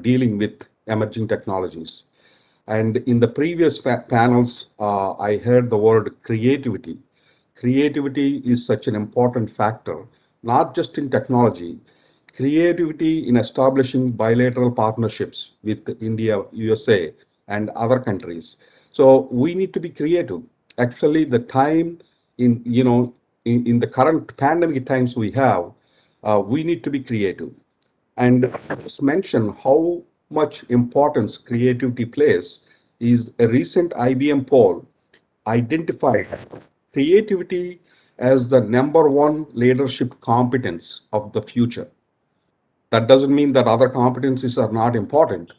dealing with emerging technologies. And in the previous panels, I heard the word creativity. Creativity is such an important factor, not just in technology. Creativity in establishing bilateral partnerships with India, USA, and other countries. So we need to be creative. Actually, the time in the current pandemic times we have, we need to be creative. And just mention how much importance creativity plays is a recent IBM poll identified creativity as the #1 leadership competence of the future. That doesn't mean that other competencies are not important,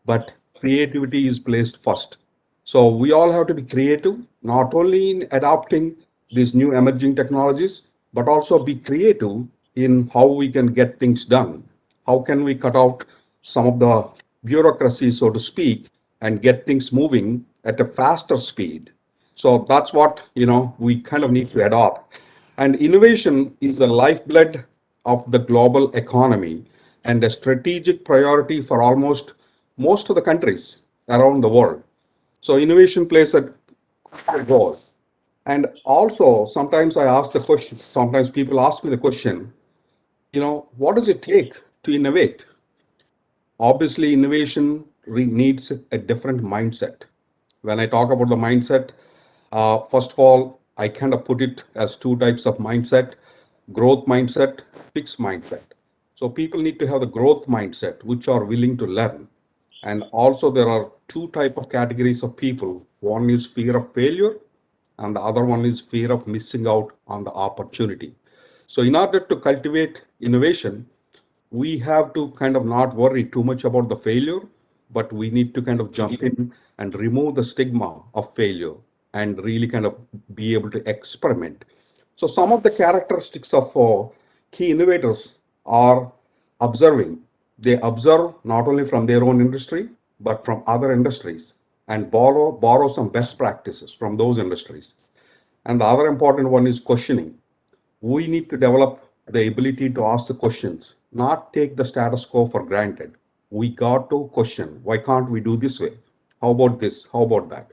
but creativity is placed first. So we all have to be creative, not only in adopting these new emerging technologies, but also be creative in how we can get things done. How can we cut out some of the bureaucracy, so to speak, and get things moving at a faster speed? So that's what, we kind of need to adopt. And innovation is the lifeblood of the global economy and a strategic priority for almost most of the countries around the world. So innovation plays a role. And also, sometimes I ask the question, sometimes people ask me the question, what does it take to innovate? Obviously, innovation needs a different mindset. When I talk about the mindset, first of all, I kind of put it as two types of mindset: growth mindset, fixed mindset. So people need to have the growth mindset, which are willing to learn. And also there are two types of categories of people. One is fear of failure, and the other one is fear of missing out on the opportunity. So in order to cultivate innovation, we have to kind of not worry too much about the failure, but we need to kind of jump in and remove the stigma of failure and really kind of be able to experiment. So some of the characteristics of key innovators are observing. They observe not only from their own industry, but from other industries and borrow some best practices from those industries. And the other important one is questioning. We need to develop the ability to ask the questions, not take the status quo for granted. We got to question, why can't we do this way? How about this? How about that?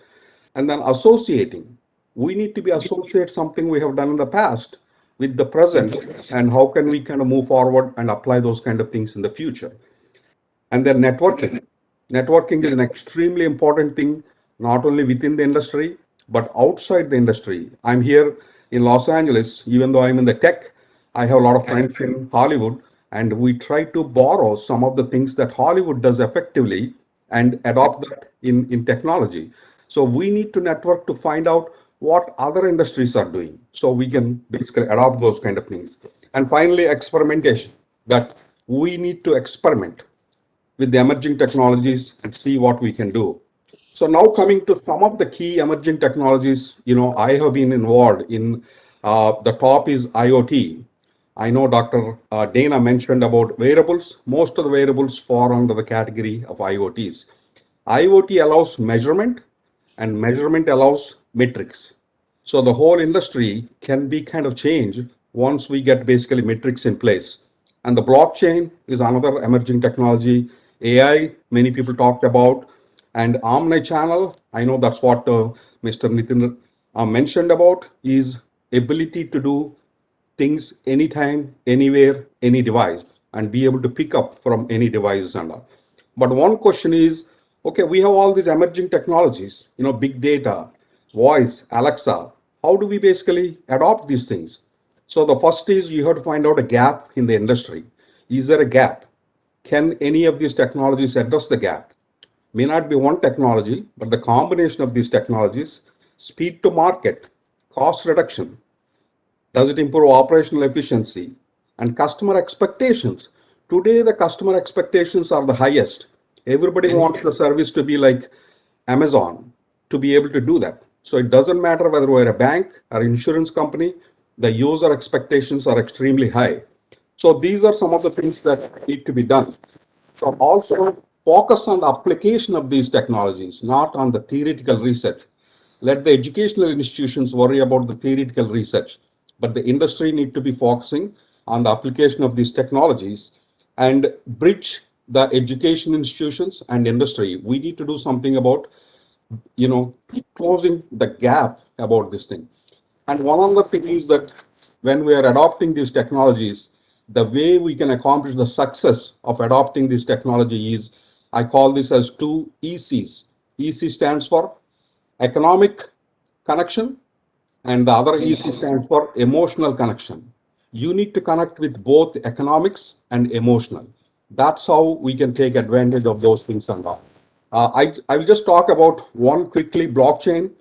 And then associating. We need to be associate something we have done in the past with the present, and how can we kind of move forward and apply those kind of things in the future. And then networking. Networking is an extremely important thing, not only within the industry, but outside the industry. I'm here in Los Angeles, even though I'm in the tech, I have a lot of friends in Hollywood, and we try to borrow some of the things that Hollywood does effectively and adopt that in technology. So we need to network to find out what other industries are doing, so we can basically adopt those kind of things. And finally, experimentation, that we need to experiment with the emerging technologies and see what we can do. So now coming to some of the key emerging technologies, I have been involved in. The top is IoT. I know Dr. Dana mentioned about wearables. Most of the wearables fall under the category of IoTs. IoT allows measurement, and measurement allows metrics. So the whole industry can be kind of changed once we get basically metrics in place. And the blockchain is another emerging technology. AI, many people talked about, and omni-channel, I know that's what Mr. Nitin mentioned about, is ability to do things anytime, anywhere, any device, and be able to pick up from any device and all. But one question is, okay, we have all these emerging technologies, big data, voice, Alexa. How do we basically adopt these things? So the first is you have to find out a gap in the industry. Is there a gap? Can any of these technologies address the gap? May not be one technology, but the combination of these technologies, speed to market, cost reduction, does it improve operational efficiency, and customer expectations? Today, the customer expectations are the highest. Everybody wants the service to be like Amazon, to be able to do that. So it doesn't matter whether we're a bank or insurance company, the user expectations are extremely high. So these are some of the things that need to be done. So also focus on the application of these technologies, not on the theoretical research. Let the educational institutions worry about the theoretical research, but the industry need to be focusing on the application of these technologies and bridge the education institutions and industry. We need to do something about, closing the gap about this thing. And one of the things is that when we are adopting these technologies, the way we can accomplish the success of adopting this technology is, I call this as 2 ECs. EC stands for economic connection, and the other EC stands for emotional connection. You need to connect with both economics and emotional. That's how we can take advantage of those things and all. I will just talk about one quickly, blockchain.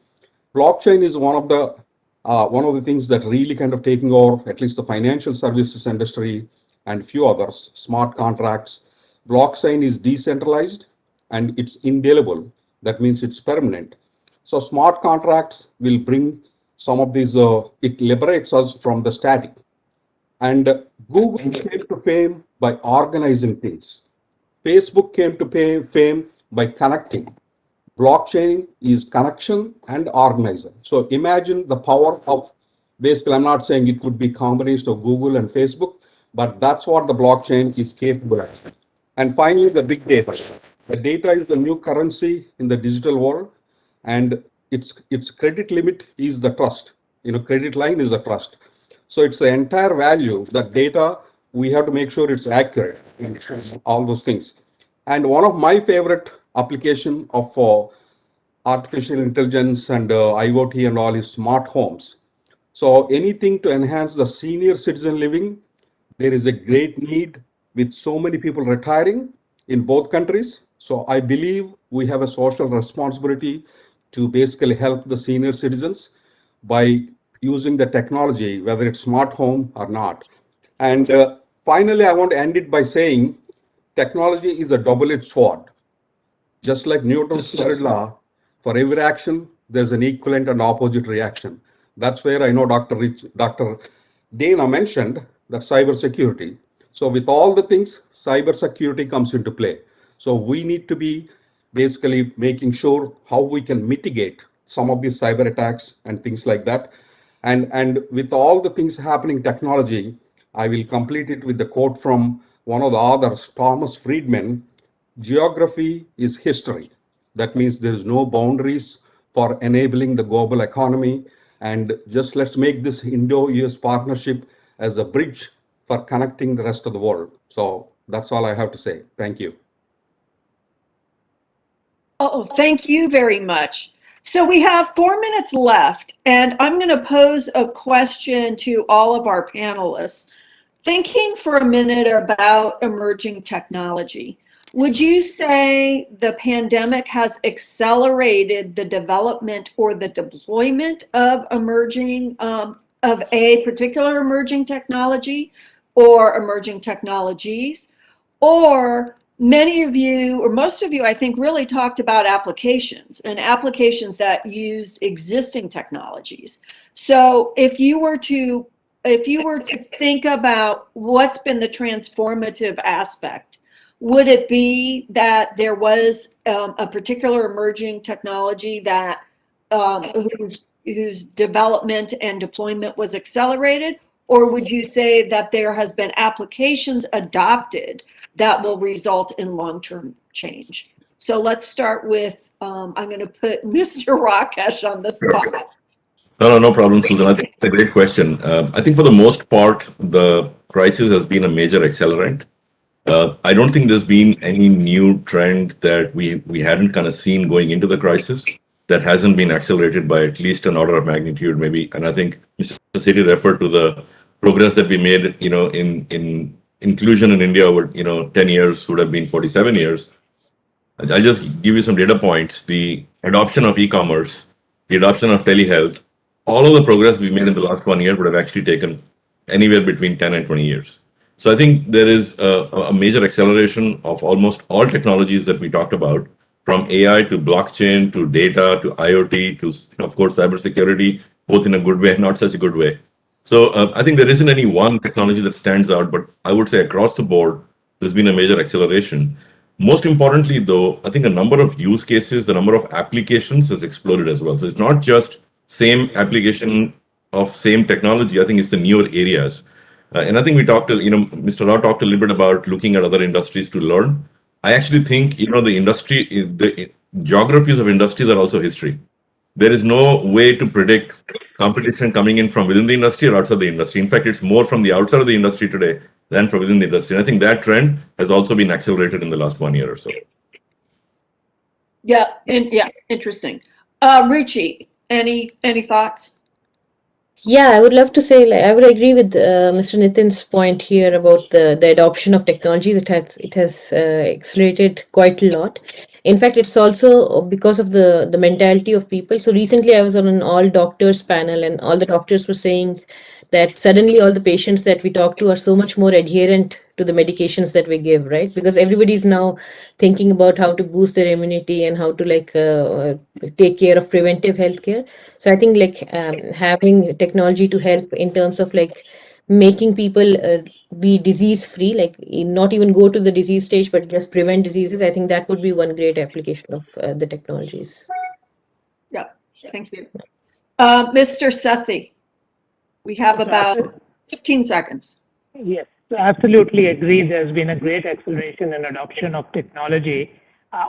Blockchain is one of the things that really kind of taking over at least the financial services industry and few others. Smart contracts. Blockchain is decentralized and it's indelible. That means it's permanent. So smart contracts will bring some of these. It liberates us from the static. And Google came to fame by organizing things. Facebook came to fame by connecting. Blockchain is connection and organizer. So imagine the power of, basically, I'm not saying it would be combination of Google and Facebook, but that's what the blockchain is capable of. And finally, the big data. The data is the new currency in the digital world, and its credit limit is the trust. Credit line is a trust. So it's the entire value, that data, we have to make sure it's accurate, all those things. And one of my favorite application of artificial intelligence and IoT and all is smart homes. So anything to enhance the senior citizen living, there is a great need with so many people retiring in both countries. So I believe we have a social responsibility to basically help the senior citizens by using the technology, whether it's smart home or not. And finally, I want to end it by saying technology is a double-edged sword. Just like Newton's third law, for every action, there's an equivalent and opposite reaction. That's where I know Dr. Dana mentioned that cybersecurity. So with all the things, cybersecurity comes into play. So we need to be basically making sure how we can mitigate some of these cyber attacks and things like that. And with all the things happening technology, I will complete it with the quote from one of the authors, Thomas Friedman: geography is history. That means there is no boundaries for enabling the global economy. And just let's make this Indo-US partnership as a bridge for connecting the rest of the world. So that's all I have to say. Thank you. Oh, thank you very much. So we have 4 minutes left, and I'm going to pose a question to all of our panelists. Thinking for a minute about emerging technology, would you say the pandemic has accelerated the development or the deployment of of a particular emerging technology or emerging technologies? Or many of you, or most of you, I think, really talked about applications and applications that used existing technologies. So if you were to think about what's been the transformative aspect, would it be that there was a particular emerging technology that whose development and deployment was accelerated? Or would you say that there has been applications adopted that will result in long-term change? So let's start with, I'm going to put Mr. Rakesh on the spot. No problem, Susan. I think it's a great question. I think for the most part, the crisis has been a major accelerant. I don't think there's been any new trend that we hadn't kind of seen going into the crisis that hasn't been accelerated by at least an order of magnitude, maybe. And I think Mr. Sethi referred to the progress that we made, in inclusion in India over, 10 years would have been 47 years. I'll just give you some data points. The adoption of e-commerce, the adoption of telehealth, all of the progress we made in the last 1 year would have actually taken anywhere between 10 and 20 years. So I think there is a major acceleration of almost all technologies that we talked about, from AI to blockchain to data to IoT to, of course, cybersecurity, both in a good way and not such a good way. So I think there isn't any one technology that stands out, but I would say across the board, there's been a major acceleration. Most importantly, though, I think the number of use cases, the number of applications has exploded as well. So it's not just same application of same technology. I think it's the newer areas. And I think we talked, Mr. Rao talked a little bit about looking at other industries to learn. I actually think, the geographies of industries are also history. There is no way to predict competition coming in from within the industry or outside the industry. In fact, it's more from the outside of the industry today than from within the industry. And I think that trend has also been accelerated in the last 1 year or so. Yeah, interesting. Ruchi, any thoughts? Yeah, I would love to say, I would agree with Mr. Nitin's point here about the adoption of technologies. It has accelerated quite a lot. In fact, it's also because of the mentality of people. So recently I was on an all doctors panel, and all the doctors were saying that suddenly all the patients that we talk to are so much more adherent to the medications that we give, right? Because everybody's now thinking about how to boost their immunity and how to take care of preventive healthcare. So I think having technology to help in terms of making people be disease free, not even go to the disease stage, but just prevent diseases. I think that would be one great application of the technologies. Yeah, thank you. Mr. Sethi, we have about 15 seconds. Yes, absolutely agree. There's been a great acceleration in adoption of technology.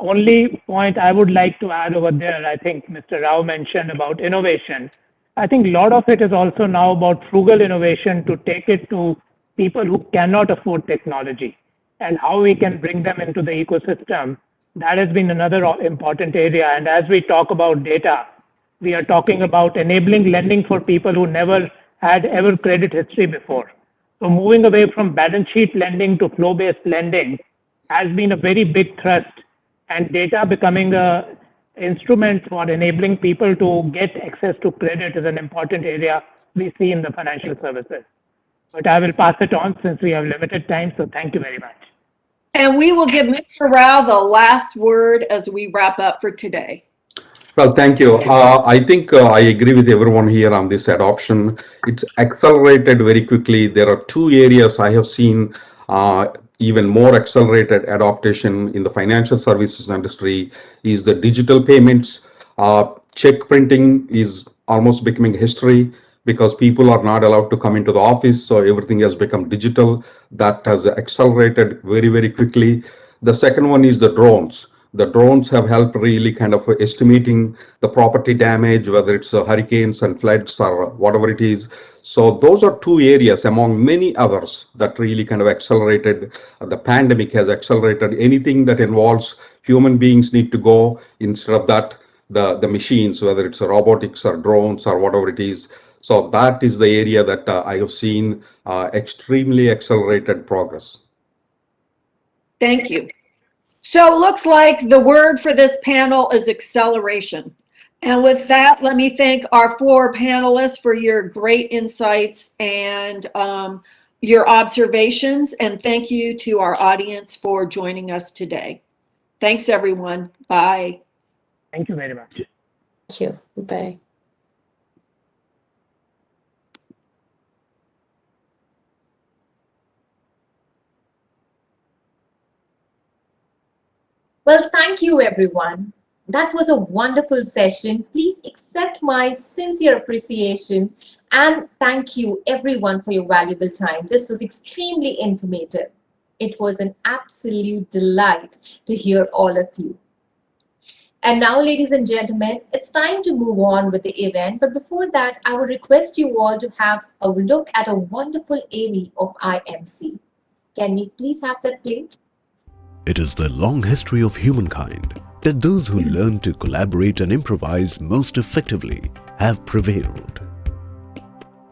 Only point I would like to add over there, I think Mr. Rao mentioned about innovation. I think a lot of it is also now about frugal innovation to take it to people who cannot afford technology and how we can bring them into the ecosystem. That has been another important area. And as we talk about data, we are talking about enabling lending for people who never had ever credit history before. So moving away from balance sheet lending to flow-based lending has been a very big thrust, and data becoming a instrument for enabling people to get access to credit is an important area we see in the financial services. But I will pass it on since we have limited time, so thank you very much. And we will give Mr. Rao the last word as we wrap up for today. Well, thank you. I think I agree with everyone here on this adoption. It's accelerated very quickly. There are two areas I have seen even more accelerated adaptation in the financial services industry is the digital payments. Check printing is almost becoming history because people are not allowed to come into the office, so everything has become digital. That has accelerated very, very quickly. The second one is the drones. The drones have helped really kind of estimating the property damage, whether it's hurricanes and floods or whatever it is. So those are two areas among many others that really kind of accelerated. The pandemic has accelerated anything that involves human beings need to go. Instead of that, the machines, whether it's robotics or drones or whatever it is. So that is the area that I have seen extremely accelerated progress. Thank you. So it looks like the word for this panel is acceleration. And with that, let me thank our four panelists for your great insights and your observations. And thank you to our audience for joining us today. Thanks, everyone. Bye. Thank you very much. Thank you. Bye. Well, thank you, everyone. That was a wonderful session. Please accept my sincere appreciation and thank you, everyone, for your valuable time. This was extremely informative. It was an absolute delight to hear all of you. And now, ladies and gentlemen, it's time to move on with the event. But before that, I would request you all to have a look at a wonderful AV of IMC. Can we please have that played? It is the long history of humankind that those who learn to collaborate and improvise most effectively have prevailed.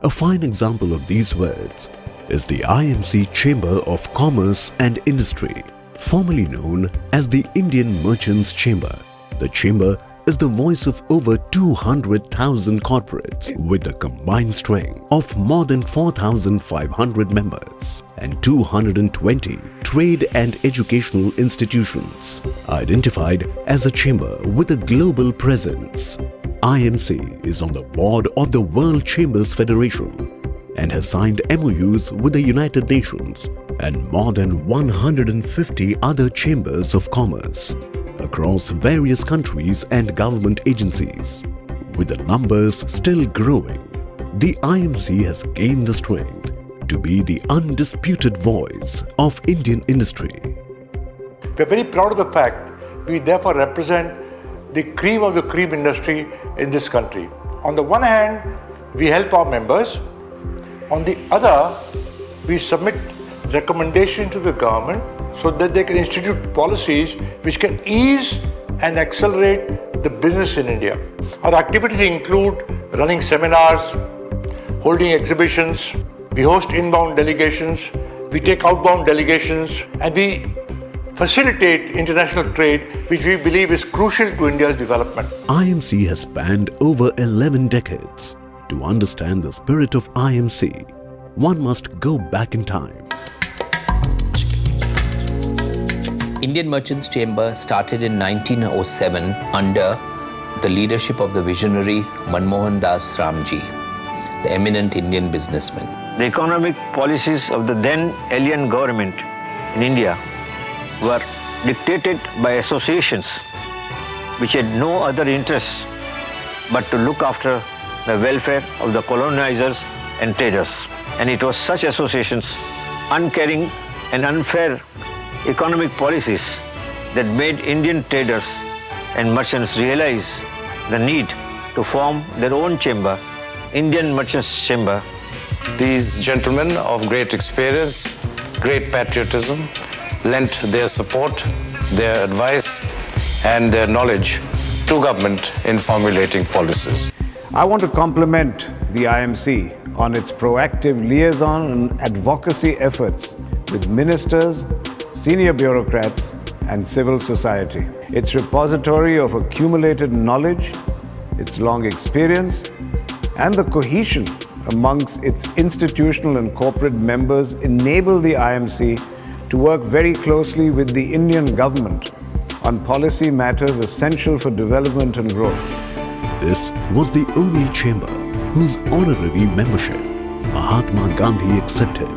A fine example of these words is the IMC Chamber of Commerce and Industry, formerly known as the Indian Merchants Chamber. The chamber is the voice of over 200,000 corporates with a combined strength of more than 4,500 members and 220 trade and educational institutions. Identified as a chamber with a global presence, IMC is on the board of the World Chambers Federation and has signed MOUs with the United Nations and more than 150 other chambers of commerce across various countries and government agencies. With the numbers still growing, the IMC has gained the strength to be the undisputed voice of Indian industry. We are very proud of the fact we therefore represent the cream of the cream industry in this country. On the one hand, we help our members. On the other, we submit recommendations to the government so that they can institute policies which can ease and accelerate the business in India. Our activities include running seminars, holding exhibitions, we host inbound delegations, we take outbound delegations, and we facilitate international trade, which we believe is crucial to India's development. IMC has spanned over 11 decades. To understand the spirit of IMC, one must go back in time. Indian Merchants Chamber started in 1907 under the leadership of the visionary Manmohan Das Ramji, the eminent Indian businessman. The economic policies of the then alien government in India were dictated by associations which had no other interests but to look after the welfare of the colonizers and traders. And it was such associations, uncaring and unfair economic policies that made Indian traders and merchants realize the need to form their own chamber, Indian Merchants Chamber. These gentlemen of great experience, great patriotism, lent their support, their advice, and their knowledge to government in formulating policies. I want to compliment the IMC on its proactive liaison and advocacy efforts with ministers, senior bureaucrats, and civil society. Its repository of accumulated knowledge, its long experience, and the cohesion amongst its institutional and corporate members enable the IMC to work very closely with the Indian government on policy matters essential for development and growth. This was the only chamber whose honorary membership Mahatma Gandhi accepted.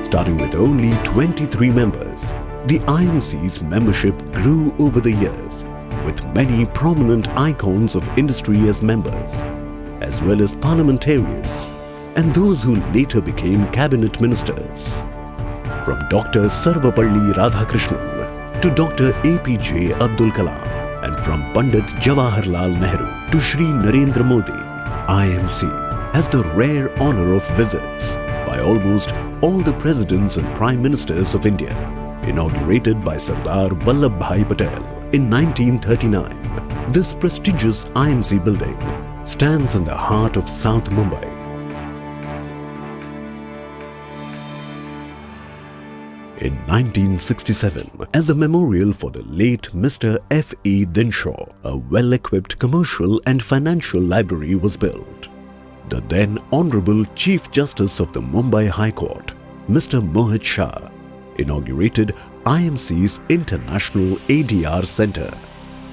Starting with only 23 members, the IMC's membership grew over the years, with many prominent icons of industry as members, as well as parliamentarians and those who later became cabinet ministers. From Dr. Sarvapalli Radhakrishnan to Dr. APJ Abdul Kalam, and from Pandit Jawaharlal Nehru to Shri Narendra Modi, IMC has the rare honor of visits by almost all the presidents and prime ministers of India, inaugurated by Sardar Vallabhbhai Patel in 1939. This prestigious IMC building stands in the heart of South Mumbai. In 1967, as a memorial for the late Mr. F.E. Dinshaw, a well-equipped commercial and financial library was built. The then Honorable Chief Justice of the Mumbai High Court, Mr. Mohit Shah, inaugurated IMC's International ADR Center.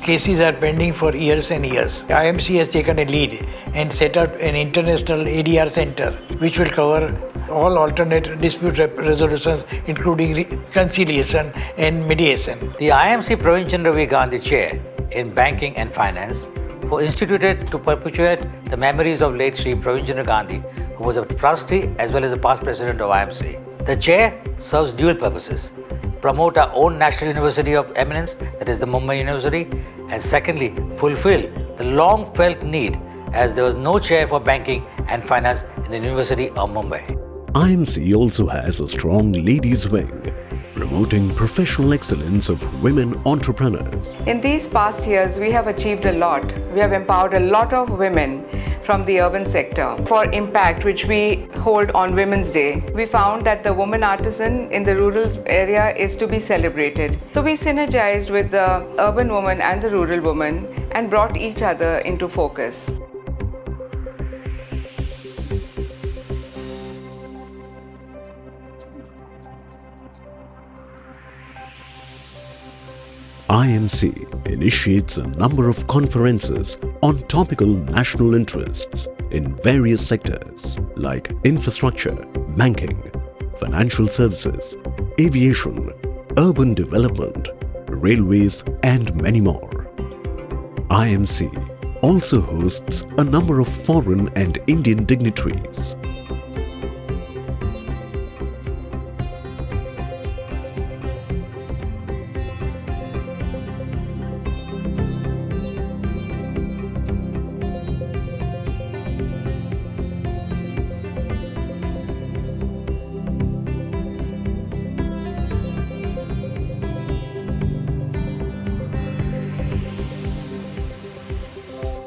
Cases are pending for years and years. IMC has taken a lead and set up an international ADR center which will cover all alternate dispute resolutions, including reconciliation and mediation. The IMC Praveen Ravi Gandhi Chair in Banking and Finance, who instituted to perpetuate the memories of late Sri Praveen Gandhi, who was a trustee as well as a past president of IMC. The chair serves dual purposes: promote our own National University of Eminence, that is the Mumbai University, and secondly, fulfill the long-felt need as there was no chair for banking and finance in the University of Mumbai. IMC also has a strong ladies' wing, promoting professional excellence of women entrepreneurs. In these past years, we have achieved a lot. We have empowered a lot of women from the urban sector. For impact, which we hold on Women's Day, we found that the woman artisan in the rural area is to be celebrated. So we synergized with the urban woman and the rural woman and brought each other into focus. IMC initiates a number of conferences on topical national interests in various sectors like infrastructure, banking, financial services, aviation, urban development, railways, and many more. IMC also hosts a number of foreign and Indian dignitaries.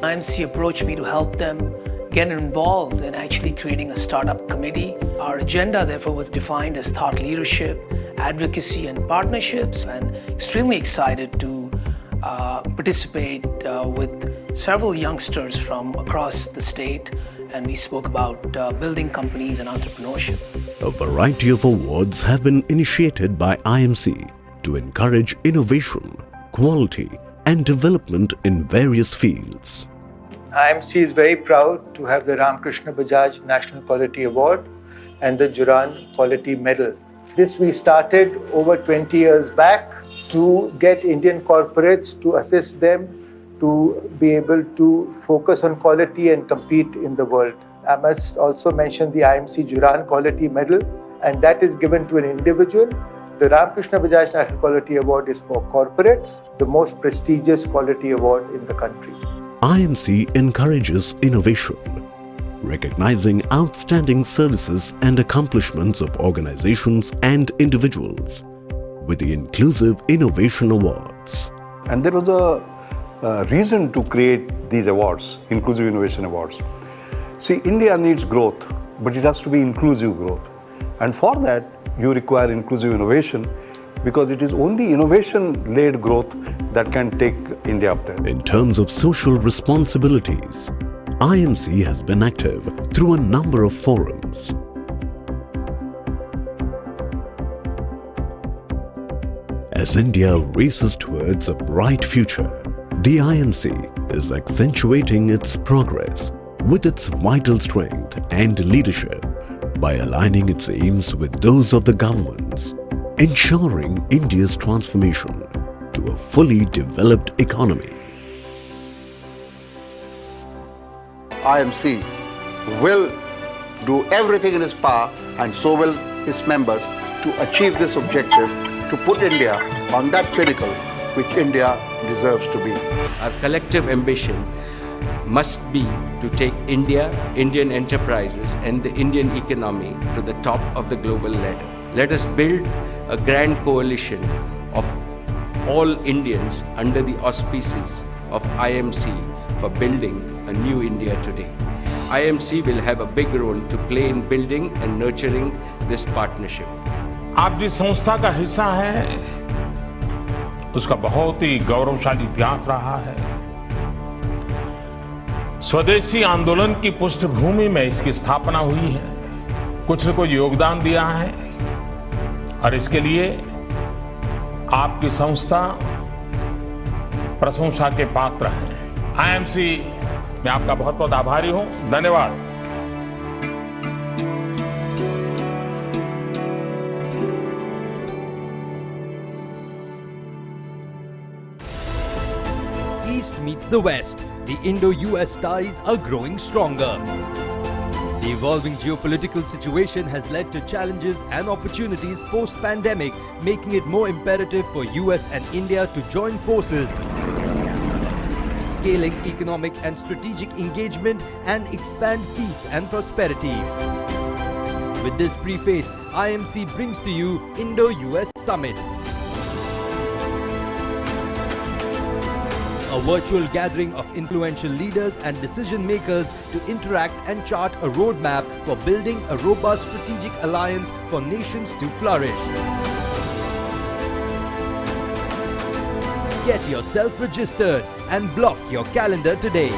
IMC approached me to help them get involved in actually creating a startup committee. Our agenda, therefore, was defined as thought leadership, advocacy, and partnerships, and extremely excited to participate with several youngsters from across the state, and we spoke about building companies and entrepreneurship. A variety of awards have been initiated by IMC to encourage innovation, quality, and development in various fields. IMC is very proud to have the Ramkrishna Bajaj National Quality Award and the Juran Quality Medal. This we started over 20 years back to get Indian corporates to assist them to be able to focus on quality and compete in the world. I must also mention the IMC Juran Quality Medal, and that is given to an individual. The Ramkrishna Bajaj National Quality Award is for corporates, the most prestigious quality award in the country. IMC encourages innovation, recognizing outstanding services and accomplishments of organizations and individuals with the Inclusive Innovation Awards. And there was a reason to create these awards, Inclusive Innovation Awards. See, India needs growth, but it has to be inclusive growth. And for that, you require inclusive innovation, because it is only innovation-led growth that can take India up there. In terms of social responsibilities, IMC has been active through a number of forums. As India races towards a bright future, the IMC is accentuating its progress with its vital strength and leadership by aligning its aims with those of the governments, ensuring India's transformation to a fully developed economy. IMC will do everything in its power, and so will its members, to achieve this objective, to put India on that pinnacle which India deserves to be. Our collective ambition must be to take India, Indian enterprises, and the Indian economy to the top of the global ladder. Let us build a grand coalition of all Indians under the auspices of IMC for building a new India today. IMC will have a big role to play in building and nurturing this partnership. आप जिस संस्था का हिस्सा है उसका बहुत ही गौरवशाली इतिहास रहा है। स्वदेशी आंदोलन की पृष्ठभूमि में इसकी स्थापना हुई है, कुछ न कुछ योगदान दिया है और इसके लिए आपकी संस्था प्रशंसा के पात्र है। आईएमसी मैं आपका बहुत बहुत आभारी हूं। धन्यवाद। East meets the West, the Indo-US ties are growing stronger. The evolving geopolitical situation has led to challenges and opportunities post-pandemic, making it more imperative for US and India to join forces, scaling economic and strategic engagement and expand peace and prosperity. With this preface, IMC brings to you Indo-US Summit, a virtual gathering of influential leaders and decision makers to interact and chart a roadmap for building a robust strategic alliance for nations to flourish. Get yourself registered and block your calendar today.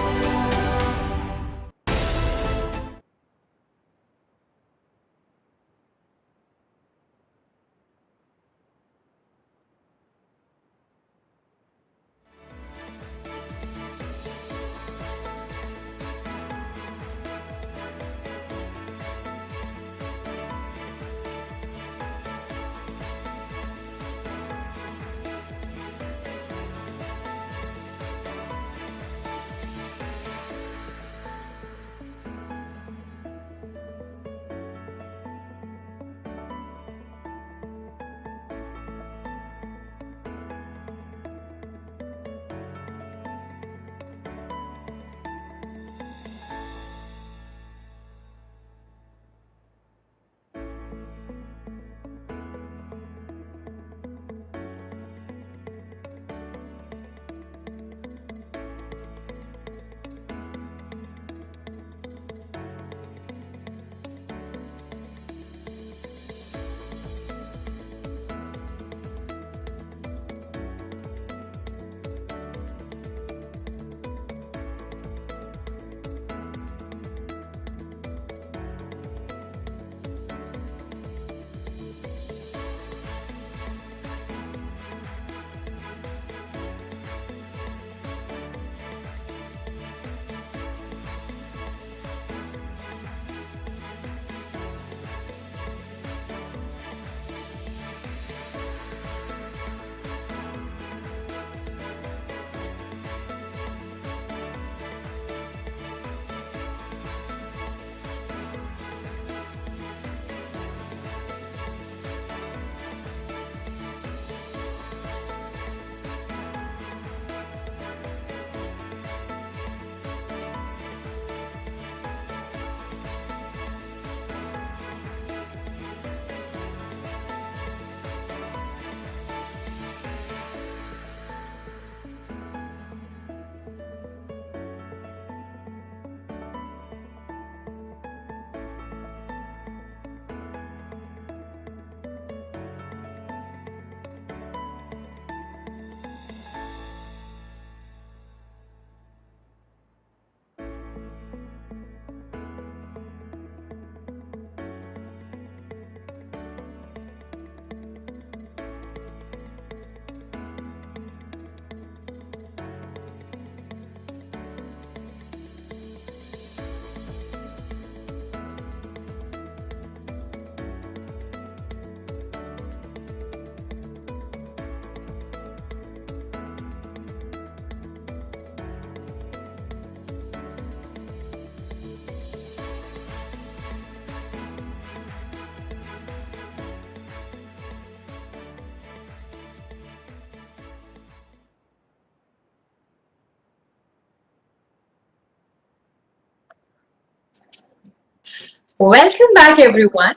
Welcome back, everyone.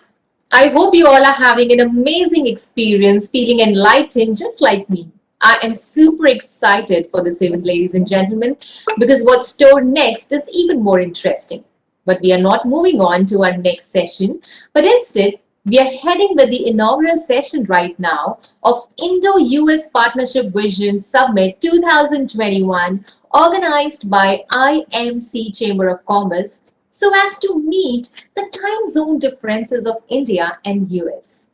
I hope you all are having an amazing experience, feeling enlightened just like me. I am super excited for this event, ladies and gentlemen, because what's stored next is even more interesting. But we are not moving on to our next session, but instead, we are heading with the inaugural session right now of Indo-US Partnership Vision Summit 2021, organized by IMC Chamber of Commerce, so as to meet the time zone differences of India and US.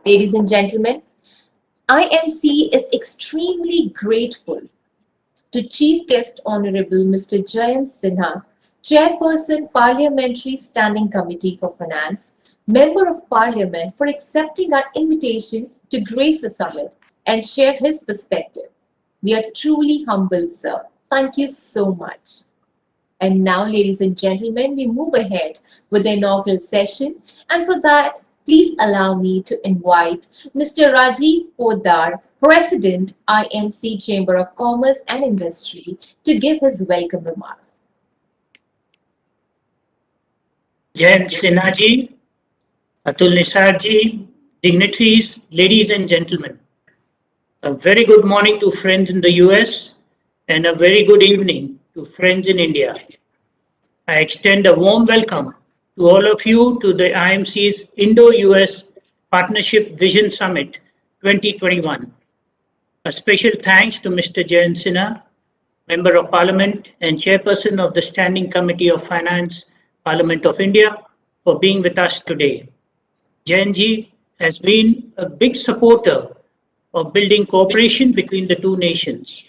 Ladies and gentlemen, IMC is extremely grateful to Chief Guest Honorable Mr. Jayant Sinha, Chairperson Parliamentary Standing Committee for Finance, Member of Parliament, for accepting our invitation to grace the summit and share his perspective. We are truly humbled, sir. Thank you so much. And now, ladies and gentlemen, we move ahead with the inaugural session. And for that, please allow me to invite Mr. Rajiv Poddar, President, IMC Chamber of Commerce and Industry, to give his welcome remarks. Jayant Sinha ji, Atul Nisar ji, dignitaries, ladies and gentlemen. A very good morning to friends in the US and a very good evening to friends in India. I extend a warm welcome to all of you to the IMC's Indo-US Partnership Vision Summit 2021. A special thanks to Mr. Jayant Sinha, Member of Parliament and Chairperson of the Standing Committee of Finance, Parliament of India, for being with us today. Jayant has been a big supporter of building cooperation between the two nations.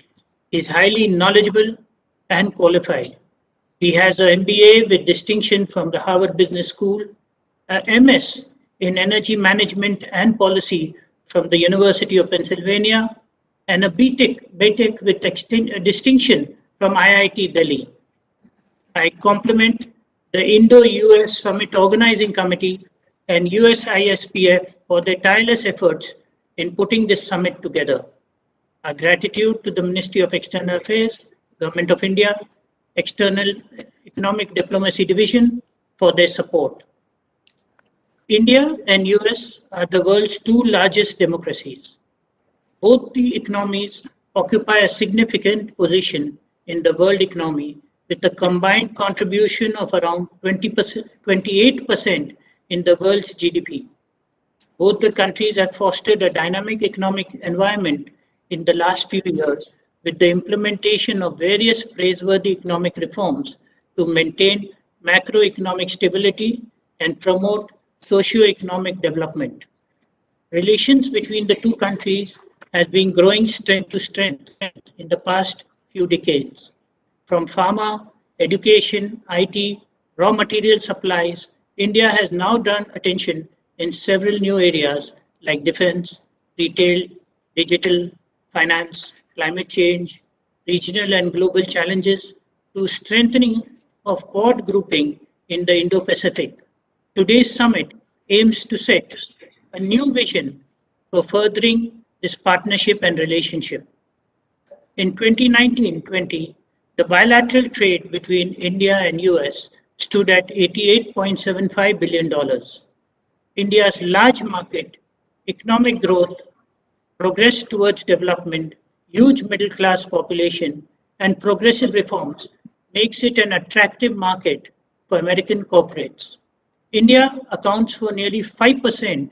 He is highly knowledgeable and qualified. He has an MBA with distinction from the Harvard Business School, an MS in Energy Management and Policy from the University of Pennsylvania, and a BTech with distinction from IIT Delhi. I compliment the Indo-US Summit Organizing Committee and USISPF for their tireless efforts in putting this summit together. Our gratitude to the Ministry of External Affairs, Government of India, External Economic Diplomacy Division for their support. India and US are the world's two largest democracies. Both the economies occupy a significant position in the world economy with a combined contribution of around 28% in the world's GDP. Both the countries have fostered a dynamic economic environment in the last few years with the implementation of various praiseworthy economic reforms to maintain macroeconomic stability and promote socio-economic development. Relations between the two countries has been growing strength to strength in the past few decades. From pharma, education, IT, raw material supplies, India has now drawn attention in several new areas like defense, retail, digital, finance, climate change, regional and global challenges, to strengthening of Quad grouping in the Indo-Pacific. Today's summit aims to set a new vision for furthering this partnership and relationship. In 2019-20, the bilateral trade between India and US stood at $88.75 billion. India's large market, economic growth, progress towards development, huge middle class population, and progressive reforms makes it an attractive market for American corporates. India accounts for nearly 5%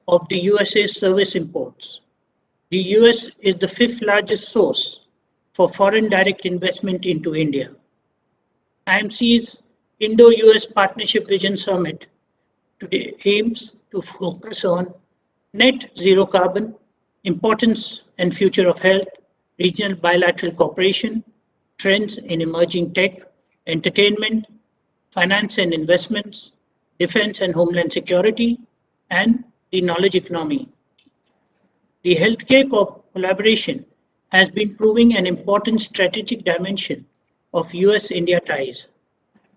of the USA's service imports. The US is the fifth largest source for foreign direct investment into India. IMC's Indo-US Partnership Vision Summit today aims to focus on net zero carbon, importance and future of health, regional bilateral cooperation, trends in emerging tech, entertainment, finance and investments, defense and homeland security, and the knowledge economy. The healthcare collaboration has been proving an important strategic dimension of US-India ties.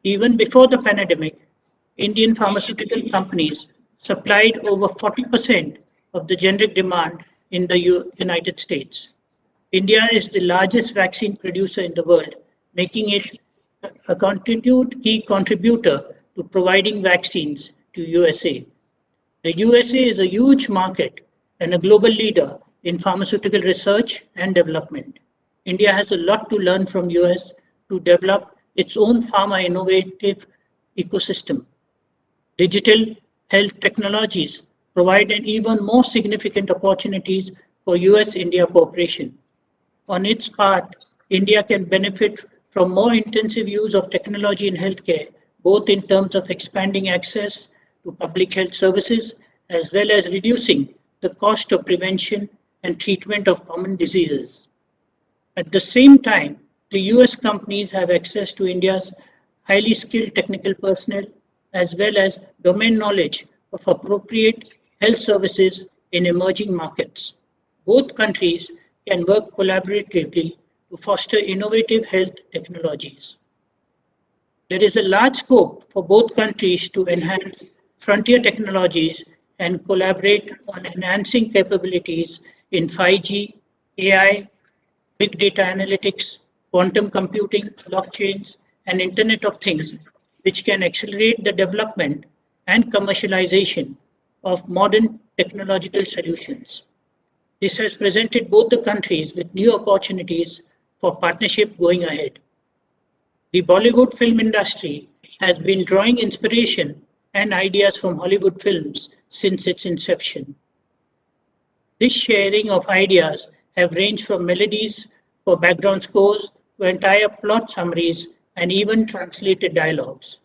Even before the pandemic, Indian pharmaceutical companies supplied over 40% of the generic demand in the United States. India is the largest vaccine producer in the world, making it a continued key contributor to providing vaccines to USA. The USA is a huge market and a global leader in pharmaceutical research and development. India has a lot to learn from US to develop its own pharma innovative ecosystem. Digital health technologies provide an even more significant opportunities for US-India cooperation. On its part, India can benefit from more intensive use of technology in healthcare, both in terms of expanding access to public health services, as well as reducing the cost of prevention and treatment of common diseases. At the same time, the US companies have access to India's highly skilled technical personnel, as well as domain knowledge of appropriate health services in emerging markets. Both countries can work collaboratively to foster innovative health technologies. There is a large scope for both countries to enhance frontier technologies and collaborate on enhancing capabilities in 5G, AI, big data analytics, quantum computing, blockchains, and Internet of Things, which can accelerate the development and commercialization of modern technological solutions. This has presented both the countries with new opportunities for partnership going ahead. The Bollywood film industry has been drawing inspiration and ideas from Hollywood films since its inception. This sharing of ideas have ranged from melodies for background scores to entire plot summaries and even translated dialogues.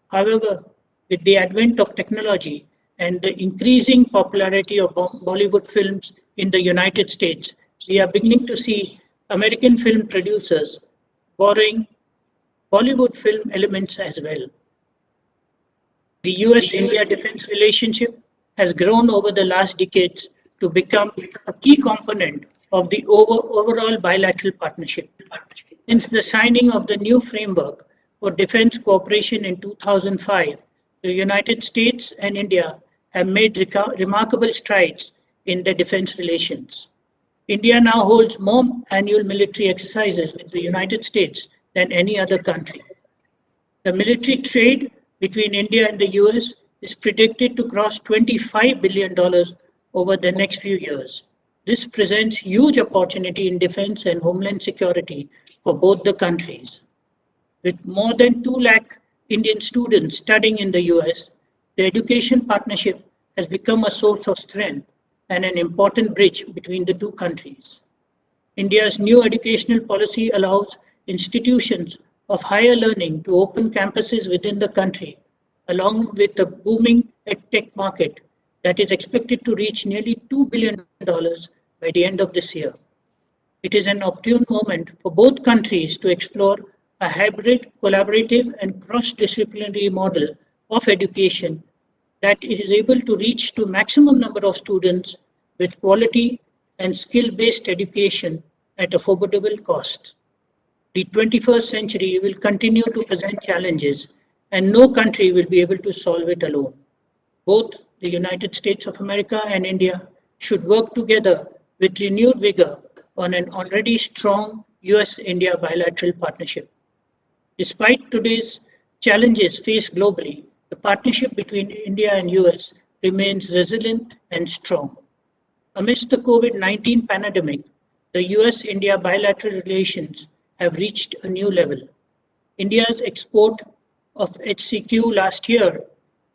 However, with the advent of technology and the increasing popularity of Bollywood films in the United States, we are beginning to see American film producers borrowing Bollywood film elements as well. The US-India defense relationship has grown over the last decades to become a key component of the overall bilateral partnership. Since the signing of the new framework for defense cooperation in 2005, the United States and India have made remarkable strides in their defense relations. India now holds more annual military exercises with the United States than any other country. The military trade between India and the US is predicted to cross $25 billion over the next few years. This presents huge opportunity in defense and homeland security for both the countries. With more than 2 lakh Indian students studying in the US, the education partnership has become a source of strength and an important bridge between the two countries. India's new educational policy allows institutions of higher learning to open campuses within the country, along with the booming edtech market that is expected to reach nearly $2 billion by the end of this year. It is an opportune moment for both countries to explore a hybrid, collaborative, and cross-disciplinary model of education that is able to reach to maximum number of students with quality and skill-based education at affordable cost. The 21st century will continue to present challenges, and no country will be able to solve it alone. Both the United States of America and India should work together with renewed vigor on an already strong US-India bilateral partnership. Despite today's challenges faced globally, the partnership between India and US remains resilient and strong. Amidst the COVID-19 pandemic, the US-India bilateral relations have reached a new level. India's export of HCQ last year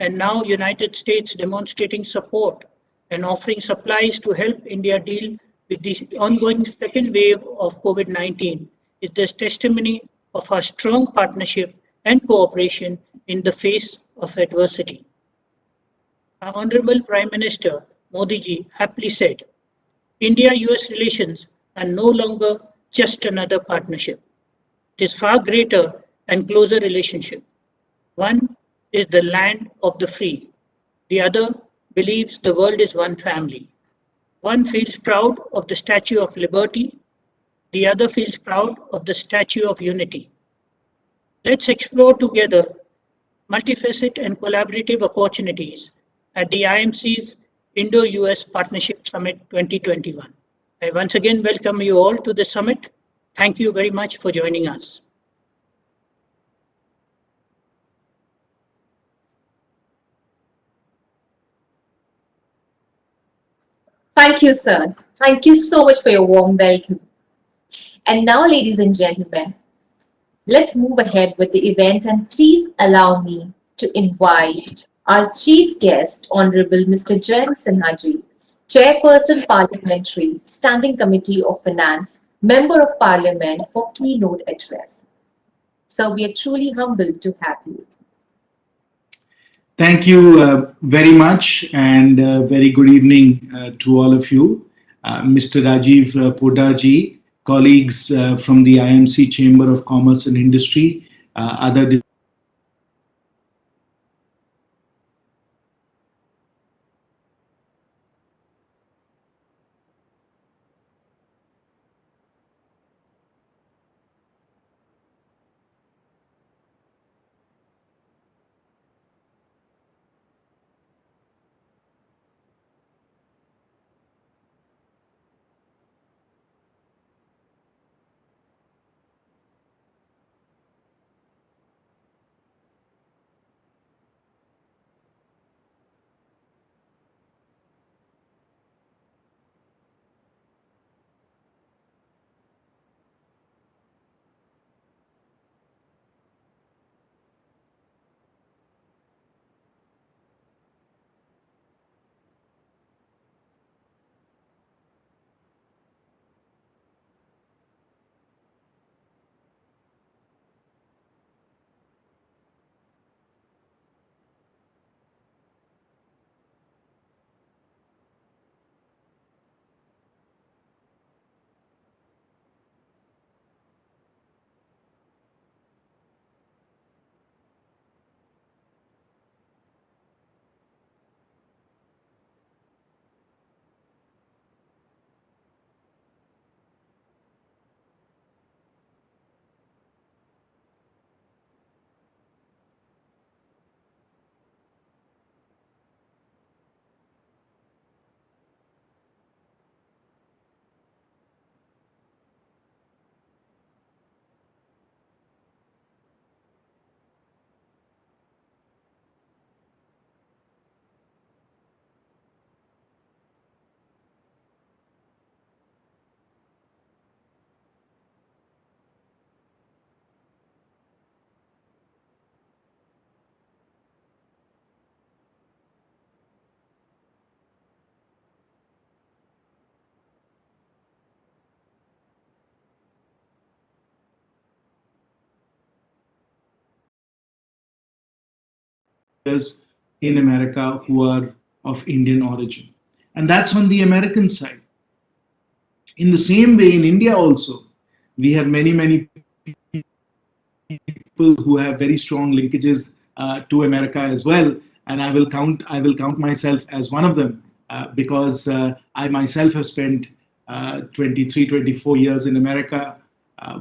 and now United States demonstrating support and offering supplies to help India deal with the ongoing second wave of COVID-19 is the testimony of our strong partnership and cooperation in the face of adversity. Our Honorable Prime Minister Modi ji aptly said, India-US relations are no longer just another partnership. It is far greater and closer relationship. One is the land of the free. The other believes the world is one family. One feels proud of the Statue of Liberty. The other feels proud of the Statue of Unity. Let's explore together multifaceted and collaborative opportunities at the IMC's Indo-US Partnership Summit 2021. I once again welcome you all to the summit. Thank you very much for joining us. Thank you, sir. Thank you so much for your warm welcome. And now, ladies and gentlemen, let's move ahead with the event, and please allow me to invite our chief guest, Honorable Mr. Jayant Sinhaji, Chairperson Parliamentary Standing Committee of Finance, Member of Parliament for keynote address. So we are truly humbled to have you. Thank you very much, and very good evening to all of you. Mr. Rajiv Podarji, colleagues from the IMC Chamber of Commerce and Industry, other in America who are of Indian origin. And that's on the American side. In the same way, in India also, we have many people who have very strong linkages to America as well. And I will count myself as one of them because I myself have spent 23, 24 years in America.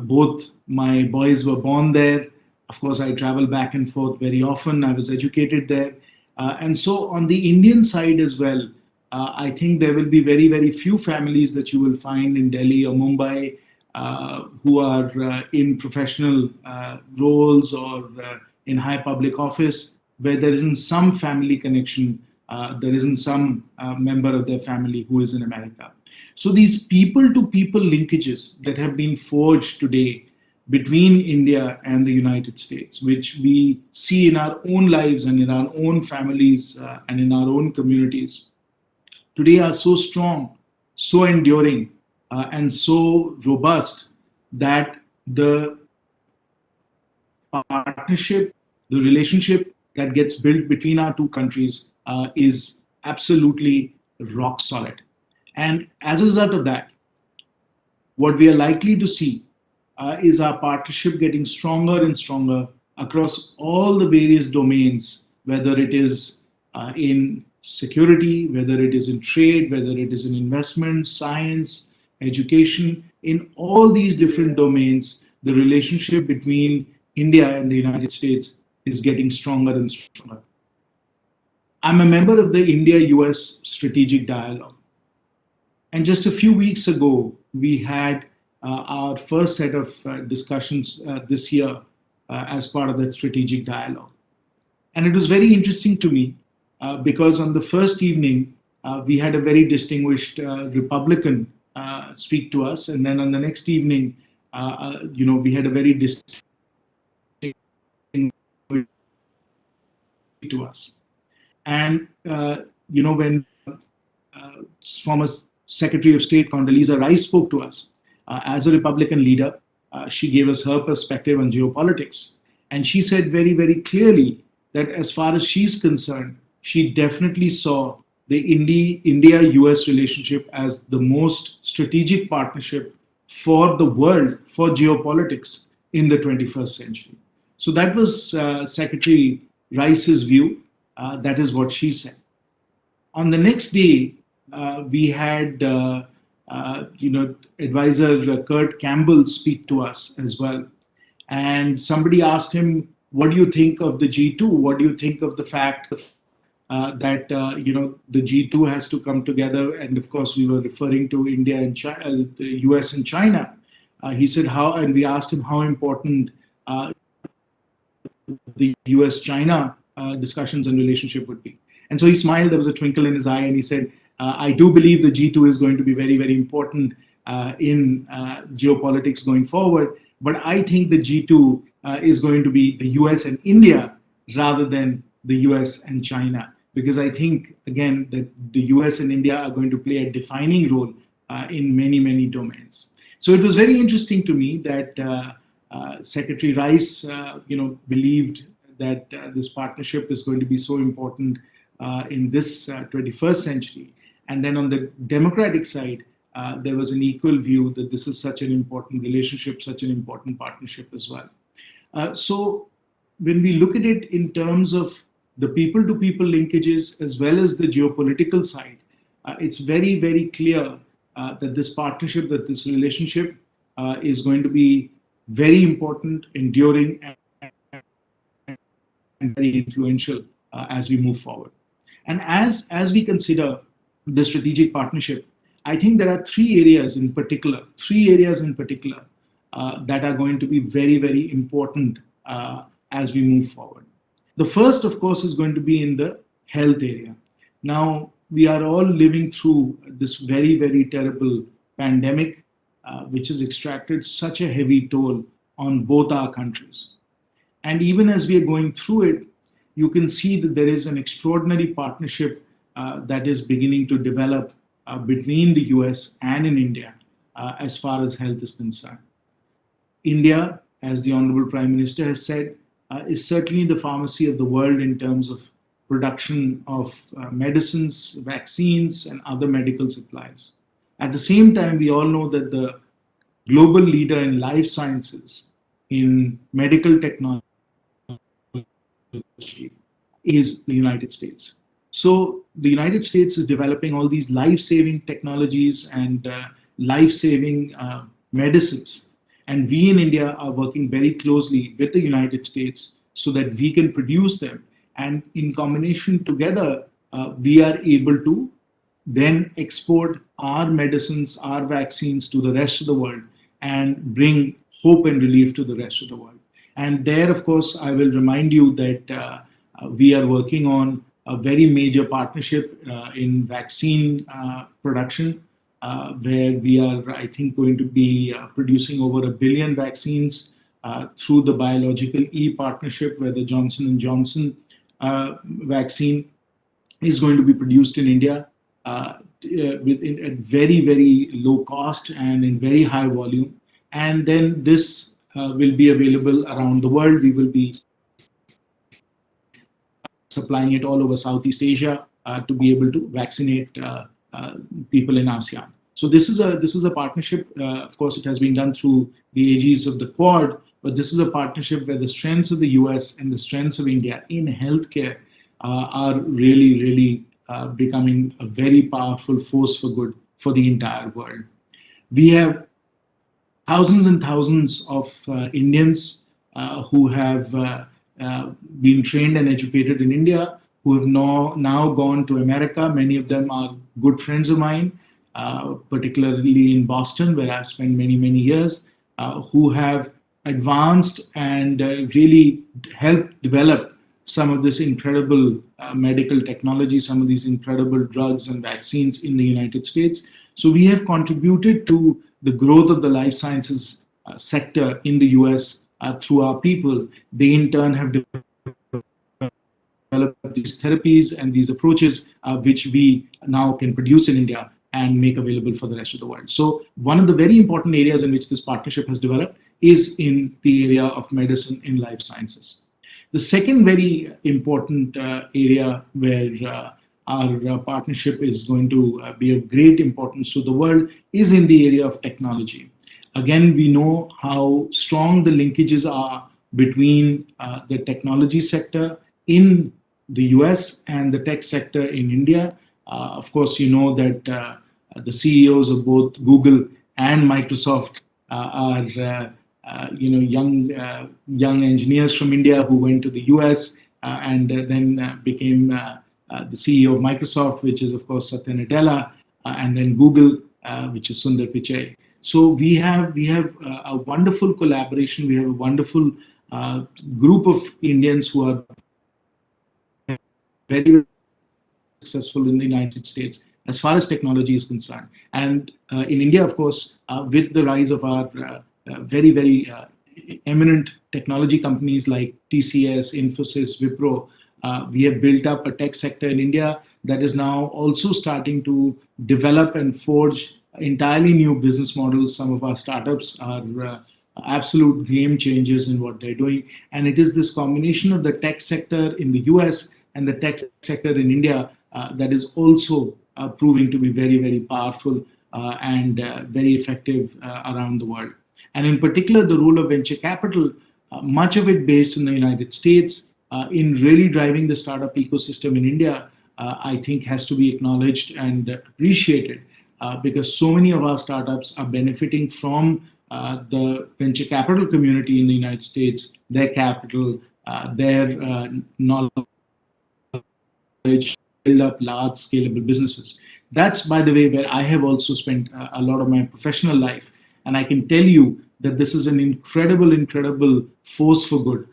Both my boys were born there. Of course, I travel back and forth very often. I was educated there. And so on the Indian side as well, I think there will be very few families that you will find in Delhi or Mumbai who are in professional roles or in high public office where there isn't some family connection, there isn't some member of their family who is in America. So these people-to-people linkages that have been forged today between India and the United States, which we see in our own lives and in our own families and in our own communities, today are so strong, so enduring, and so robust that the partnership, the relationship that gets built between our two countries is absolutely rock solid. And as a result of that, what we are likely to see is our partnership getting stronger and stronger across all the various domains, whether it is in security, whether it is in trade, whether it is in investment, science, education. In all these different domains, the relationship between India and the United States is getting stronger and stronger. I'm a member of the India-US Strategic Dialogue. And just a few weeks ago, we had our first set of discussions this year as part of that strategic dialogue. And it was very interesting to me because on the first evening, we had a very distinguished Republican speak to us, and then on the next evening, we had a very distinguished to us. And when former Secretary of State Condoleezza Rice spoke to us as a Republican leader, she gave us her perspective on geopolitics, and she said very, very clearly that as far as she's concerned, she definitely saw the India-US relationship as the most strategic partnership for the world, for geopolitics in the 21st century. So that was Secretary Rice's view. That is what she said. On the next day, we had advisor Kurt Campbell speak to us as well. And somebody asked him, what do you think of the G2? What do you think of the fact that the G2 has to come together? And of course, we were referring to India and China, the US and China. He said how, and we asked him how important the US-China discussions and relationship would be. And so he smiled, there was a twinkle in his eye, and he said, I do believe the G2 is going to be very, very important in geopolitics going forward, but I think the G2 is going to be the US and India rather than the US and China, because I think, again, that the US and India are going to play a defining role in many, many domains. So it was very interesting to me that Secretary Rice, believed that this partnership is going to be so important in this 21st century. And then on the Democratic side, there was an equal view that this is such an important relationship, such an important partnership as well. So when we look at it in terms of the people-to-people linkages as well as the geopolitical side, it's very, very clear that this partnership, that this relationship is going to be very important, enduring, and very influential as we move forward. And as we consider the strategic partnership, I think there are three areas in particular that are going to be very, very important as we move forward. The first, of course, is going to be in the health area. Now, we are all living through this very, very terrible pandemic, which has extracted such a heavy toll on both our countries. And even as we are going through it, you can see that there is an extraordinary partnership that is beginning to develop between the US and in India as far as health is concerned. India, as the Honorable Prime Minister has said, is certainly the pharmacy of the world in terms of production of medicines, vaccines, and other medical supplies. At the same time, we all know that the global leader in life sciences, in medical technology, is the United States. So the United States is developing all these life-saving technologies and life-saving medicines. And we in India are working very closely with the United States so that we can produce them. And in combination together, we are able to then export our medicines, our vaccines to the rest of the world and bring hope and relief to the rest of the world. And there, of course, I will remind you that we are working on a very major partnership in vaccine production, where we are, I think, going to be producing over 1 billion vaccines through the Biological E partnership, where the Johnson & Johnson vaccine is going to be produced in India at very, very low cost and in very high volume. And then this will be available around the world. We will be supplying it all over Southeast Asia to be able to vaccinate people in ASEAN. So this is a partnership. Of course, it has been done through the aegis of the Quad, but this is a partnership where the strengths of the US and the strengths of India in healthcare are really, really becoming a very powerful force for good for the entire world. We have thousands and thousands of Indians who have been trained and educated in India, who have now gone to America. Many of them are good friends of mine, particularly in Boston, where I've spent many, many years, who have advanced and really helped develop some of this incredible medical technology, some of these incredible drugs and vaccines in the United States. So we have contributed to the growth of the life sciences sector in the US through our people. They in turn have developed these therapies and these approaches which we now can produce in India and make available for the rest of the world. So one of the very important areas in which this partnership has developed is in the area of medicine in life sciences. The second very important area where our partnership is going to be of great importance to the world is in the area of technology. Again, we know how strong the linkages are between the technology sector in the US and the tech sector in India. Of course, you know that the CEOs of both Google and Microsoft are young engineers from India who went to the US and then became the CEO of Microsoft, which is of course Satya Nadella, and then Google, which is Sundar Pichai. So we have a wonderful collaboration. We have a wonderful group of Indians who are very successful in the United States as far as technology is concerned. And in India, of course, with the rise of our very eminent technology companies like TCS, Infosys, Wipro, we have built up a tech sector in India that is now also starting to develop and forge entirely new business models. Some of our startups are absolute game changers in what they're doing. And it is this combination of the tech sector in the US and the tech sector in India that is also proving to be very powerful and very effective around the world. And in particular, the role of venture capital, much of it based in the United States, in really driving the startup ecosystem in India, I think has to be acknowledged and appreciated because so many of our startups are benefiting from the venture capital community in the United States, their capital, their knowledge, build up large scalable businesses. That's, by the way, where I have also spent a lot of my professional life. And I can tell you that this is an incredible force for good.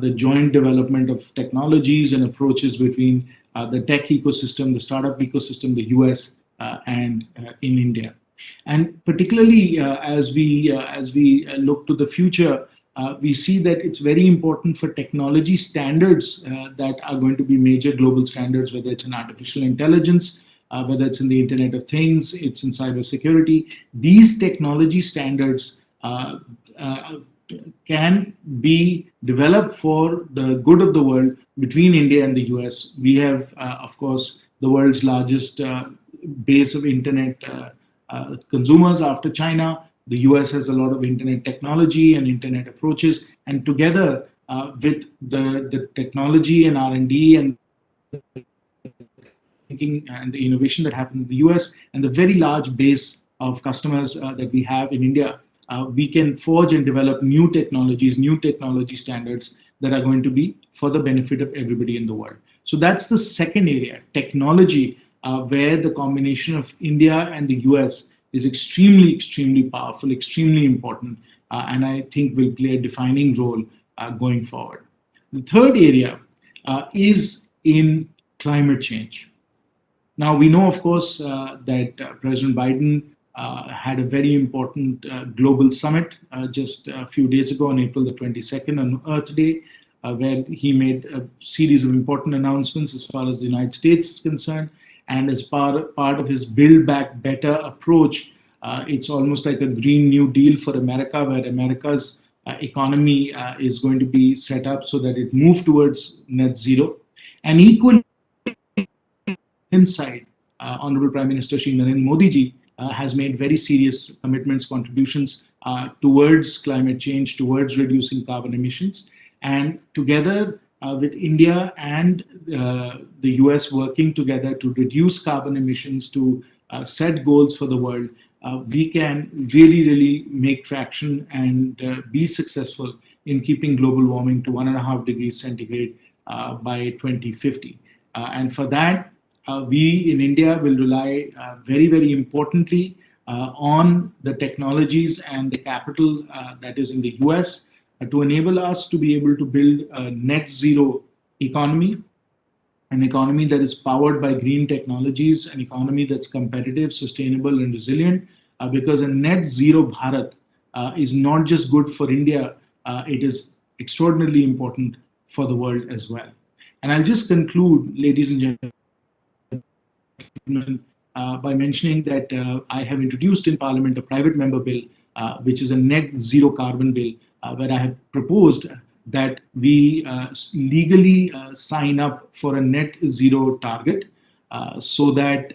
The joint development of technologies and approaches between the tech ecosystem, the startup ecosystem, the US and in India. And particularly as we look to the future, we see that it's very important for technology standards that are going to be major global standards, whether it's in artificial intelligence, whether it's in the Internet of Things, it's in cybersecurity. These technology standards can be developed for the good of the world between India and the US. We have, of course, the world's largest base of Internet consumers after China. The US has a lot of Internet technology and Internet approaches. And together with the technology and R&D and thinking and the innovation that happens in the US and the very large base of customers that we have in India, we can forge and develop new technologies, new technology standards that are going to be for the benefit of everybody in the world. So that's the second area, technology, where the combination of India and the US is extremely powerful, extremely important, and I think will play a defining role going forward. The third area is in climate change. Now, we know, of course, that President Biden had a very important global summit just a few days ago on April the 22nd on Earth Day, where he made a series of important announcements as far as the United States is concerned. And as part of his Build Back Better approach, it's almost like a Green New Deal for America, where America's economy is going to be set up so that it moves towards net zero. And equally inside, Honorable Prime Minister Shri Narendra Modi ji has made very serious commitments, contributions towards climate change, towards reducing carbon emissions. And together with India and the US working together to reduce carbon emissions, to set goals for the world, we can really make traction and be successful in keeping global warming to 1.5 degrees centigrade by 2050. And for that, we in India will rely very importantly on the technologies and the capital that is in the US to enable us to be able to build a net zero economy, an economy that is powered by green technologies, an economy that's competitive, sustainable, and resilient, because a net zero Bharat is not just good for India, it is extraordinarily important for the world as well. And I'll just conclude, ladies and gentlemen, by mentioning that I have introduced in Parliament a private member bill, which is a net zero carbon bill, where I have proposed that we legally sign up for a net zero target, so that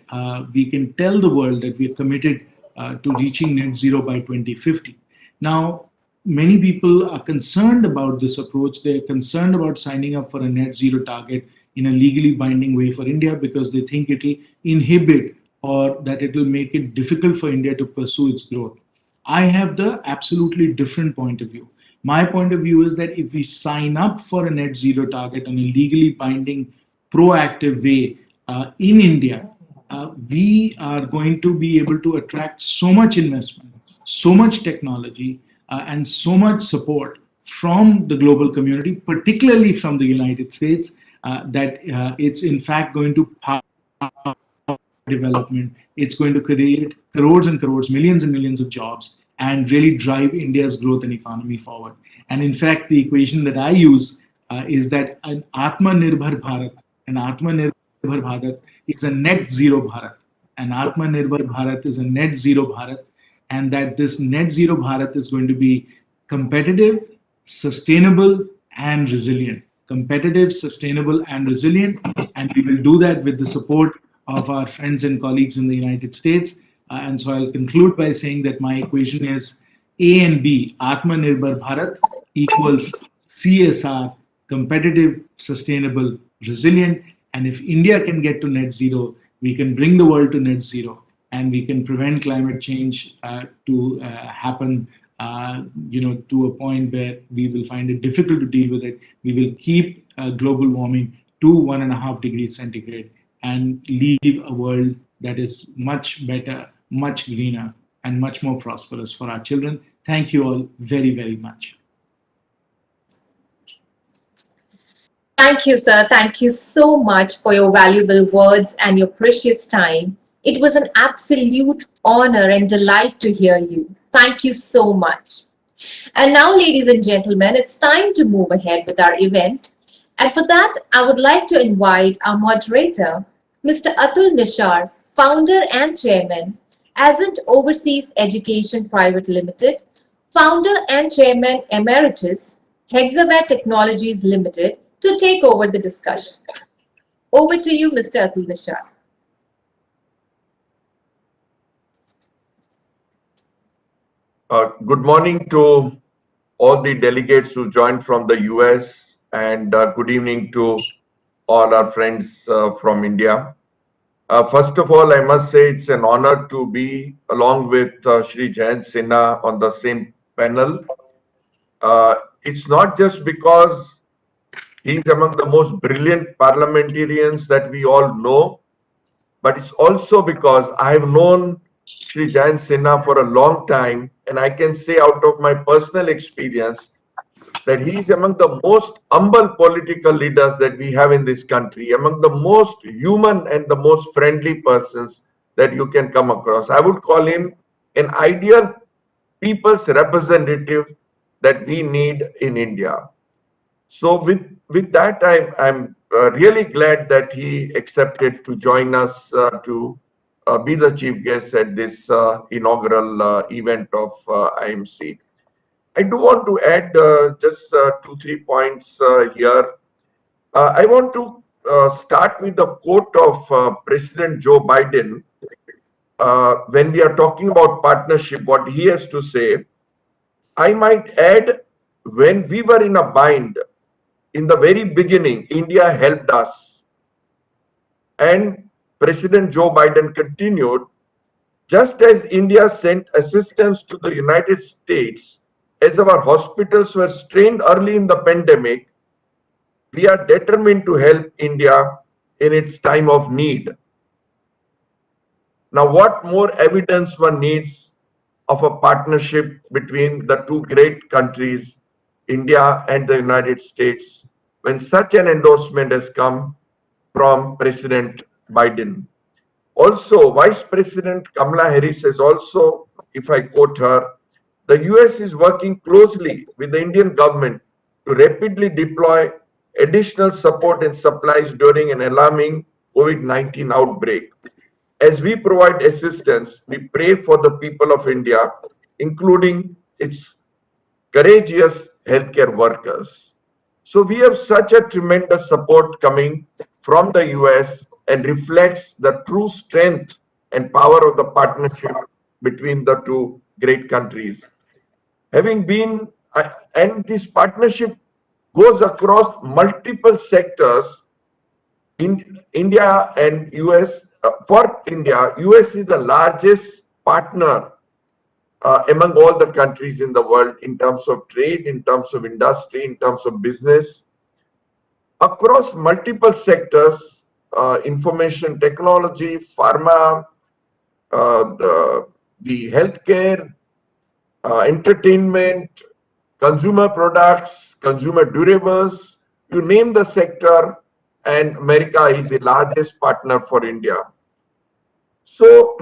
we can tell the world that we are committed to reaching net zero by 2050. Now, many people are concerned about this approach. They're concerned about signing up for a net zero target in a legally binding way for India, because they think it will inhibit or that it will make it difficult for India to pursue its growth. I have the absolutely different point of view. My point of view is that if we sign up for a net zero target on a legally binding, proactive way in India, we are going to be able to attract so much investment, so much technology, and so much support from the global community, particularly from the United States, that it's in fact going to power development. It's going to create crores and crores, millions and millions of jobs, and really drive India's growth and economy forward. And in fact, the equation that I use is that an Atmanirbhar Bharat is a net zero Bharat. An Atmanirbhar Bharat is a net zero Bharat, and that this net zero Bharat is going to be competitive, sustainable, and resilient. Competitive, sustainable, and resilient. And we will do that with the support of our friends and colleagues in the United States. And so I'll conclude by saying that my equation is A and B, Atmanirbhar Bharat equals CSR, competitive, sustainable, resilient. And if India can get to net zero, we can bring the world to net zero, and we can prevent climate change to happen, to a point where we will find it difficult to deal with it. We will keep global warming to 1.5 degrees centigrade and leave a world that is much better, much greener, and much more prosperous for our children. Thank you all very, very much. Thank you, sir. Thank you so much for your valuable words and your precious time. It was an absolute honor and delight to hear you. Thank you so much. And now, ladies and gentlemen, it's time to move ahead with our event. And for that, I would like to invite our moderator, Mr. Atul Nishar, founder and chairman, Ascent Overseas Education Private Limited, founder and chairman emeritus, Hexaware Technologies Limited, to take over the discussion. Over to you, Mr. Atul Nishar. Good morning to all the delegates who joined from the US, and good evening to all our friends from India. First of all, I must say it's an honor to be along with Shri Jayant Sinha on the same panel. It's not just because he's among the most brilliant parliamentarians that we all know, but it's also because I have known Shri Jayant Sinha for a long time, and I can say out of my personal experience that he is among the most humble political leaders that we have in this country, among the most human and the most friendly persons that you can come across. I would call him an ideal people's representative that we need in India. So with that, I'm really glad that he accepted to join us to be the chief guest at this inaugural event of IMC. I do want to add just 2-3 points here. I want to start with the quote of President Joe Biden. When we are talking about partnership, what he has to say, I might add, when we were in a bind, in the very beginning, India helped us. And President Joe Biden continued, just as India sent assistance to the United States as our hospitals were strained early in the pandemic, we are determined to help India in its time of need. Now, what more evidence one needs of a partnership between the two great countries, India and the United States, when such an endorsement has come from President Biden. Also, Vice President Kamala Harris has also, if I quote her, the US is working closely with the Indian government to rapidly deploy additional support and supplies during an alarming COVID-19 outbreak. As we provide assistance, we pray for the people of India, including its courageous healthcare workers. So we have such a tremendous support coming from the US and reflects the true strength and power of the partnership between the two great countries. Having been, and this partnership goes across multiple sectors. In India and US, for India, US is the largest partner among all the countries in the world in terms of trade, in terms of industry, in terms of business, across multiple sectors, information technology, pharma, the healthcare, entertainment, consumer products, consumer durables, you name the sector, and America is the largest partner for India. So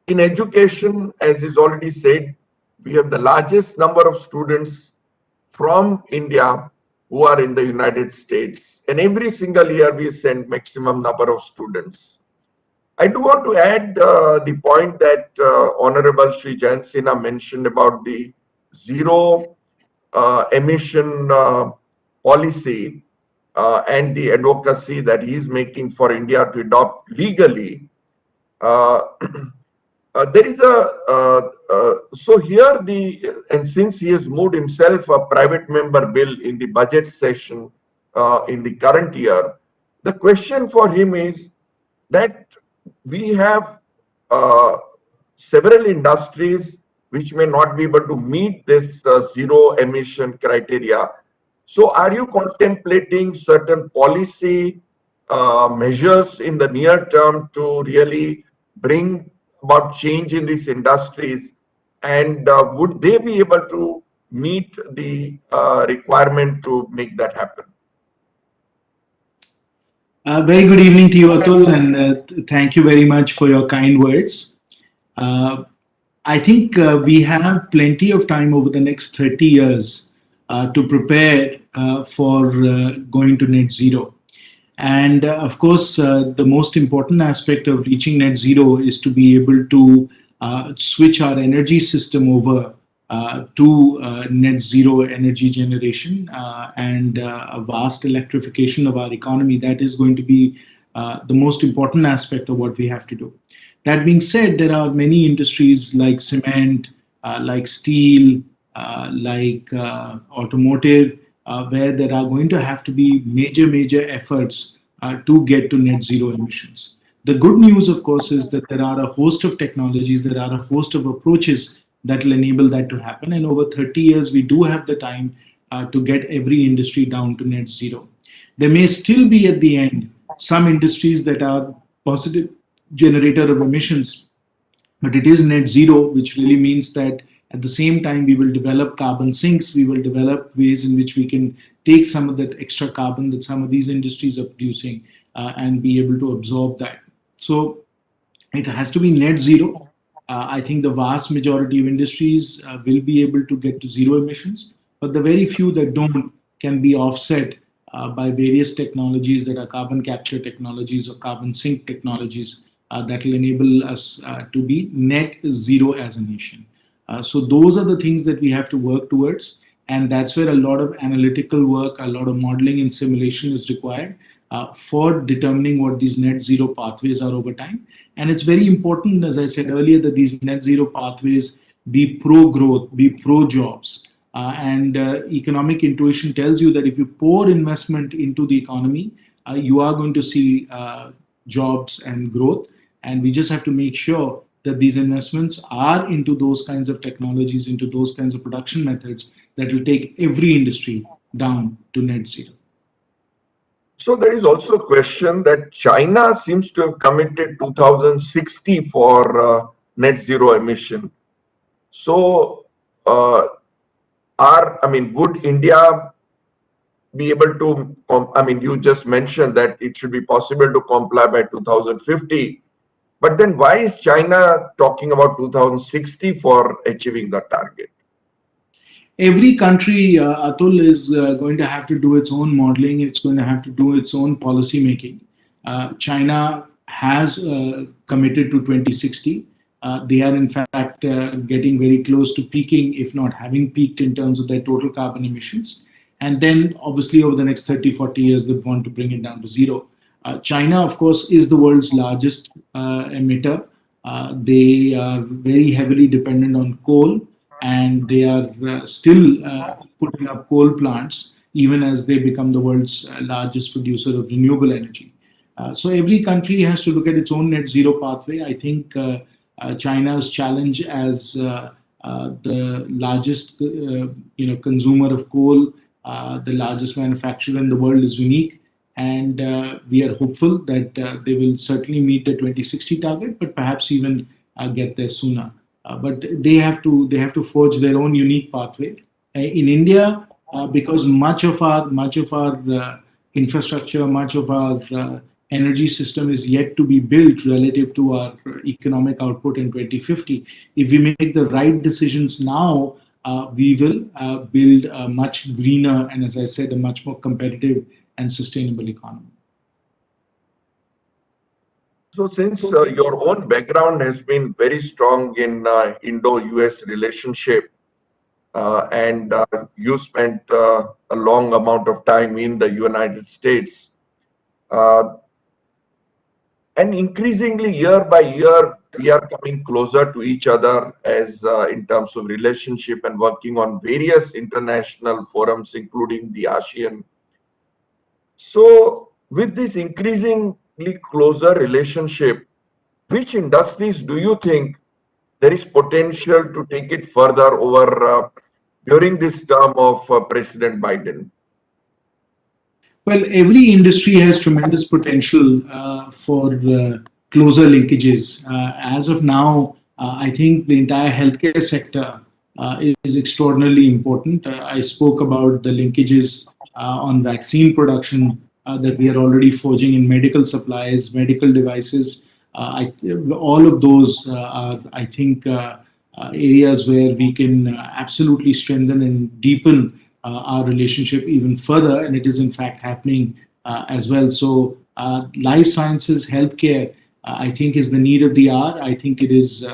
in education, as is already said, we have the largest number of students from India who are in the United States. And every single year we send maximum number of students. I do want to add the point that Honorable Shri Jayant Sinha mentioned about the zero emission policy and the advocacy that he is making for India to adopt legally. There is so here and since he has moved himself a private member bill in the budget session in the current year, the question for him is that we have several industries which may not be able to meet this zero emission criteria. So are you contemplating certain policy measures in the near term to really bring about change in these industries, and would they be able to meet the requirement to make that happen? Very good evening to you, Atul, and thank you very much for your kind words. I think we have plenty of time over the next 30 years to prepare for going to net zero. And of course, the most important aspect of reaching net zero is to be able to switch our energy system over to net zero energy generation and a vast electrification of our economy. That is going to be the most important aspect of what we have to do. That being said, there are many industries like cement, like steel, like automotive, where there are going to have to be major efforts to get to net zero emissions. The good news, of course, is that there are a host of technologies, there are a host of approaches that will enable that to happen. And over 30 years, we do have the time to get every industry down to net zero. There may still be at the end some industries that are positive generator of emissions, but it is net zero, which really means that at the same time, we will develop carbon sinks, we will develop ways in which we can take some of that extra carbon that some of these industries are producing and be able to absorb that. So it has to be net zero. I think the vast majority of industries will be able to get to zero emissions, but the very few that don't can be offset by various technologies that are carbon capture technologies or carbon sink technologies that will enable us to be net zero as a nation. So those are the things that we have to work towards, and that's where a lot of analytical work, a lot of modeling and simulation is required for determining what these net zero pathways are over time. And it's very important, as I said earlier, that these net zero pathways be pro-growth, be pro-jobs. And economic intuition tells you that if you pour investment into the economy, you are going to see jobs and growth. And we just have to make sure that these investments are into those kinds of technologies, into those kinds of production methods that will take every industry down to net zero. So there is also a question that China seems to have committed 2060 for net zero emission. So would India be able to, I mean, you just mentioned that it should be possible to comply by 2050. But then why is China talking about 2060 for achieving the target? Every country, Atul, is going to have to do its own modeling. It's going to have to do its own policy making. China has committed to 2060. They are, in fact, getting very close to peaking, if not having peaked in terms of their total carbon emissions. And then, obviously, over the next 30, 40 years, they want to bring it down to zero. China, of course, is the world's largest emitter. They are very heavily dependent on coal, and they are still putting up coal plants even as they become the world's largest producer of renewable energy. So every country has to look at its own net zero pathway. I think China's challenge as the largest consumer of coal, the largest manufacturer in the world, is unique. And we are hopeful that they will certainly meet the 2060 target, but perhaps even get there sooner. But they have to forge their own unique pathway. In India, because much of our infrastructure, much of our energy system is yet to be built relative to our economic output in 2050. If we make the right decisions now, we will build a much greener and, as I said, a much more competitive and sustainable economy. So since your own background has been very strong in Indo-US relationship, and you spent a long amount of time in the United States, and increasingly year by year, we are coming closer to each other as in terms of relationship and working on various international forums, including the ASEAN. So with this increasingly closer relationship, which industries do you think there is potential to take it further over during this term of President Biden? Well, every industry has tremendous potential for closer linkages. As of now, I think the entire healthcare sector is extraordinarly important. I spoke about the linkages on vaccine production that we are already forging in medical supplies, medical devices. All of those are, I think, areas where we can absolutely strengthen and deepen our relationship even further, and it is in fact happening as well. So life sciences, healthcare, I think is the need of the hour. I think it is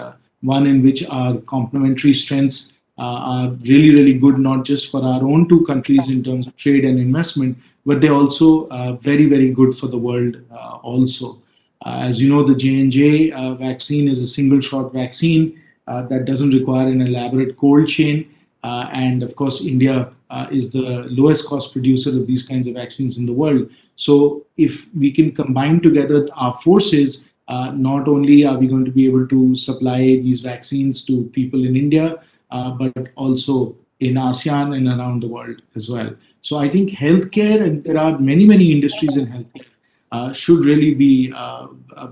one in which our complementary strengths are really, really good, not just for our own two countries in terms of trade and investment, but they're also very, very good for the world also. As you know, the J&J vaccine is a single-shot vaccine that doesn't require an elaborate cold chain. And of course, India is the lowest cost producer of these kinds of vaccines in the world. So if we can combine together our forces, not only are we going to be able to supply these vaccines to people in India, but also in ASEAN and around the world as well. So I think healthcare, and there are many, many industries in healthcare, should really be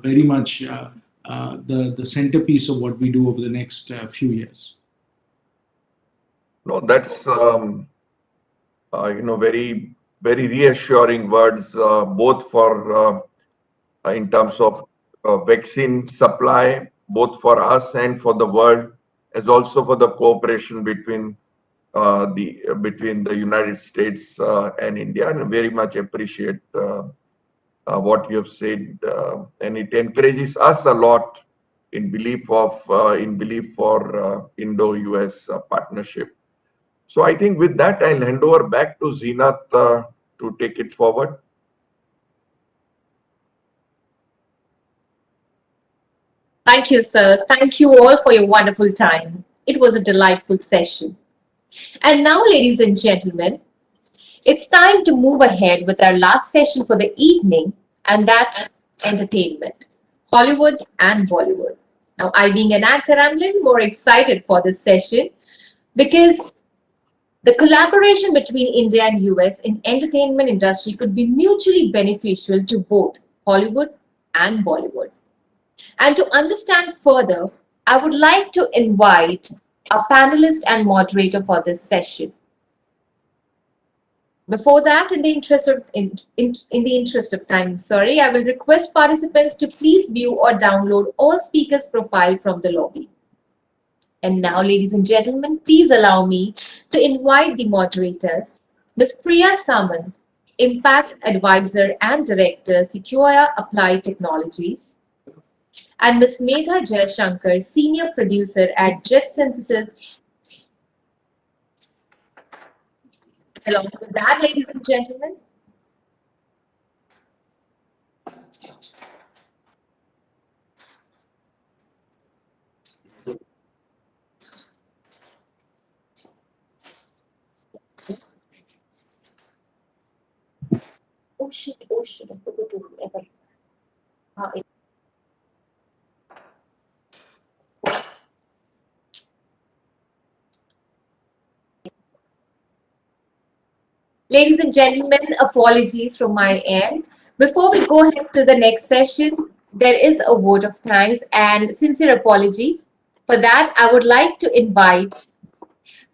very much the centerpiece of what we do over the next few years. No, that's very, very reassuring words, both for in terms of vaccine supply, both for us and for the world, as also for the cooperation between the United States and India. And I very much appreciate what you have said, and it encourages us a lot in belief for Indo-US partnership. So I think with that, I'll hand over back to Zeenath to take it forward. Thank you, sir. Thank you all for your wonderful time. It was a delightful session. And now, ladies and gentlemen, it's time to move ahead with our last session for the evening, and that's entertainment, Hollywood and Bollywood. Now, I being an actor, I'm a little more excited for this session because the collaboration between India and US in entertainment industry could be mutually beneficial to both Hollywood and Bollywood. And to understand further, I would like to invite a panelist and moderator for this session. Before that, in the interest of time, I will request participants to please view or download all speakers' profile from the lobby. And now, ladies and gentlemen, please allow me to invite the moderators, Ms. Priya Samant, Impact Advisor and Director, Sequoia Applied Technologies, and Ms. Medha Jayashankar, Senior Producer at Jet Synthesis. Along with that, ladies and gentlemen, oh shit, I forgot to Ladies and gentlemen, apologies from my end. Before we go ahead to the next session, there is a vote of thanks and sincere apologies. For that, I would like to invite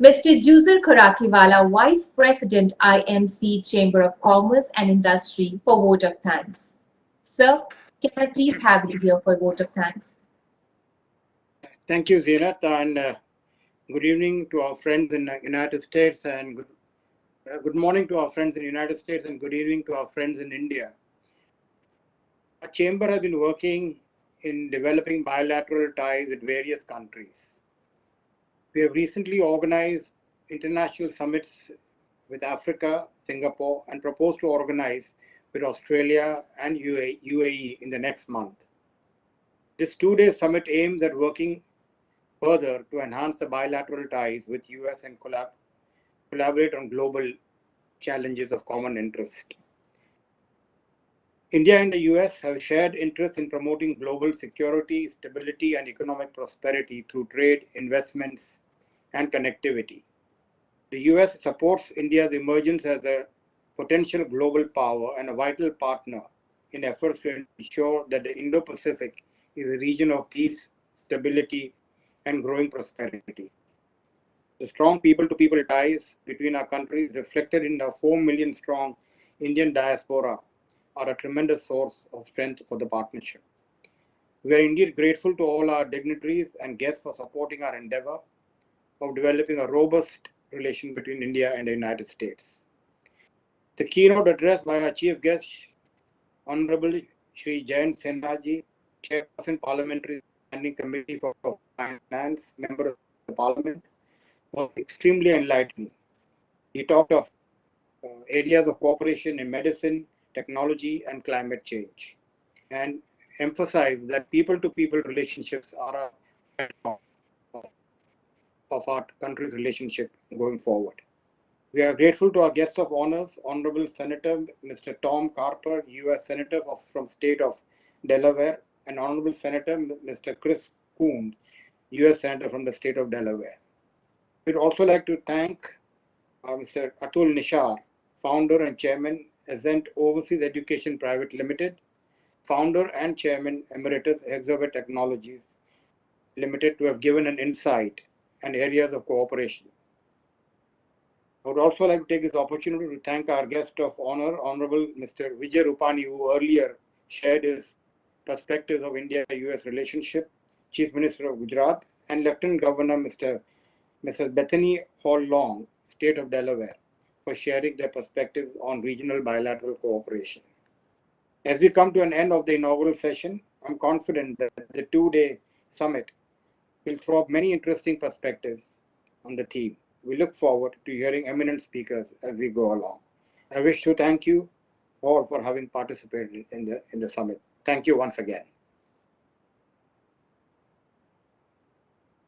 Mr. Juzer Khorakiwala, Vice President, IMC Chamber of Commerce and Industry, for vote of thanks. Sir, can I please have you here for vote of thanks? Thank you, Zeenat, and good evening to our friends in the United States, and good morning to our friends in the United States, and good evening to our friends in India. Our chamber has been working in developing bilateral ties with various countries. We have recently organized international summits with Africa, Singapore, and propose to organize with Australia and UAE in the next month. This two-day summit aims at working further to enhance the bilateral ties with US and collaborate on global challenges of common interest. India and the US have shared interests in promoting global security, stability, and economic prosperity through trade, investments, and connectivity. The US supports India's emergence as a potential global power and a vital partner in efforts to ensure that the Indo-Pacific is a region of peace, stability, and growing prosperity. The strong people-to-people ties between our countries, reflected in the 4 million strong Indian diaspora, are a tremendous source of strength for the partnership. We are indeed grateful to all our dignitaries and guests for supporting our endeavor of developing a robust relation between India and the United States. The keynote address by our chief guest, Honorable Shri Jayant Sinha, Chairperson Parliamentary Standing Committee for Finance, Member of the Parliament, was extremely enlightening. He talked of areas of cooperation in medicine, technology, and climate change, and emphasized that people-to-people relationships are a part of our country's relationship going forward. We are grateful to our guest of honors, Honorable Senator Mr. Tom Carper, U.S. Senator from state of Delaware, and Honorable Senator Mr. Chris Coons, U.S. Senator from the state of Delaware. We'd also like to thank Mr. Atul Nishar, Founder and Chairman, Ascent Overseas Education Private Limited, Founder and Chairman Emeritus Exhibit Technologies Limited, to have given an insight and areas of cooperation. I would also like to take this opportunity to thank our guest of honor, Honorable Mr. Vijay Rupani, who earlier shared his perspectives of India-US relationship, Chief Minister of Gujarat, and Lieutenant Governor Mrs. Bethany Hall Long, State of Delaware, for sharing their perspectives on regional bilateral cooperation. As we come to an end of the inaugural session, I'm confident that the two-day summit will throw up many interesting perspectives on the theme. We look forward to hearing eminent speakers as we go along. I wish to thank you all for having participated in the summit. Thank you once again.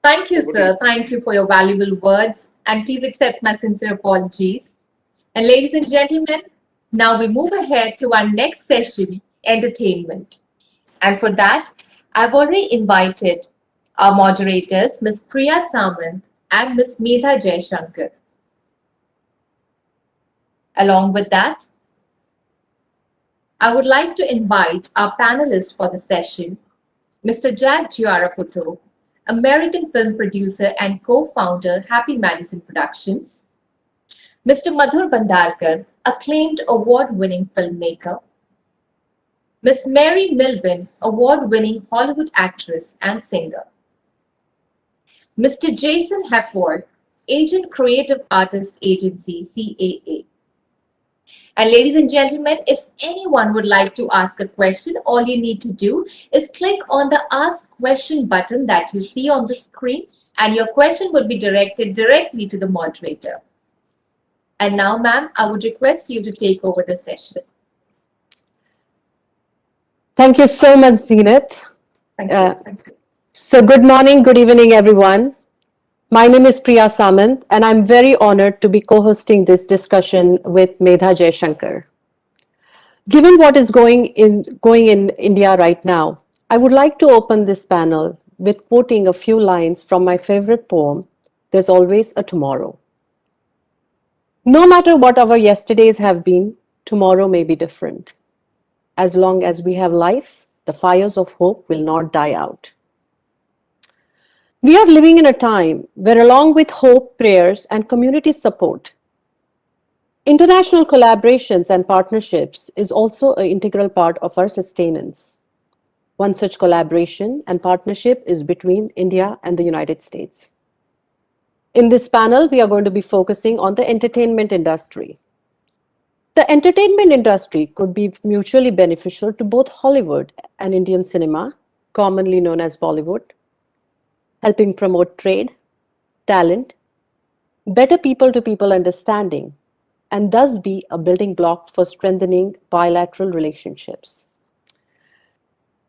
Thank you, sir. Thank you for your valuable words, and please accept my sincere apologies. And ladies and gentlemen, now we move ahead to our next session, entertainment. And for that, I've already invited our moderators, Ms. Priya Samant and Ms. Medha Jayashankar. Along with that, I would like to invite our panelist for the session, Mr. Jack Giaraputo, American film producer and co-founder, Happy Madison Productions, Mr. Madhur Bhandarkar, acclaimed award-winning filmmaker, Miss Mary Milbin, award-winning Hollywood actress and singer, Mr. Jason Hepworth, Agent Creative Artist Agency, CAA. And ladies and gentlemen, if anyone would like to ask a question, all you need to do is click on the Ask Question button that you see on the screen, and your question would be directed directly to the moderator. And now, ma'am, I would request you to take over the session. Thank you so much, Zenith. Thank you. So good morning, good evening, everyone. My name is Priya Samant, and I'm very honored to be co-hosting this discussion with Medha Jaishankar. Given what is going in India right now, I would like to open this panel with quoting a few lines from my favorite poem, There's Always a Tomorrow. No matter what our yesterdays have been, tomorrow may be different. As long as we have life, the fires of hope will not die out. We are living in a time where, along with hope, prayers, and community support, international collaborations and partnerships is also an integral part of our sustenance. One such collaboration and partnership is between India and the United States. In this panel, we are going to be focusing on the entertainment industry. The entertainment industry could be mutually beneficial to both Hollywood and Indian cinema, commonly known as Bollywood, helping promote trade, talent, better people-to-people understanding, and thus be a building block for strengthening bilateral relationships.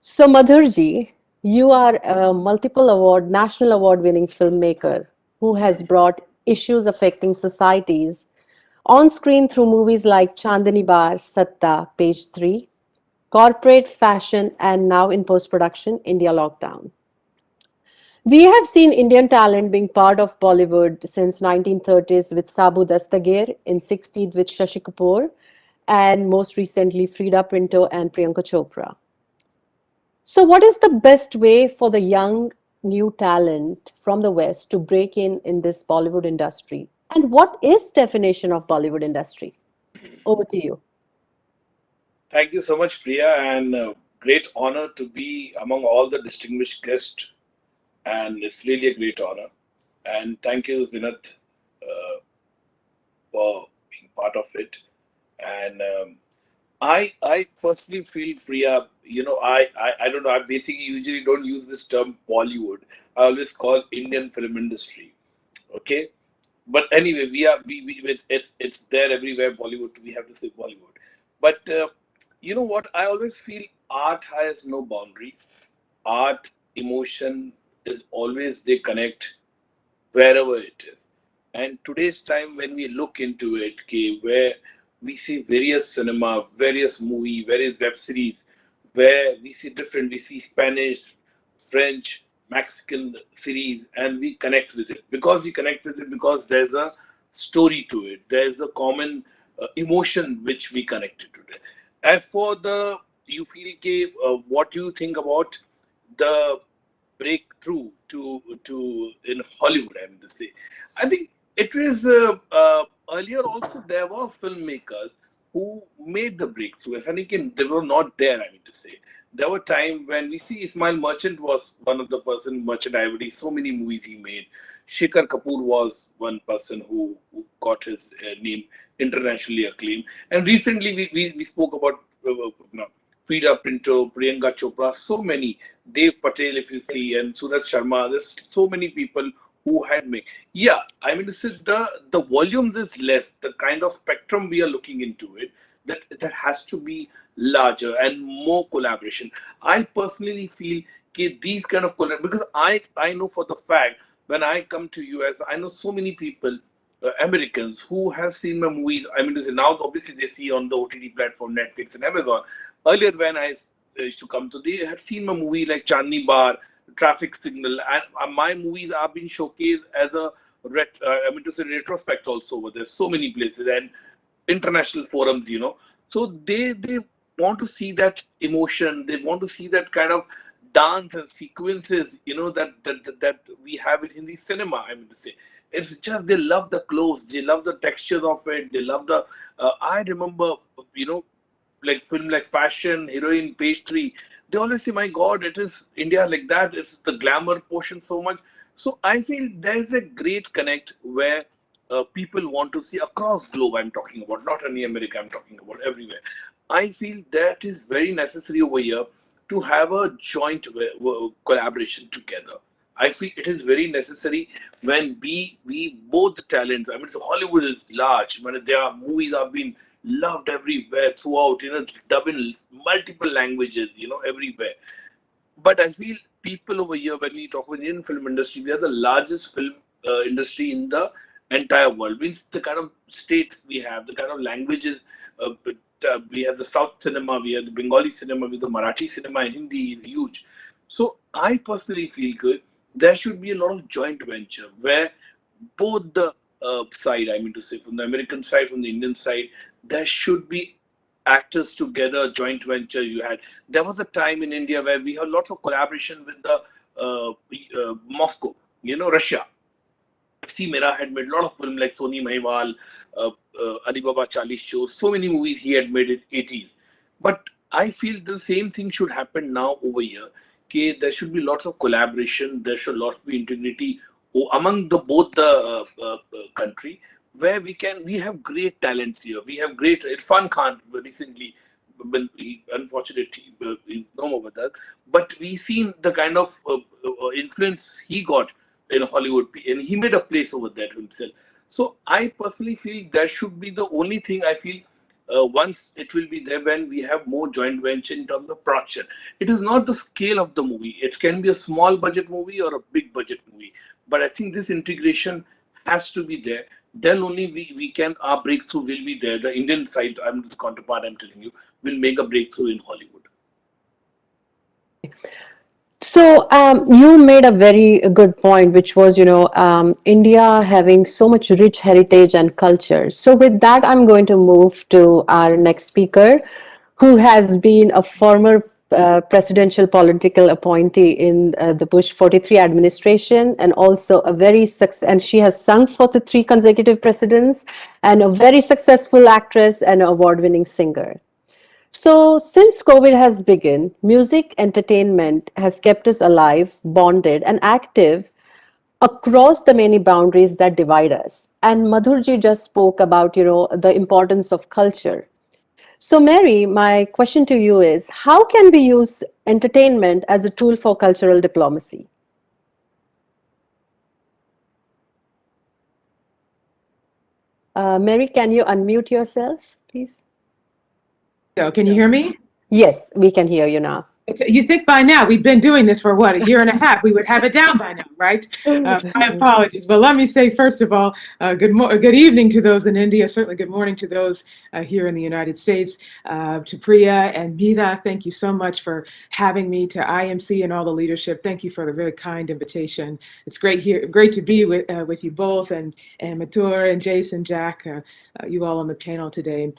So Madhurji, you are a national award-winning filmmaker who has brought issues affecting societies on screen through movies like Chandani Bar, Satta, Page 3, Corporate Fashion, and now in post-production, India Lockdown. We have seen Indian talent being part of Bollywood since 1930s with Sabu Dastagir, in 60s with Shashi Kapoor, and most recently Frida Pinto and Priyanka Chopra. So what is the best way for the young new talent from the West to break in this Bollywood industry? And what is definition of Bollywood industry? Over to you. Thank you so much, Priya, and great honor to be among all the distinguished guests. And it's really a great honor. And thank you, Zinat, for being part of it. And I personally feel, Priya, I don't know, I basically usually don't use this term Bollywood. I always call Indian film industry. Okay? But anyway, it's there everywhere, Bollywood, we have to say Bollywood. But you know what? I always feel art has no boundaries. Art, emotion is always they connect wherever it is. And today's time, when we look into it, okay, where we see various cinema, various movie, various web series, where we see Spanish, French, Mexican series, and we connect with it. Because we connect with it, because there's a story to it. There's a common emotion which we connected to it. As for the, you feel, okay, what do you think about the breakthrough to in Hollywood, I mean to say. I think it was earlier also there were filmmakers who made the breakthrough. I think they were not there, I mean to say. There were times when we see Ismail Merchant was one of the person, Merchant Ivory, so many movies he made. Shekhar Kapoor was one person who got his name internationally acclaimed. And recently we spoke about Frida Pinto, Priyanka Chopra, so many. Dev Patel, if you see, and Suraj Sharma, there's so many people who had made. Yeah, I mean, this is the volumes is less. The kind of spectrum we are looking into it, that has to be larger and more collaboration. I personally feel these kind of because I know for the fact when I come to US, I know so many people, Americans who have seen my movies. I mean, to say now obviously they see on the OTT platform, Netflix and Amazon. Earlier when I used to come to, they had seen my movie like Chandni Bar, Traffic Signal, and my movies are being showcased as a I mean to say retrospect also over there. So many places and international forums, So they want to see that emotion. They want to see that kind of dance and sequences, that we have in Hindi cinema. I mean to say, It's just they love the clothes, they love the texture of it, they love the. I remember, you know, like film like fashion, heroine, pastry. They always say, "My God, it is India like that. It's the glamour portion so much." So I feel there is a great connect where people want to see across globe. I'm talking about not only America. I'm talking about everywhere. I feel that is very necessary over here to have a joint collaboration together. I feel it is very necessary when we both the talents. I mean, so Hollywood is large. When there are movies are being loved everywhere throughout. You know, dubbed in multiple languages. You know, everywhere. But I feel people over here, when we talk about the Indian film industry, we are the largest film industry in the entire world. Means the kind of states we have, the kind of languages. We have the South cinema, we have the Bengali cinema, we have the Marathi cinema, and Hindi is huge. So I personally feel good. There should be a lot of joint venture where both the side, I mean to say, from the American side, from the Indian side, there should be actors together, joint venture. You had there was a time in India where we had lots of collaboration with the Moscow, you know, Russia. FC Mera had made a lot of film like Soni Mahewal, Ali Baba Chalis Show, so many movies he had made in 80s. But I feel the same thing should happen now over here. Okay, there should be lots of collaboration. There should lots be integrity among the both the country where we have great talents here. We have great Irfan Khan recently. Well, he unfortunately he's no more with us. But we seen the kind of influence he got in Hollywood, and he made a place over there himself. So I personally feel that should be the only thing I feel. Once it will be there when we have more joint venture in terms of production. It is not the scale of the movie. It can be a small budget movie or a big budget movie. But I think this integration has to be there. Then only we can, our breakthrough will be there. The Indian side, I'm the counterpart, I'm telling you, will make a breakthrough in Hollywood. So you made a very good point, which was, India having so much rich heritage and culture. So with that, I'm going to move to our next speaker, who has been a former presidential political appointee in the Bush 43 administration, and also a very and she has sung for the 3 consecutive presidents, and a very successful actress and award-winning singer. So, since COVID has begun, music entertainment has kept us alive, bonded, and active across the many boundaries that divide us. And Madhurji just spoke about, the importance of culture. So, Mary, my question to you is, how can we use entertainment as a tool for cultural diplomacy? Mary, can you unmute yourself, please? Can you hear me? Yes, we can hear you now. You think by now we've been doing this for what, a year and a half? We would have it down by now, right? My apologies. But let me say, first of all, good evening to those in India. Certainly good morning to those here in the United States. To Priya and Meetha, thank you so much for having me. To IMC and all the leadership, thank you for the very kind invitation. It's great to be with you both, and Mathur and Jason, Jack, you all on the panel today.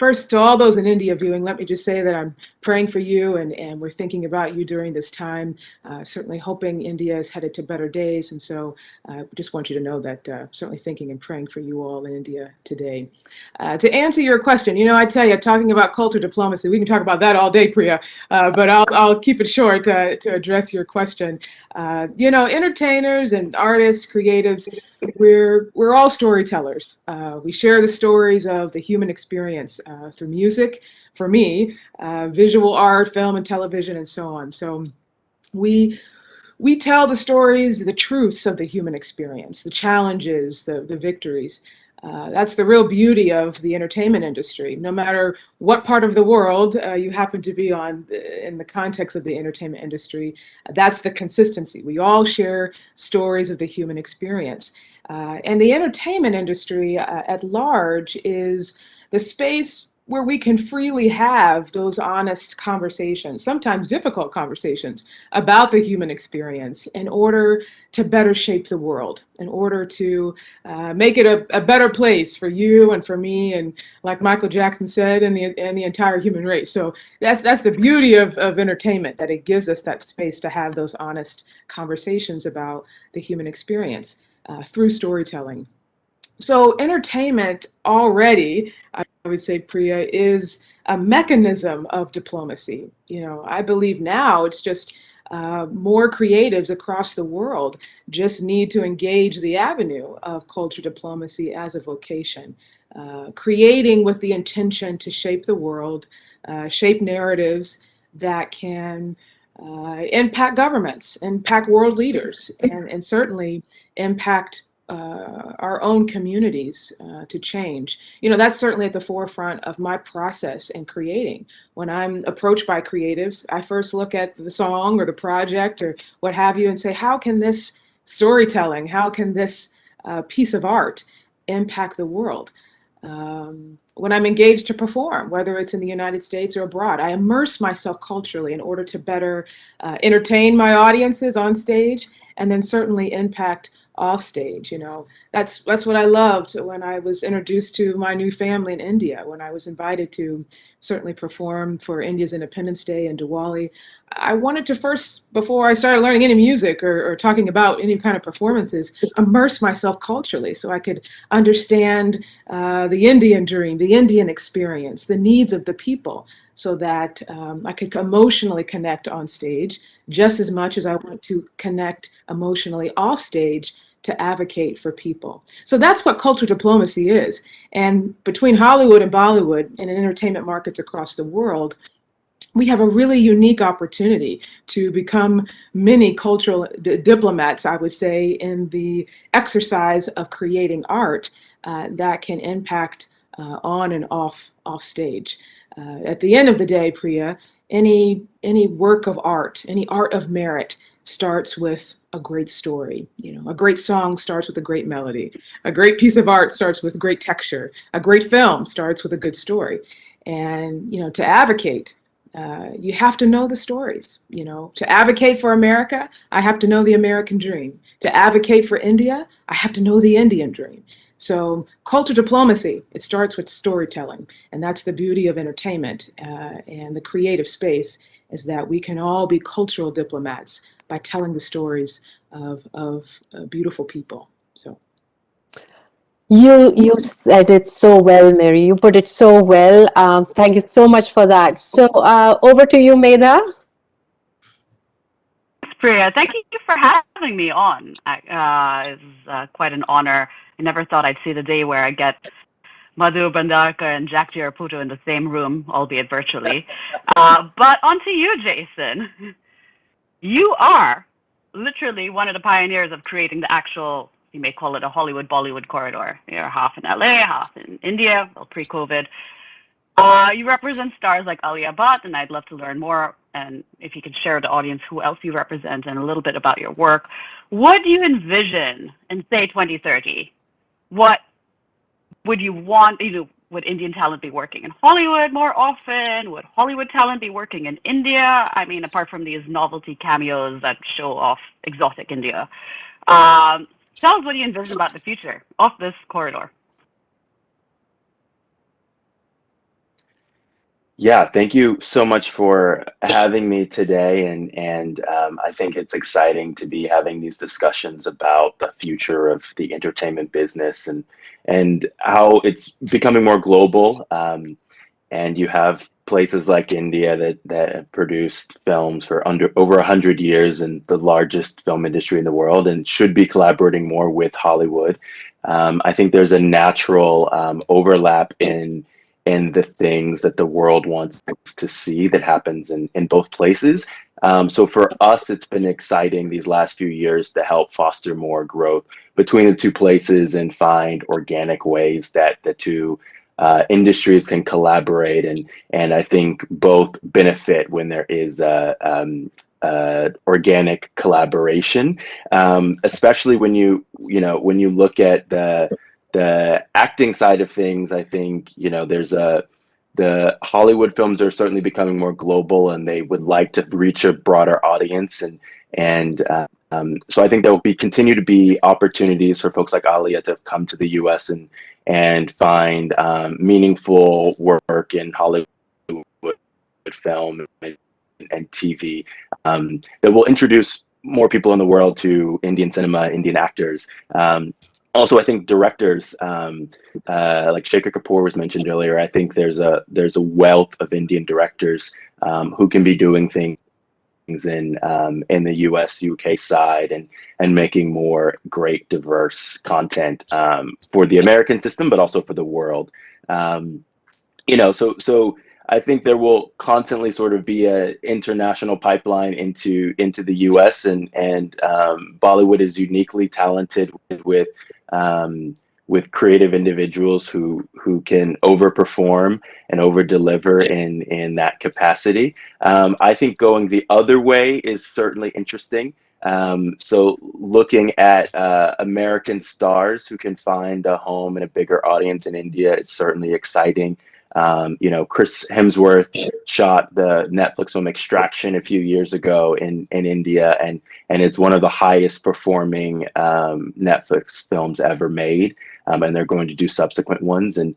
First, to all those in India viewing, let me just say that I'm praying for you, and we're thinking about you during this time, certainly hoping India is headed to better days. And so I just want you to know that certainly thinking and praying for you all in India today. To answer your question, I tell you, talking about culture diplomacy, we can talk about that all day, Priya, but I'll keep it short to address your question. Entertainers and artists, creatives, we're all storytellers. We share the stories of the human experience through music, for me, visual art, film and television, and so on. So we tell the stories, the truths of the human experience, the challenges, the victories. That's the real beauty of the entertainment industry. No matter what part of the world you happen to be on in the context of the entertainment industry, that's the consistency. We all share stories of the human experience. And the entertainment industry at large is the space where we can freely have those honest conversations, sometimes difficult conversations, about the human experience in order to better shape the world, in order to make it a better place for you and for me, and like Michael Jackson said, and the entire human race. So that's the beauty of entertainment, that it gives us that space to have those honest conversations about the human experience. through storytelling. So entertainment already, I would say, Priya, is a mechanism of diplomacy. I believe now it's just more creatives across the world just need to engage the avenue of culture diplomacy as a vocation, creating with the intention to shape the world, shape narratives that can impact governments, impact world leaders, and certainly impact our own communities to change. That's certainly at the forefront of my process in creating. When I'm approached by creatives, I first look at the song or the project or what have you and say, how can this storytelling, how can this piece of art impact the world? When I'm engaged to perform, whether it's in the United States or abroad, I immerse myself culturally in order to better entertain my audiences on stage and then certainly impact off stage. That's what I loved when I was introduced to my new family in India, when I was invited to certainly perform for India's Independence Day in Diwali. I wanted to first, before I started learning any music or talking about any kind of performances, immerse myself culturally so I could understand the Indian dream, the Indian experience, the needs of the people, so that I could emotionally connect on stage just as much as I want to connect emotionally off stage to advocate for people. So that's what cultural diplomacy is. And between Hollywood and Bollywood and in entertainment markets across the world, we have a really unique opportunity to become mini cultural diplomats, I would say, in the exercise of creating art that can impact on and off stage. At the end of the day, Priya, any work of art, any art of merit starts with a great story. A great song starts with a great melody. A great piece of art starts with great texture. A great film starts with a good story. And, to advocate, you have to know the stories. To advocate for America, I have to know the American dream. To advocate for India, I have to know the Indian dream. So culture diplomacy, it starts with storytelling. And that's the beauty of entertainment and the creative space, is that we can all be cultural diplomats by telling the stories of beautiful people. So. You said it so well, Mary. You put it so well. Thank you so much for that. So over to you, Medha. Priya, thank you for having me on. It's quite an honor. I never thought I'd see the day where I get Madhu Bandarkar and Jack Giaraputo in the same room, albeit virtually. But on to you, Jason. You are literally one of the pioneers of creating the actual, you may call it a Hollywood-Bollywood corridor. You're half in LA, half in India, well, pre-COVID. You represent stars like Alia Bhatt, and I'd love to learn more. And if you could share with the audience who else you represent and a little bit about your work. What do you envision in, say, 2030? What would you want, would Indian talent be working in Hollywood more often? Would Hollywood talent be working in India? I mean, apart from these novelty cameos that show off exotic India. Tell us what you envision about the future of this corridor. Yeah, thank you so much for having me today, and I think it's exciting to be having these discussions about the future of the entertainment business and how it's becoming more global. And you have places like India that have produced films for over 100 years and the largest film industry in the world, and should be collaborating more with Hollywood. I think there's a natural overlap in the things that the world wants to see that happens in both places. So for us, it's been exciting these last few years to help foster more growth between the two places and find organic ways that the two industries can collaborate, and I think both benefit when there is organic collaboration, especially when you look at the acting side of things. I think the Hollywood films are certainly becoming more global, and they would like to reach a broader audience, and so I think there will continue to be opportunities for folks like Alia to come to the U.S. and find meaningful work in Hollywood film and TV that will introduce more people in the world to Indian cinema, Indian actors. Also, I think directors, like Shekhar Kapoor was mentioned earlier. I think there's a wealth of Indian directors who can be doing things in the US, UK side, and making more great, diverse content for the American system, but also for the world. So I think there will constantly sort of be an international pipeline into the US, and Bollywood is uniquely talented with creative individuals who can overperform and over-deliver in that capacity. I think going the other way is certainly interesting. So looking at American stars who can find a home and a bigger audience in India is certainly exciting. Chris Hemsworth shot the Netflix film Extraction a few years ago in India, and it's one of the highest performing Netflix films ever made. And they're going to do subsequent ones. And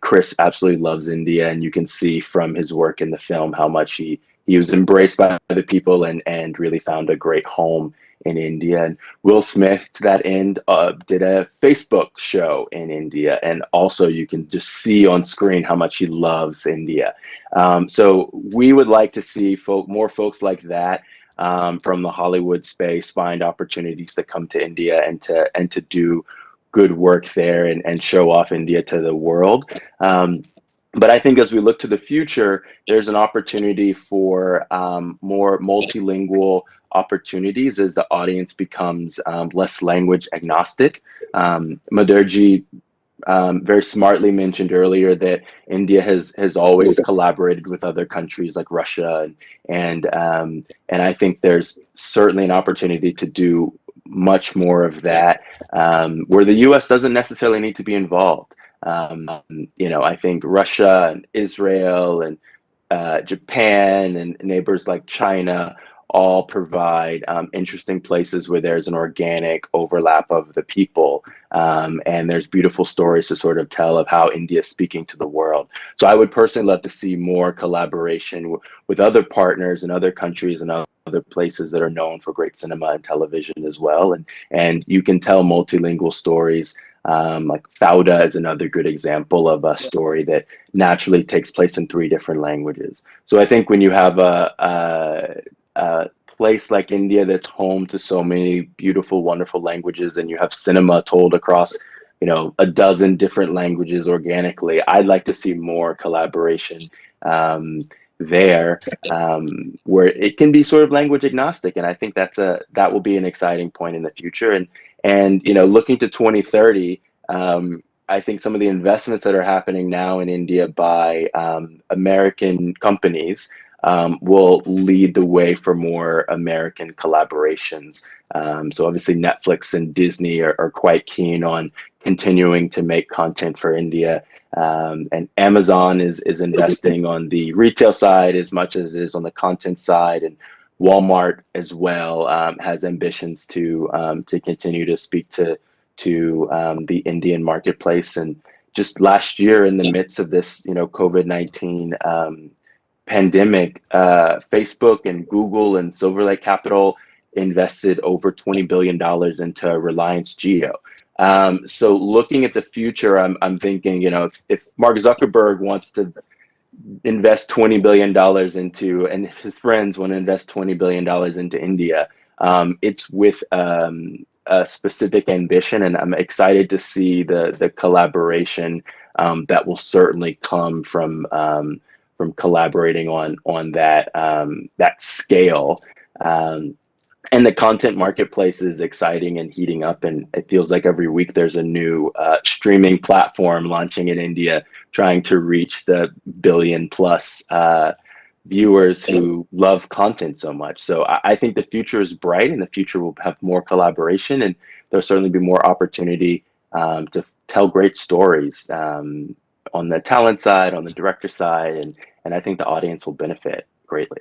Chris absolutely loves India, and you can see from his work in the film how much he was embraced by the people and really found a great home in India. And Will Smith, to that end, did a Facebook show in India, and also you can just see on screen how much he loves India. So we would like to see more folks like that from the Hollywood space find opportunities to come to India and to do good work there and show off India to the world. But I think as we look to the future, there's an opportunity for more multilingual opportunities as the audience becomes less language agnostic. Madhurji very smartly mentioned earlier that India has always collaborated with other countries like Russia, and I think there's certainly an opportunity to do much more of that, where the U.S. doesn't necessarily need to be involved. I think Russia and Israel and Japan and neighbors like China all provide interesting places where there's an organic overlap of the people, and there's beautiful stories to sort of tell of how India is speaking to the world. So I would personally love to see more collaboration with other partners in other countries and other places that are known for great cinema and television as well. And you can tell multilingual stories. Like Fauda is another good example of a story that naturally takes place in 3 different languages. So I think when you have a place like India that's home to so many beautiful, wonderful languages, and you have cinema told across, a dozen different languages organically, I'd like to see more collaboration there, where it can be sort of language agnostic, and I think that will be an exciting point in the future. And looking to 2030, I think some of the investments that are happening now in India by American companies will lead the way for more American collaborations. So obviously Netflix and Disney are quite keen on continuing to make content for India. And Amazon is investing on the retail side as much as it is on the content side. And Walmart as well has ambitions to continue to speak to the Indian marketplace. And just last year, in the midst of this, COVID-19 pandemic, Facebook and Google and Silver Lake Capital invested over $20 billion into Reliance Jio. So looking at the future, I'm thinking, if Mark Zuckerberg wants to invest $20 billion into, and his friends want to invest $20 billion into India, it's with a specific ambition, and I'm excited to see the collaboration that will certainly come from collaborating on that scale. And the content marketplace is exciting and heating up, and it feels like every week there's a new streaming platform launching in India, trying to reach the billion plus viewers who love content so much. So I think the future is bright, and the future will have more collaboration, and there'll certainly be more opportunity to tell great stories on the talent side, on the director side, and I think the audience will benefit greatly.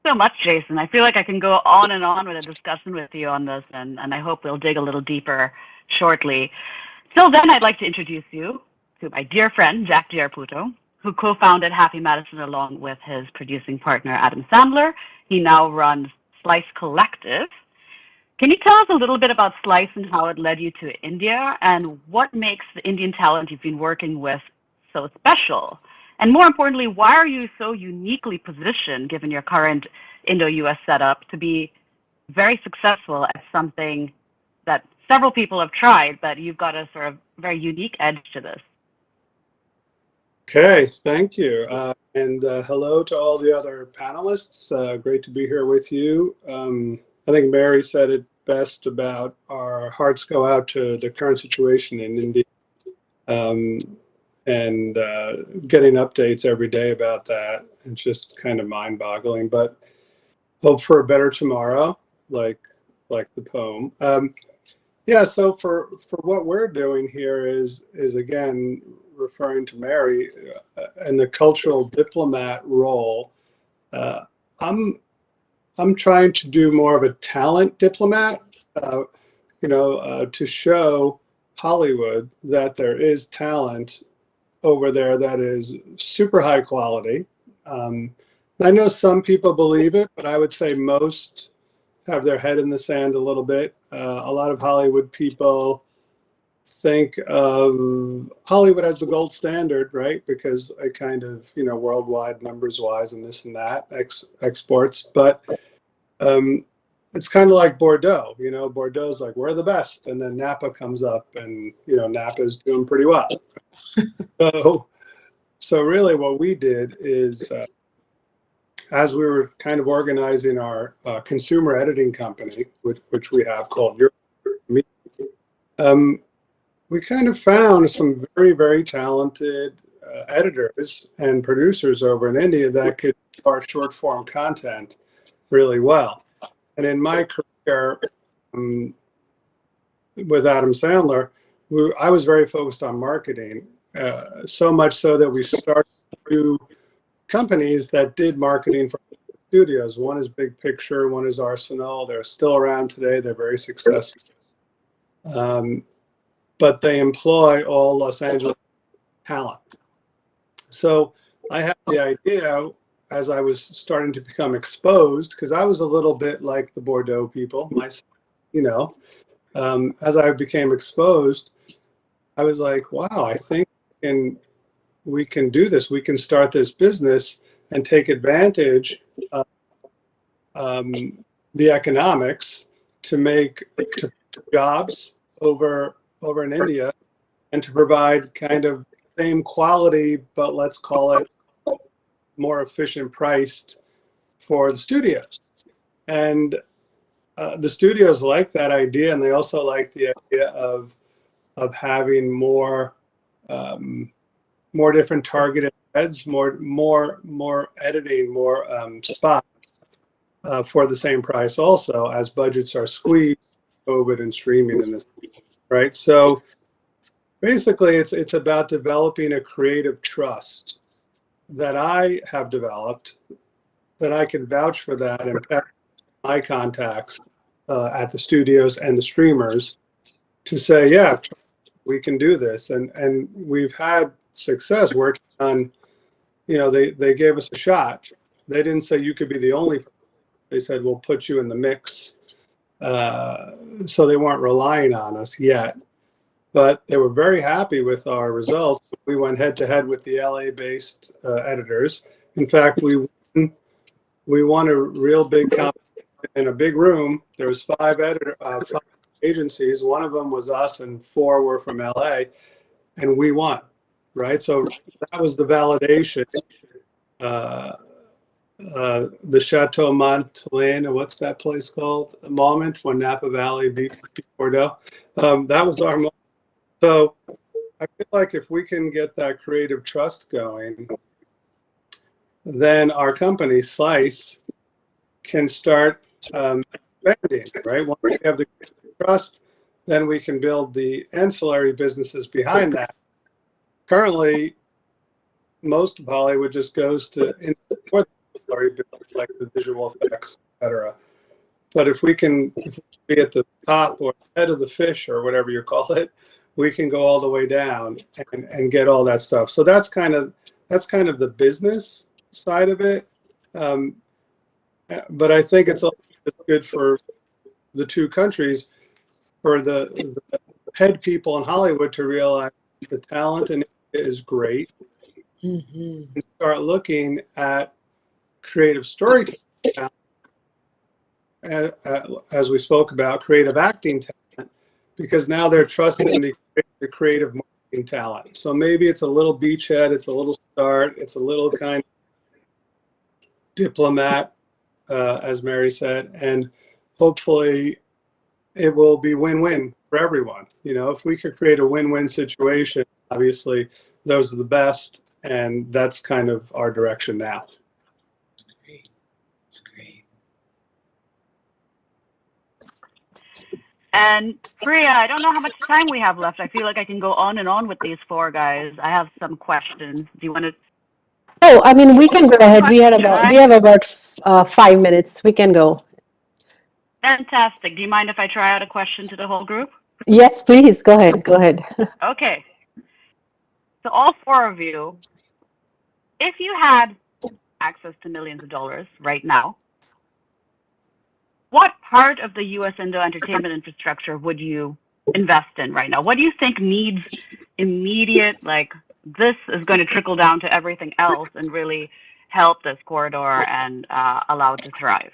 So much, Jason. I feel like I can go on and on with a discussion with you on this, and I hope we'll dig a little deeper shortly. Till then, I'd like to introduce you to my dear friend, Jack Puto, who co-founded Happy Madison along with his producing partner, Adam Sandler. He now runs Slice Collective. Can you tell us a little bit about Slice and how it led you to India, and what makes the Indian talent you've been working with so special? And more importantly, why are you so uniquely positioned, given your current Indo-US setup, to be very successful at something that several people have tried, but you've got a sort of very unique edge to this? Okay, thank you. And hello to all the other panelists. Great to be here with you. I think Mary said it best about our hearts go out to the current situation in India, and getting updates every day about that. It's just kind of mind-boggling, but hope for a better tomorrow, like the poem. Yeah, so for what we're doing here is again, referring to Mary and the cultural diplomat role. I'm trying to do more of a talent diplomat, to show Hollywood that there is talent over there that is super high quality. I know some people believe it, but I would say most have their head in the sand a little bit. A lot of Hollywood people think of Hollywood as the gold standard, right? Because I kind of, worldwide numbers wise and this and that, exports. But it's kind of like Bordeaux, Bordeaux's like, we're the best. And then Napa comes up and, Napa is doing pretty well. So really what we did is, as we were kind of organizing our consumer editing company, which we have called Europe, we kind of found some very, very talented editors and producers over in India that could do our short form content really well. And in my career with Adam Sandler, I was very focused on marketing, so much so that we started two companies that did marketing for studios. One is Big Picture, one is Arsenal. They're still around today. They're very successful. But they employ all Los Angeles talent. So I had the idea, as I was starting to become exposed, because I was a little bit like the Bordeaux people, myself, as I became exposed, I was like, wow, I think we can do this. We can start this business and take advantage of the economics to jobs over in India, and to provide kind of same quality, but let's call it more efficient priced for the studios. And the studios like that idea, and they also like the idea of having more different targeted ads, more editing, more spot for the same price also, as budgets are squeezed, COVID and streaming and this, right? So basically it's about developing a creative trust that I have developed, that I can vouch for that and pass my contacts at the studios and the streamers to say, yeah, we can do this. And we've had success working on, they gave us a shot. They didn't say you could be the only person. They said, we'll put you in the mix. So they weren't relying on us yet, but they were very happy with our results. We went head to head with the LA-based editors. In fact, we won a real big competition in a big room. There was five agencies. One of them was us, and 4 were from LA, and we won. Right, so that was the validation. The Chateau Montelena, what's that place called? A moment when Napa Valley beat Bordeaux. That was our moment. So I feel like if we can get that creative trust going, then our company, Slice, can start expanding, right? Once we have the trust, then we can build the ancillary businesses behind that. Currently, most of Hollywood just goes to like the visual effects, etc. But if we can be at the top or head of the fish or whatever you call it, we can go all the way down and get all that stuff. So that's kind of That's kind of the business side of it. But I think it's also good for the two countries, for the head people in Hollywood to realize the talent in India is great, and start looking at creative storytelling, as we spoke about, creative acting talent, because now they're trusting the creative marketing talent. So maybe it's a little beachhead, it's a little start, it's a little kind of diplomat, as Mary said, and hopefully it will be win-win for everyone. You know, if we could create a win-win situation, obviously those are the best, and that's kind of our direction now. And Priya, I don't know how much time we have left. I feel like I can go on and on with these four guys. I have some questions. Do you want to? Oh, I mean, we can go ahead. We have about 5 minutes. We can go. Fantastic. Do you mind if I try out a question to the whole group? Yes, please. Go ahead. Go ahead. Okay. So all four of you, if you had access to millions of dollars right now, what part of the U.S. Indo entertainment infrastructure would you invest in right now? What do you think needs immediate, like, this is going to trickle down to everything else and really help this corridor and allow it to thrive?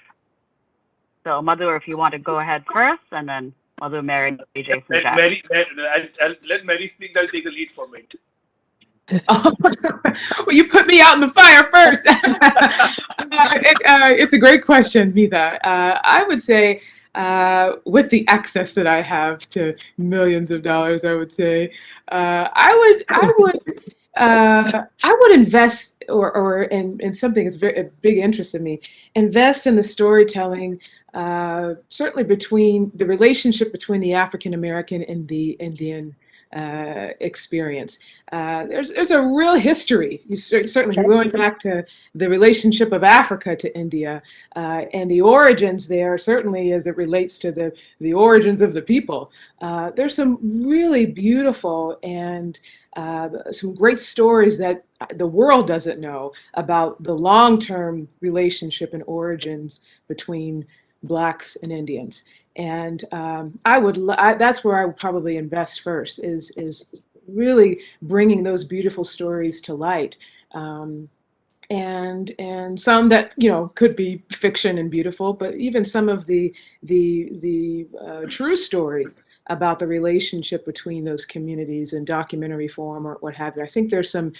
So, Madhu, if you want to go ahead first, and then Madhu, Mary, Jason, Jack. I'll let Mary speak. I'll take the lead from it. Well, you put me out in the fire first. It's a great question, Meetha. I would say, with the access that I have to millions of dollars, I would say I would invest, or in something that's a big interest in me. Invest in the storytelling, certainly between the relationship between the African American and the Indian experience. There's a real history. You certainly going back to the relationship of Africa to India, and the origins there, certainly as it relates to the origins of the people. There's some really beautiful and some great stories that the world doesn't know about the long-term relationship and origins between Blacks and Indians. And that's where I would probably invest first, is really bringing those beautiful stories to light. And some that, you know, could be fiction and beautiful, but even some of the true stories about the relationship between those communities in documentary form or what have you. I think there's some,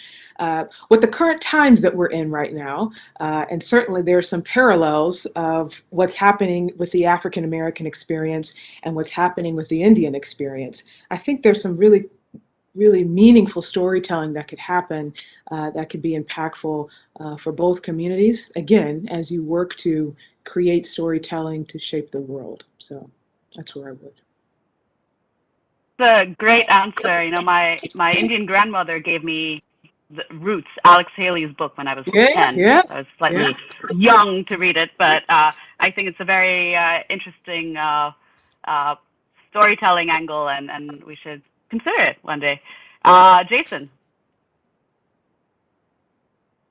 with the current times that we're in right now, and certainly there's some parallels of what's happening with the African American experience and what's happening with the Indian experience. I think there's some really meaningful storytelling that could happen, that could be impactful for both communities, again, as you work to create storytelling to shape the world. So that's where I would. It's a great answer. You know, my Indian grandmother gave me the Roots, Alex Haley's book, when I was 10. Yeah. I was slightly young to read it, but I think it's a very interesting storytelling angle, and we should consider it one day. Jason.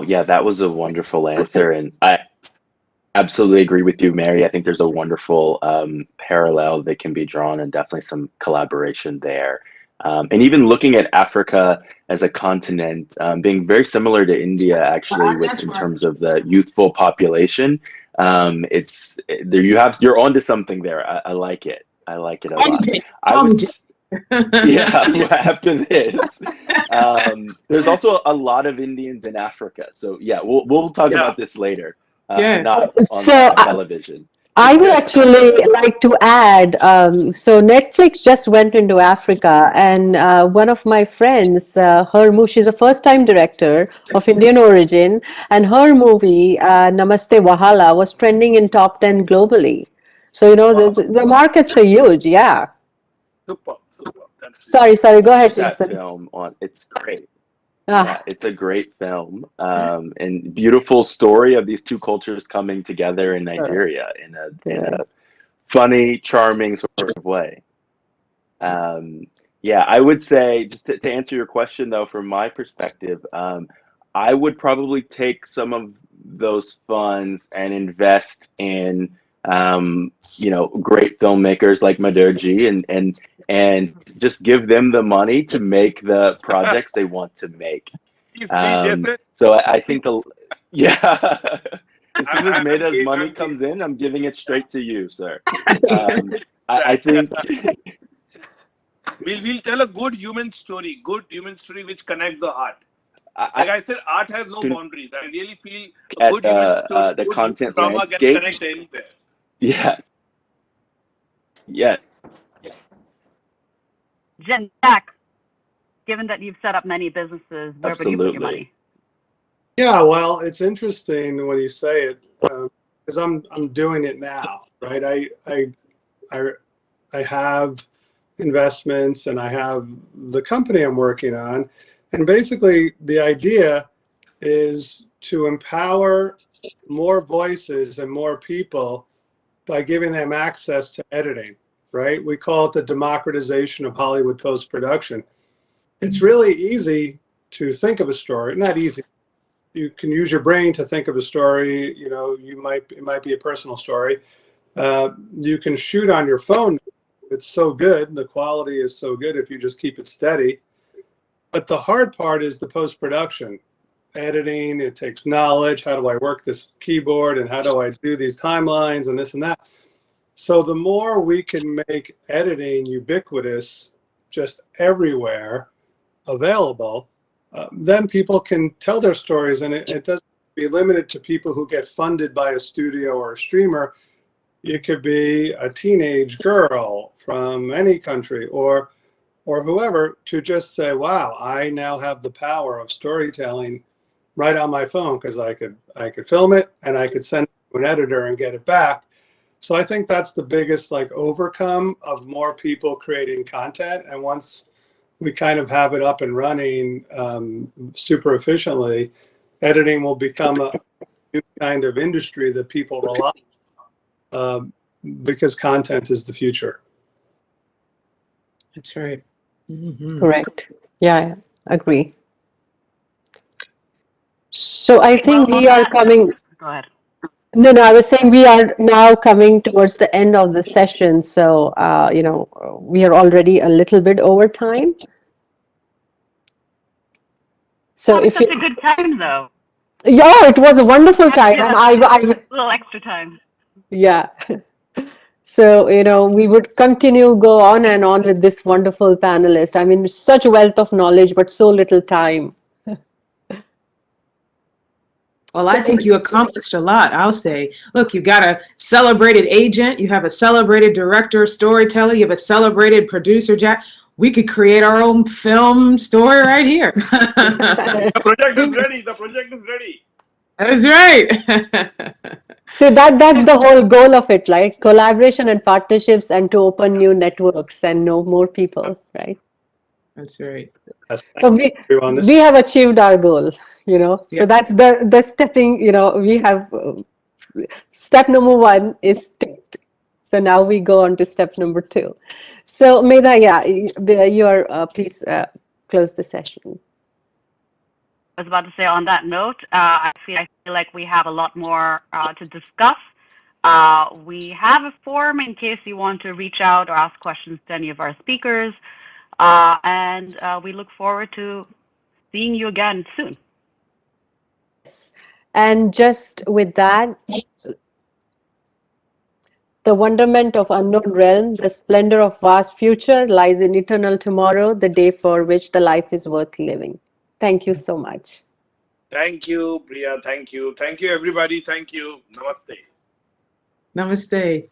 Yeah, that was a wonderful answer, and I absolutely agree with you, Mary. I think there's a wonderful parallel that can be drawn, and definitely some collaboration there. And even looking at Africa as a continent, being very similar to India, actually, in terms of the youthful population. It's there. You're onto something there. I like it. I like it a lot. Yeah, after this. There's also a lot of Indians in Africa. So yeah, we'll talk about this later. Not on television. I would actually like to add, so Netflix just went into Africa, and one of my friends, she's a first-time director of Indian origin, and her movie, Namaste Wahala, was trending in top 10 globally. So, you know, the markets are huge, yeah. Super. Sorry, go ahead, That Jason. film it's great. Yeah, it's a great film, and beautiful story of these two cultures coming together in Nigeria in a funny, charming sort of way. Yeah, I would say, just to answer your question though, from my perspective, I would probably take some of those funds and invest in great filmmakers like Madhurji and just give them the money to make the projects they want to make. Please, Jason. So I think yeah. As soon as I'm Medha's game. money I'm game. comes in, I'm giving it straight to you, sir. I think We'll tell a good human story which connects the heart. Like I said, art has no boundaries. I really feel a at good human story, the good human content drama can landscape. connect anywhere. Yes. Yeah. Jen, Jack, given that you've set up many businesses, where would you put your Absolutely. money? Yeah, well, it's interesting when you say it, because I'm doing it now, right? I have investments and I have the company I'm working on, and basically the idea is to empower more voices and more people by giving them access to editing, right? We call it the democratization of Hollywood post-production. It's really easy to think of a story, not easy. You can use your brain to think of a story. You know, it might be a personal story. You can shoot on your phone. It's so good. The quality is so good if you just keep it steady. But the hard part is the post-production, editing. It takes knowledge. How do I work this keyboard and how do I do these timelines and this and that? So the more we can make editing ubiquitous, just everywhere available, then people can tell their stories, and it doesn't be limited to people who get funded by a studio or a streamer. It could be a teenage girl from any country or whoever to just say, wow, I now have the power of storytelling right on my phone because I could film it and I could send it to an editor and get it back. So I think that's the biggest overcome of more people creating content. And once we kind of have it up and running super efficiently, editing will become a new kind of industry that people rely on because content is the future. That's right. Mm-hmm. Correct. Yeah, agree. So I think we are coming. Go ahead. No, I was saying we are now coming towards the end of the session. So, we are already a little bit over time. So That was if such you, a good time, though. yeah, it was a wonderful time. And I A little extra time. yeah. So, we would continue, go on and on with this wonderful panelist. I mean, such a wealth of knowledge, but so little time. Well, I think you accomplished a lot. I'll say, look, you got a celebrated agent, you have a celebrated director, storyteller, you have a celebrated producer, Jack. We could create our own film story right here. The project is ready. The project is ready. That's right. So that's the whole goal of it, right? Collaboration and partnerships and to open new networks and know more people, right? That's right. So we have achieved our goal, So that's the stepping, we have step number 1 is ticked. So now we go on to step number 2. So Medha, yeah, you are please close the session. I was about to say on that note, I feel like we have a lot more to discuss. We have a form in case you want to reach out or ask questions to any of our speakers. And we look forward to seeing you again soon. And just with that, the wonderment of unknown realm, the splendor of vast future lies in eternal tomorrow, the day for which the life is worth living. Thank you so much. Thank you, Priya. Thank you. Thank you, everybody. Thank you. Namaste. Namaste.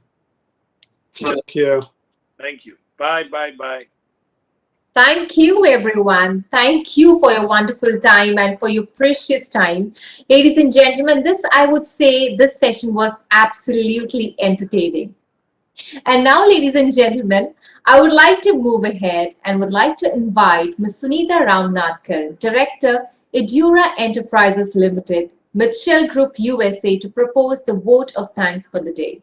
Thank you. Thank you. Bye, bye, bye. Thank you, everyone. Thank you for your wonderful time and for your precious time. Ladies and gentlemen, I would say this session was absolutely entertaining. And now, ladies and gentlemen, I would like to move ahead and would like to invite Ms. Sunita Ramnathkar, Director, Edura Enterprises Limited, Mitchell Group USA, to propose the vote of thanks for the day.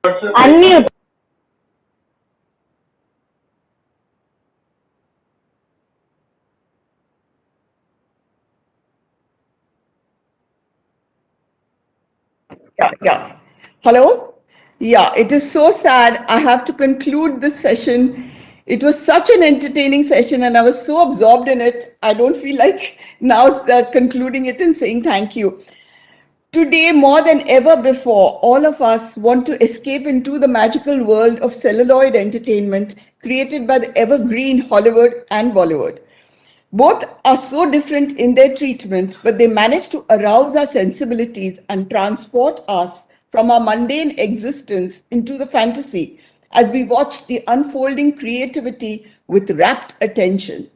Unmute. Yeah. Hello? Yeah, it is so sad. I have to conclude this session. It was such an entertaining session and I was so absorbed in it. I don't feel like now concluding it and saying thank you. Today, more than ever before, all of us want to escape into the magical world of celluloid entertainment created by the evergreen Hollywood and Bollywood. Both are so different in their treatment, but they manage to arouse our sensibilities and transport us from our mundane existence into the fantasy as we watch the unfolding creativity with rapt attention.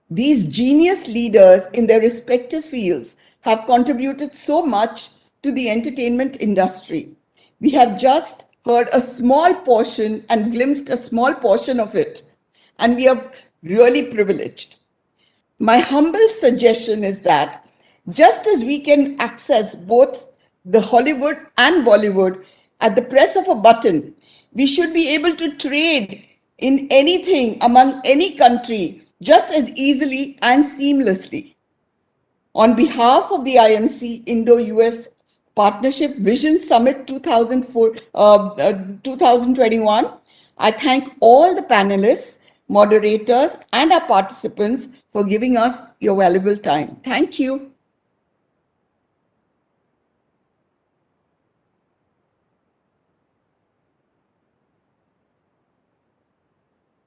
These genius leaders in their respective fields have contributed so much to the entertainment industry. We have just heard a small portion and glimpsed a small portion of it, and we are really privileged. My humble suggestion is that just as we can access both the Hollywood and Bollywood at the press of a button, we should be able to trade in anything among any country just as easily and seamlessly. On behalf of the IMC Indo-US Partnership Vision Summit 2021, I thank all the panelists, moderators, and our participants for giving us your valuable time. Thank you.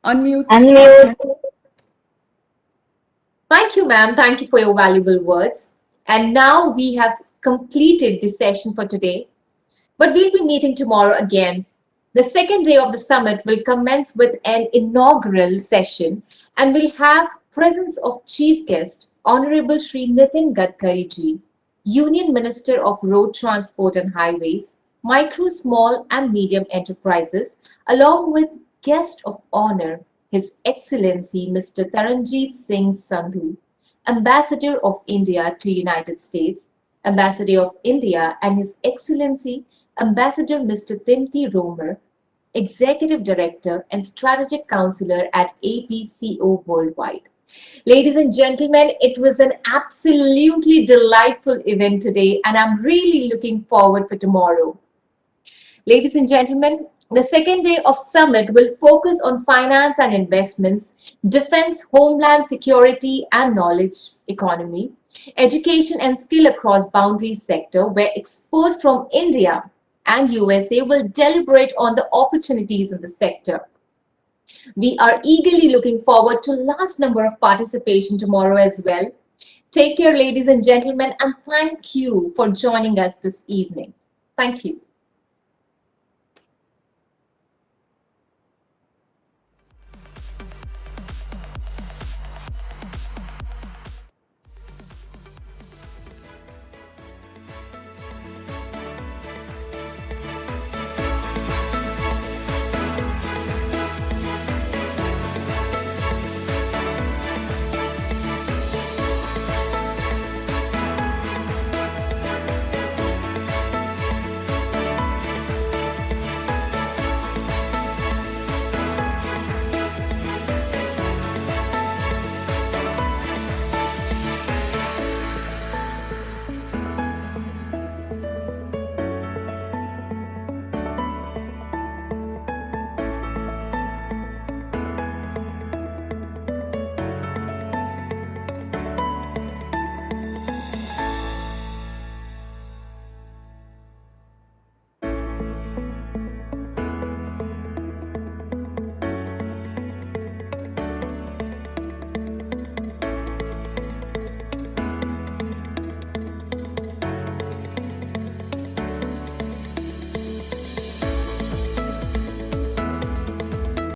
Unmute. Unmute. Thank you, ma'am. Thank you for your valuable words. And now we have completed the session for today, but we'll be meeting tomorrow again. The second day of the summit will commence with an inaugural session and will have presence of chief guest, Honorable Shri Nitin Gadkari ji, Union Minister of Road Transport and Highways, Micro, Small and Medium Enterprises, along with guest of honor, His Excellency Mr. Taranjeet Singh Sandhu, Ambassador of India to United States, Ambassador of India and His Excellency Ambassador Mr. Timothy Romer, Executive Director and Strategic Counselor at APCO Worldwide. Ladies and gentlemen, it was an absolutely delightful event today and I'm really looking forward for tomorrow. Ladies and gentlemen, the second day of summit will focus on finance and investments, defense, homeland security and knowledge economy, education and skill across boundary sector where experts from India and USA will deliberate on the opportunities in the sector. We are eagerly looking forward to a large number of participation tomorrow as well. Take care, ladies and gentlemen, and thank you for joining us this evening. Thank you.